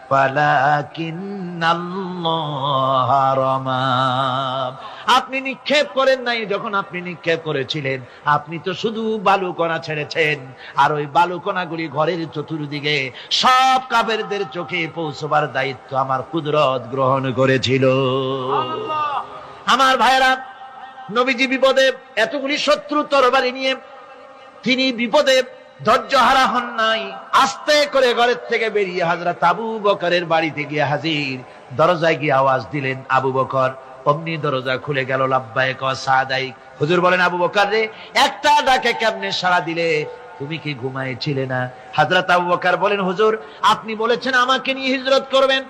ওয়ালাকিন্নাল্লাহ রামা। আপনি নিক্ষেপ করেন নাই, যখন আপনি নিক্ষেপ করেছিলেন আপনি তো শুধু বালুকণা ছেড়েছেন, আর ওই বালুকণাগুলি ঘরের চতুর্দিকে সব কাফেরদের চোখে পৌঁছবার দায়িত্ব আমার কুদরত গ্রহণ করেছিল। আমার ভাইরা, নবীজি বিপদে, এতগুলি শত্রু তরবারি নিয়ে তিনি বিপদে ধৈর্য হারা হন নাই। আস্তে করে ঘরের থেকে বেরিয়ে হযরত আবু বকরের বাড়িতে গিয়ে হাজির। দরজায় গিয়ে আওয়াজ দিলেন, আবু বকর। অমনি দরজা খুলে গেল। লাব্বাইক ওয়া সাদাইক। হুজুর বলেন, আবু বকর রে, একটা ডাকে কেমনে সাড়া দিলে? তুমি কি ঘুমাইছিলে না? হযরত আবু বকর বলেন, হুজুর, আপনি বলেছেন আমাকে নিয়ে হিজরত করবেন,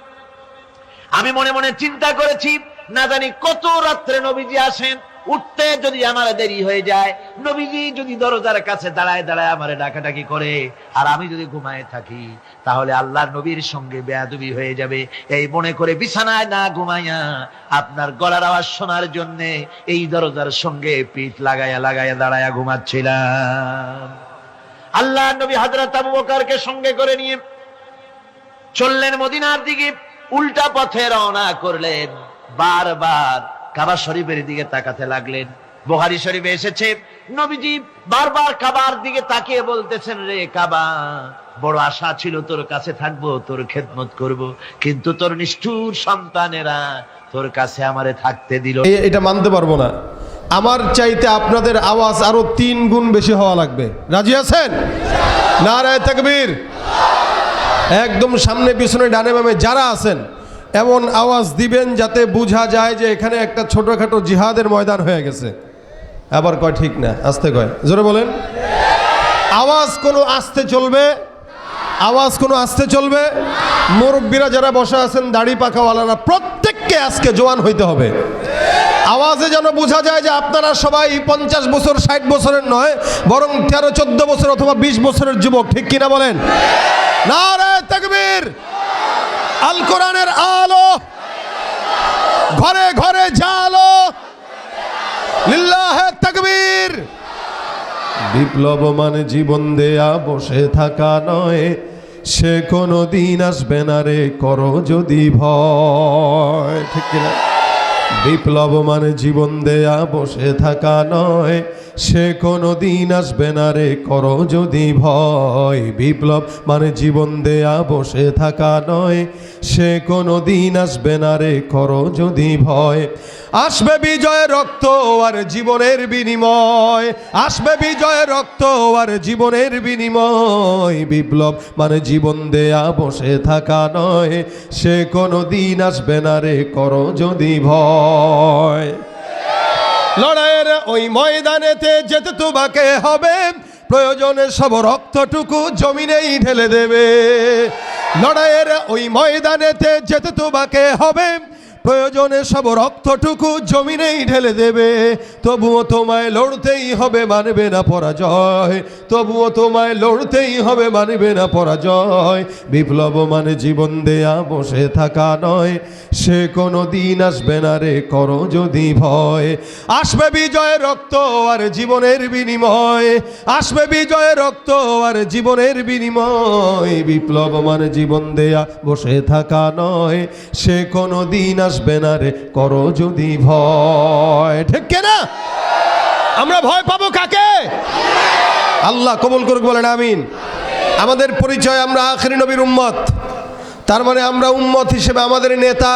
আমি মনে মনে চিন্তা করেছি, না জানি কত রাত্রে নবীজি আসেন, উঠতে যদি আমার দেরি হয়ে যায়, নবীজি যদি দরজার কাছে দাঁড়ায় দাঁড়ায় আমারে ডাকাডাকি করে, আর আমি যদি ঘুমায় থাকি, তাহলে আল্লাহর নবীর সঙ্গে বেয়াদবি হয়ে যাবে। এই মনে করে বিছানায় না ঘুমাইয়া আপনার গলার আওয়াজ শোনার জন্য এই দরজার সঙ্গে পিঠ লাগাইয়া লাগাইয়া দাঁড়াইয়া ঘুমাচ্ছিলাম। আল্লাহর নবী হযরত আবু বকরকে সঙ্গে করে নিয়ে চললেন মদিনার দিকে। উল্টা পথে রওনা করলেন। বারবার কাবা শরীফের দিকে তাকাতে লাগলেন। বুখারী শরীফে এসেছে, নবীজি বারবার কাবার দিকে তাকিয়ে বলতেছেন, রে কাবা, বড় আশা ছিল তোর কাছে থাকবো, তোর খেদমত করব, কিন্তু তোর নিষ্ঠুর সন্তানেরা তোর কাছে আমারে থাকতে দিল। এটা মানতে পারবো না। আমার চাইতে আপনাদের আওয়াজ আরো 3 গুণ বেশি হওয়া লাগবে। রাজি আছেন? নারায়ে তাকবীর। একদম সামনে পিছনে ডানে বামে যারা আছেন এমন আওয়াজ দিবেন যাতে বোঝা যায় যে এখানে একটা ছোটখাটো জিহাদের ময়দান হয়ে গেছে। আবার কয় ঠিক না, আস্তে কয়, জোরে বলেন। আওয়াজ কোনো আস্তে চলবে, আওয়াজ কোনো আস্তে চলবে। মুরব্বীরা যারা বসে আছেন, দাড়ি পাকাওয়ালারা, প্রত্যেককে আজকে জওয়ান হইতে হবে। আওয়াজে যেন বোঝা যায় যে আপনারা সবাই 50 বছর 60 বছরের নয়, বরং 13-14 বছর অথবা 20 বছরের যুবক। ঠিক কিনা বলেন? নারায়ে তাকবীর। আল কোরআনের আলো, ঘরে ঘরে জালো, লিল্লাহে তাকবীর। বিপ্লব মানে জীবন দেয়া বসে থাকা নয়, সে কোনো দিন আসবে না রে করো যদি ভয়। ঠিক কিনা? বিপ্লব মানে জীবন দেয়া বসে থাকা নয়, সে কোনো দিন আসবে না রে করো যদি ভয়। বিপ্লব মানে জীবন দেয়া বসে থাকা নয়, সে কোনো দিন আসবে না রে করো যদি ভয়। আসবে বিজয় রক্ত আর জীবনের বিনিময়, আসবে বিজয় রক্ত আর জীবনের বিনিময়। বিপ্লব মানে জীবন দেয়া বসে থাকা নয়, সে কোনো দিন আসবে না রে করো যদি ভয়। লড়াইয়ের ওই ময়দানেতে যেতে তোমাকে হবে, প্রয়োজনে সব রক্তটুকু জমিনেই ঢেলে দেবে। লড়াইয়ের ওই ময়দানেতে যেতে তোমাকে হবে, প্রয়োজনে সব রক্তটুকু জমিনেই ঢেলে দেবে। তবুও তোমায় লড়তেই হবে, মানবে না পরাজয়। তবুও তোমায় লড়তেই হবে, মানবে না পরাজয়। বিপ্লব মানে জীবন দেয়া বসে থাকা নয়, সে কোনো দিন আসবে না রে করো যদি ভয়। আসবে বিজয় রক্ত আর জীবনের বিনিময়, আসবে বিজয় রক্ত আর জীবনের বিনিময়। বিপ্লব মানে জীবন দেয়া বসে থাকা নয়, সে কোনো দিন আসবে না রে করো যদি ভয়। ঠিক কিনা? আমরা ভয় পাবো কাকে? আল্লাহ কবুল করুক, বলেন আমিন। আমাদের পরিচয়, আমরা আখিরি নবীর উম্মত। তার মানে আমরা উম্মত হিসেবে আমাদের নেতা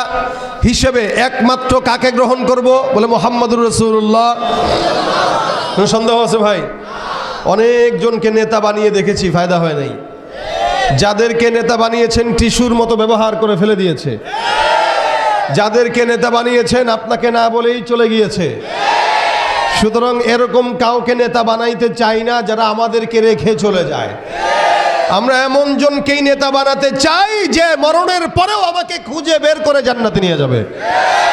হিসেবে একমাত্র কাকে গ্রহণ করব? বলে মুহাম্মদুর রাসূলুল্লাহ। কোনো সন্দেহ আছে ভাই? অনেকজনকে নেতা বানিয়ে দেখেছি, ফায়দা হয় নাই। যাদেরকে নেতা বানিয়েছেন টিস্যুর মতো ব্যবহার করে ফেলে দিয়েছে। যাদেরকে নেতা বানিয়েছেন আপনাকে না বলেই চলে গিয়েছে। সুতরাং এরকম কাউকে নেতা বানাইতে চাই না যারা আমাদেরকে রেখে চলে যায়। আমরা এমন জনকেই নেতা বানাতে চাই যে মরণের পরেও আমাকে খুঁজে বের করে জান্নাতে নিয়ে যাবে।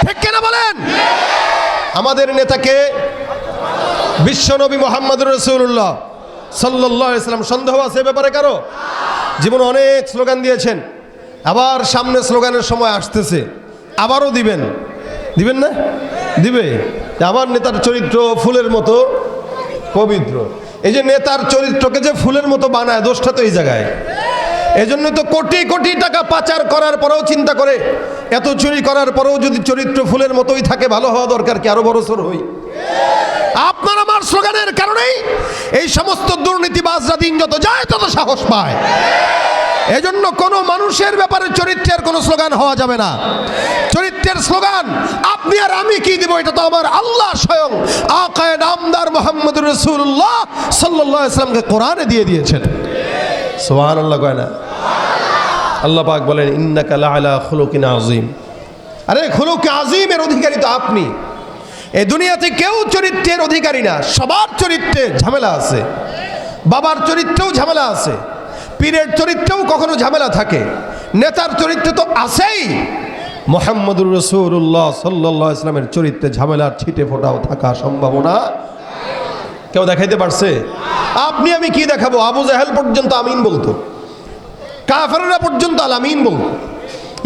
ঠিক কিনা বলেন? আমাদের নেতাকে বিশ্বনবী মুহাম্মদুর রাসূলুল্লাহ সাল্লাল্লাহু আলাইহি ওয়াসাল্লাম। সন্দেহ আছে এ ব্যাপারে কারো? জীবনে অনেক স্লোগান দিয়েছেন, আবার সামনে স্লোগানের সময় আসতেছে, আবারও দিবেন। দিবেন না? দিবে। আবার নেতার চরিত্র ফুলের মতো পবিত্র। এই যে নেতার চরিত্রকে যে ফুলের মতো বানায়, দোষটা তো এই জায়গায়। এই জন্য তো কোটি কোটি টাকা পাচার করার পরেও চিন্তা করে, এত চুরি করার পরেও যদি চরিত্র ফুলের মতোই থাকে, ভালো হওয়া দরকার কি? আরো বড়সড় হই। আপনার আমার স্লোগানের কারণেই এই সমস্ত দুর্নীতিবাজরা দিন যত যায় তত সাহস পায়। এজন্য কোনো মানুষের ব্যাপারে চরিত্রের কোনো স্লোগান হওয়া যাবে না। চরিত্রের স্লোগান আপনি আর আমি কি দিব? এটা তো আমার আল্লাহ স্বয়ং আকায়ে নামদার মুহাম্মদুর রাসূলুল্লাহ সাল্লাল্লাহু আলাইহি ওয়াসাল্লামকে কোরআনে দিয়ে দিয়েছেন। সুবহানাল্লাহ কয় না? আল্লাহ পাক বলেন ইন্নাকা লাআলা খুলুকিন আযীম। আরে খুলুকে আযীমের অধিকারী তো আপনি। এই দুনিয়াতে কেউ চরিত্রের অধিকারী না। সবার চরিত্রে ঝামেলা আছে। বাবার চরিত্রেও ঝামেলা আছে, পীরের চরিত্রেও কখনো ঝামেলা থাকে, নেতার চরিত্রে তো আছেই। মুহাম্মদুর রাসূলুল্লাহ সাল্লাল্লাহু আলাইহি ওয়াসাল্লামের চরিত্রে ঝামেলার ছিটে ফোঁটাও থাকা সম্ভাবনা কেউ দেখাইতে পারছে? আপনি আমি কি দেখাবো? আবু জাহেল পর্যন্ত আমিন বলতো, কাফেররা পর্যন্ত আল আমিন বলতো,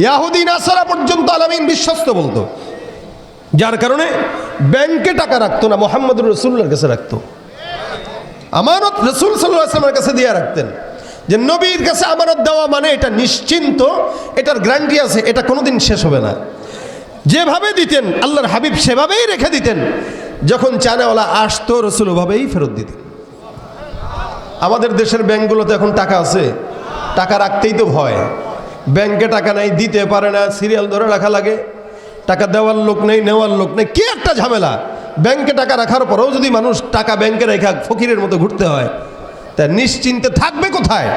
ইয়াহুদি নাসারা পর্যন্ত আল আমিন বিশ্বস্ত বলতো। যার কারণে ব্যাংকে টাকা রাখতো না, মুহাম্মদুর রাসূলুল্লাহর কাছে রাখতো। আমানত রাসূল সাল্লাল্লাহু আলাইহি ওয়াসাল্লামের কাছে দিয়ে রাখতেন, যে নবীর কাছে আমানত দেওয়া মানে এটা নিশ্চিন্ত, এটার গ্যারান্টি আছে, এটা কোনোদিন শেষ হবে না। যেভাবে দিতেন আল্লাহর হাবিব সেভাবেই রেখে দিতেন। যখন চানেওয়ালা আসতো রাসূল ওভাবেই ফেরত দিতেন। আমাদের দেশের ব্যাংকগুলোতে এখন টাকা আছে, টাকা রাখতেই তো ভয়। ব্যাংকে টাকা নাই, দিতে পারে না, সিরিয়াল ধরে রাখা লাগে, টাকা দেওয়ার লোক নেই, নেওয়ার লোক নেই, কি একটা ঝামেলা। ব্যাংকে টাকা রাখার পরেও যদি মানুষ টাকা ব্যাংকে রেখে ফকিরের মতো ঘুরতে হয়, তা নিশ্চিন্তে থাকবে কোথায়?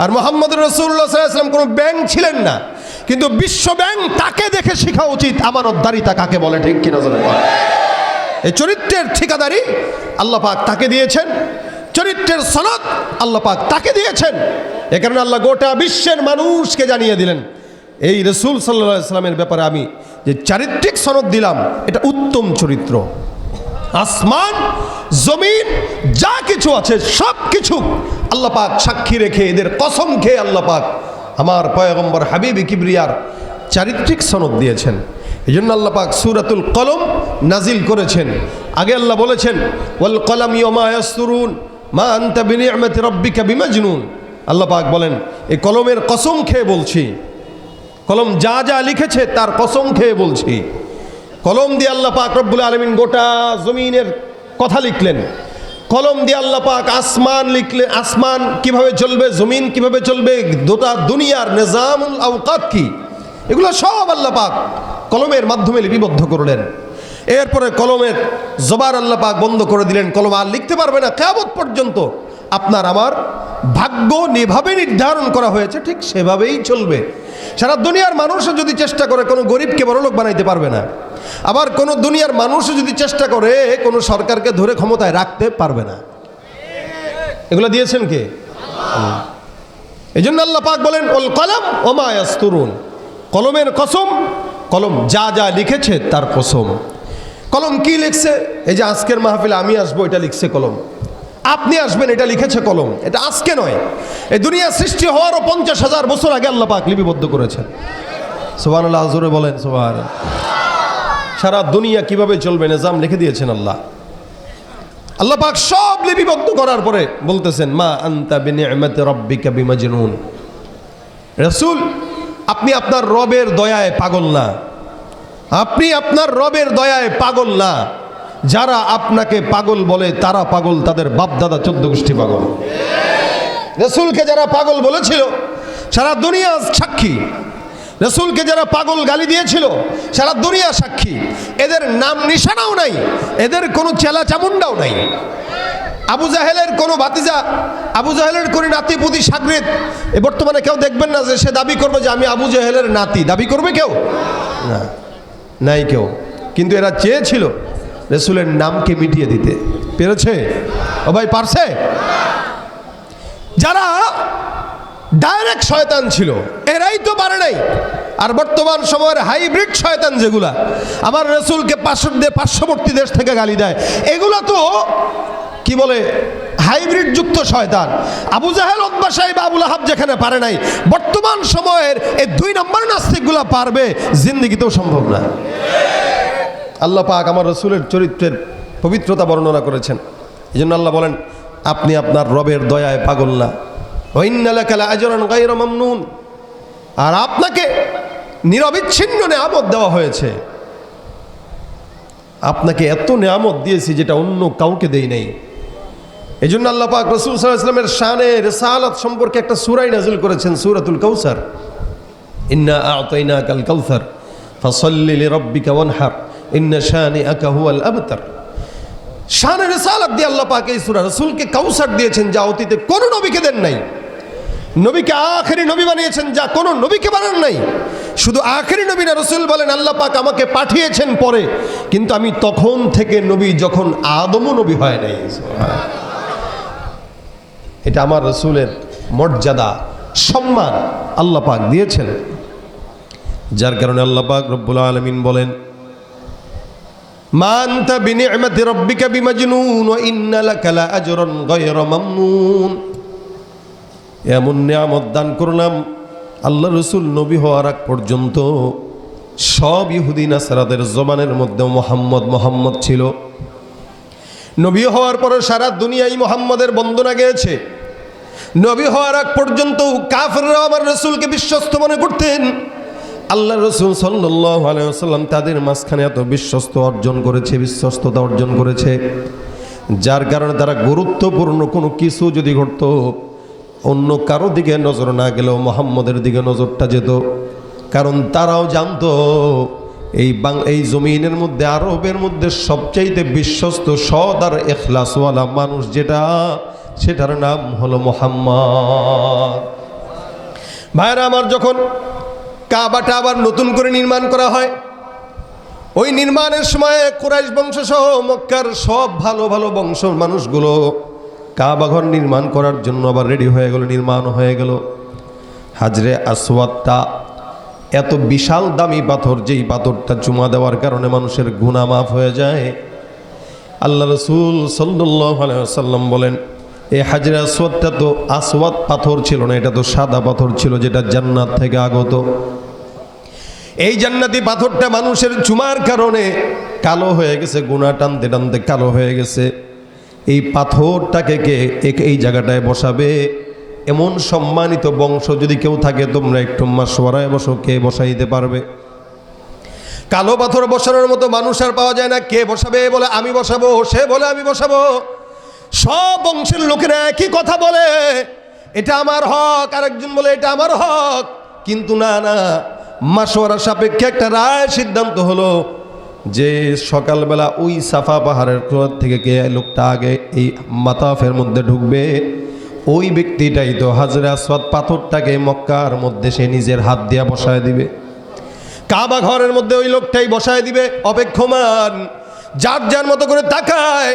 আর মুহাম্মদুর রাসূলুল্লাহ সাল্লাল্লাহু আলাইহি ওয়াসাল্লাম কোনো ব্যাংক ছিলেন না, কিন্তু বিশ্ব ব্যাংক তাকে দেখে শেখা উচিত আমানতদারিতা কাকে বলে। ঠিক কিনা? এই চরিত্রের ঠিকাদারি আল্লাহ পাক তাকে দিয়েছেন, চরিত্রের সনদ আল্লাহ পাক তাকে দিয়েছেন। এ কারণে আল্লাহ গোটা বিশ্বের মানুষকে জানিয়ে দিলেন, এই রাসূল সাল্লাল্লাহু আলাইহি ওয়াসাল্লামের ব্যাপারে আমি যে চারিত্রিক সনদ দিলাম, এটা উত্তম চরিত্র। আসমান জমিন যা কিছু আছে সব কিছু আল্লাহ পাক সাক্ষী রেখে, এদের কসম খেয়ে আল্লাহ পাক আমার পয়গম্বর হাবিব কিবরিয়ার চারিত্রিক সনদ দিয়েছেন। এই জন্য আল্লাহ পাক সূরাতুল কলম নাজিল করেছেন। আগে আল্লাহ বলেছেন ওয়াল কলামি ওয়া মা ইয়াসতুরুন মা আনতা বিনি'মাতি রাব্বিকা বিমাজনুন। আল্লাহ পাক বলেন এই কলমের কসম খেয়ে বলছি, কলম যা যা লিখেছে তার কসম খেয়ে বলছি। কলম দিয়ে আল্লাহ পাক রব্বুল আলামিন গোটা জমিনের কথা লিখলেন। কলম দিয়ে আল্লাহ পাক আসমান লিখলেন, আসমান কিভাবে চলবে, জমিন কিভাবে চলবে, গোটা দুনিয়ার নিজামুল আওকাত কি, এগুলো সব আল্লাহ পাক কলমের মাধ্যমে লিপিবদ্ধ করলেন। এরপরে কলমের জবার আল্লাহ পাক বন্ধ করে দিলেন, কলম আর লিখতে পারবে না কিয়ামত পর্যন্ত। আপনার আমার ভাগ্য যেভাবে নির্ধারণ করা হয়েছে ঠিক সেভাবেই চলবে। সারা দুনিয়ার মানুষও যদি চেষ্টা করে কোনো গরিবকে বড়লোক বানাইতে পারবে না, আবার কোনো দুনিয়ার মানুষও যদি চেষ্টা করে কোনো সরকারকে ধরে ক্ষমতায় রাখতে পারবে না। এগুলো দিয়েছেন কে? এই জন্য আল্লাহ পাক বলেন ওল কলম ওমা ইয়াসতুরুন, কলমের কসম, কলম যা যা লিখেছে তার কসম। কলম কি লিখছে? এই যে আজকের মাহফিলে আমি আসবো এটা লিখছে কলম, আপনি আসবেন এটা লিখেছে কলম। এটা আজকে নয়, এই দুনিয়া সৃষ্টি হওয়ারও 50,000 বছর আগে আল্লাহ পাক লিপিবদ্ধ করেছেন। সুবহানাল্লাহ, জোরে বলেন সুবহানাল্লাহ। সারা দুনিয়া কিভাবে চলবে নিজাম লিখে দিয়েছেন আল্লাহ। আল্লাহ পাক সব লিপিবদ্ধ করার পরে বলতেছেন মা আনতা বিনি'মাতি রাব্বিকা বিমাজনুন। রাসূল, আপনি আপনার রবের দয়ায় পাগল না, আপনি আপনার রবের দয়ায় পাগল না। যারা আপনাকে পাগল বলে তারা পাগল, তাদের বাপ দাদা 14 গোষ্ঠী পাগল। রাসূলকে যারা পাগল বলেছিল সারা দুনিয়া সাক্ষী, রাসূলকে যারা পাগল গালি দিয়েছিল সারা দুনিয়া সাক্ষী। এদের নাম নিশানাও নাই, এদের কোনো চেলা চামুন্ডাও নাই। আবু জাহেলের কোনো ভাতিজা, আবু জাহেলের কোনো নাতিপুতি সাগরেদ এ বর্তমানে কেউ দেখবেন না যে সে দাবি করবে যে আমি আবু জাহেলের নাতি। দাবি করবে কেউ? না, নাই কেউ। কিন্তু এরা চেয়েছিল রাসূলের নামকে মিটিয়ে দিতে। পেরেছে? ও ভাই পারছে? যারা ডাইরেক্ট শয়তান ছিল এরাই তো পারে নাই। আর বর্তমান সময়ের হাইব্রিড শয়তান যেগুলা আমার রাসূলকে পার্শ্ববর্তী দেশ থেকে গালি দেয়, এগুলা তো কি বলে হাইব্রিড যুক্ত শয়তান। আবু জাহেল, উতবা, সাইবা, আবু লাহাব যেখানে পারে নাই, বর্তমান সময়ের এই 2 নম্বর নাস্তিকগুলা পারবে জিন্দেগিতেও সম্ভব না। আল্লাহ পাক আমার রাসূলের চরিত্রের পবিত্রতা বর্ণনা করেছেন। এই জন্য আল্লাহ বলেন আপনি আপনার রবের দয়ায় পাগল না। ওয়া ইন্না লাকা লাআজরান গায়রা মামনুন, আর আপনাকে নিরবিচ্ছিন্ন নেয়ামত দেওয়া হয়েছে। আপনাকে এত নেয়ামত দিয়েছি যেটা অন্য কাউকে দেই নাই। এই জন্য আল্লাহ পাক রাসূল সাল্লাল্লাহু আলাইহি ওয়াসাল্লামের শানে রিসালাত সম্পর্কে একটা সূরা নাযিল করেছেন, সূরাতুল কাউসার। ইন্না আ'তাইনাকাল কাউসার ফাসাল্লি লিরাব্বিকা ওয়ানহার ইন্না শানিআকা হুয়াল আবতার। শানে রিসালাত দিয়ে আল্লাহ পাক এই সূরা রাসূলকে কাউসার দিয়েছেন যা অতীতে কোনো নবীকে দেন নাই। নবীকে আখেরি নবী বানিয়েছেন যা কোনো নবীকে বানান নাই। শুধু আখেরি নবী না, রাসূল বলেন আল্লাহ পাক আমাকে পাঠিয়েছেন পরে, কিন্তু আমি তখন থেকে নবী যখন আদমও নবী হয় নাই। এটা আমার রাসূলের মর্যাদা, সম্মান আল্লাহ পাক দিয়েছেন। যার কারণে আল্লাহ পাক রব্বুল আলামিন বলেন মা আনতা বিনি'মাতি রাব্বিকা বিমাজনুন ওয়া ইন্না লাকা লাআজরান গায়রা মামনুন। এমন নিয়ামত দান করলাম, আল্লাহ রসুল নবী হওয়ার আগ পর্যন্ত সব ইহুদি নাসারাদের জবানের মধ্যে মোহাম্মদ মোহাম্মদ ছিল। নবী হওয়ার পরে সারা দুনিয়ায় মোহাম্মদের বন্দনা গেয়েছে। নবী হওয়ার আগ পর্যন্ত কাফেররা আমার রসুলকে বিশ্বস্ত মনে করতেন। আল্লাহ রসুল সাল্লাল্লাহু আলাইহি ওয়াসাল্লাম তাদের মাঝখানে এত বিশ্বস্ততা অর্জন করেছে, যার কারণে তারা গুরুত্বপূর্ণ কোনো কিছু যদি ঘটতো অন্য কারো দিকে নজর না গেলেও মোহাম্মদের দিকে নজরটা যেত। কারণ তারাও জানতো এই জমিনের মধ্যে, আরবের মধ্যে সবচাইতে বিশ্বস্ত, সৎ আর ইখলাসওয়ালা মানুষ সেটার নাম হলো মোহাম্মদ। ভাইরা আমার, যখন কাবাটা আবার নতুন করে নির্মাণ করা হয়, ওই নির্মাণের সময় কুরাইশ বংশ সহ মক্কার সব ভালো ভালো বংশের মানুষগুলো কাবাঘর নির্মাণ করার জন্য আবার রেডি হয়ে গেল, নির্মাণ হয়ে গেল। হাজরে আসওয়াদটা এত বিশাল দামি পাথর, যেই পাথরটা চুমা দেওয়ার কারণে মানুষের গুনাহ মাফ হয়ে যায়। আল্লাহ রাসূল সাল্লাল্লাহু আলাইহি ওয়াসাল্লাম বলেন এই হাজরে আসওয়াদটা তো আসওয়াদ পাথর ছিল না, এটা তো সাদা পাথর ছিল, যেটা জান্নাত থেকে আগত। এই জান্নাতি পাথরটা মানুষের চুমার কারণে কালো হয়ে গেছে, গুনাহ টানতে টানতে কালো হয়ে গেছে। এই পাথরটাকে কে এই জায়গাটায় বসাবে? এমন সম্মানিত বংশ যদি কেউ থাকে, তোমরা একটু মাশওয়ারায় বসো, কে বসাইতে পারবে? কালো পাথর বসানোর মতো মানুষ আর পাওয়া যায় না। কে বসাবে? বলে আমি বসাবো, সে বলে আমি বসাবো। সব বংশের লোকেরা একই কথা বলে, এটা আমার হক, আরেকজন বলে এটা আমার হক। কিন্তু না না, মাশওয়ারা সাপেক্ষে একটা রায় সিদ্ধান্ত হলো যে সকালবেলা ওই সাফা পাহাড়ের থেকে কে লোকটা আগে এই মাতাফের মধ্যে ঢুকবে, ওই ব্যক্তিটাই তো হাজরে আসওয়াদ পাথরটাকে মক্কার মধ্যে সে নিজের হাত দিয়ে বসায় দিবে। কাবা ঘরের মধ্যে ওই লোকটাই বসায় দিবে। অপেক্ষমান যার যার মতো করে তাকায়।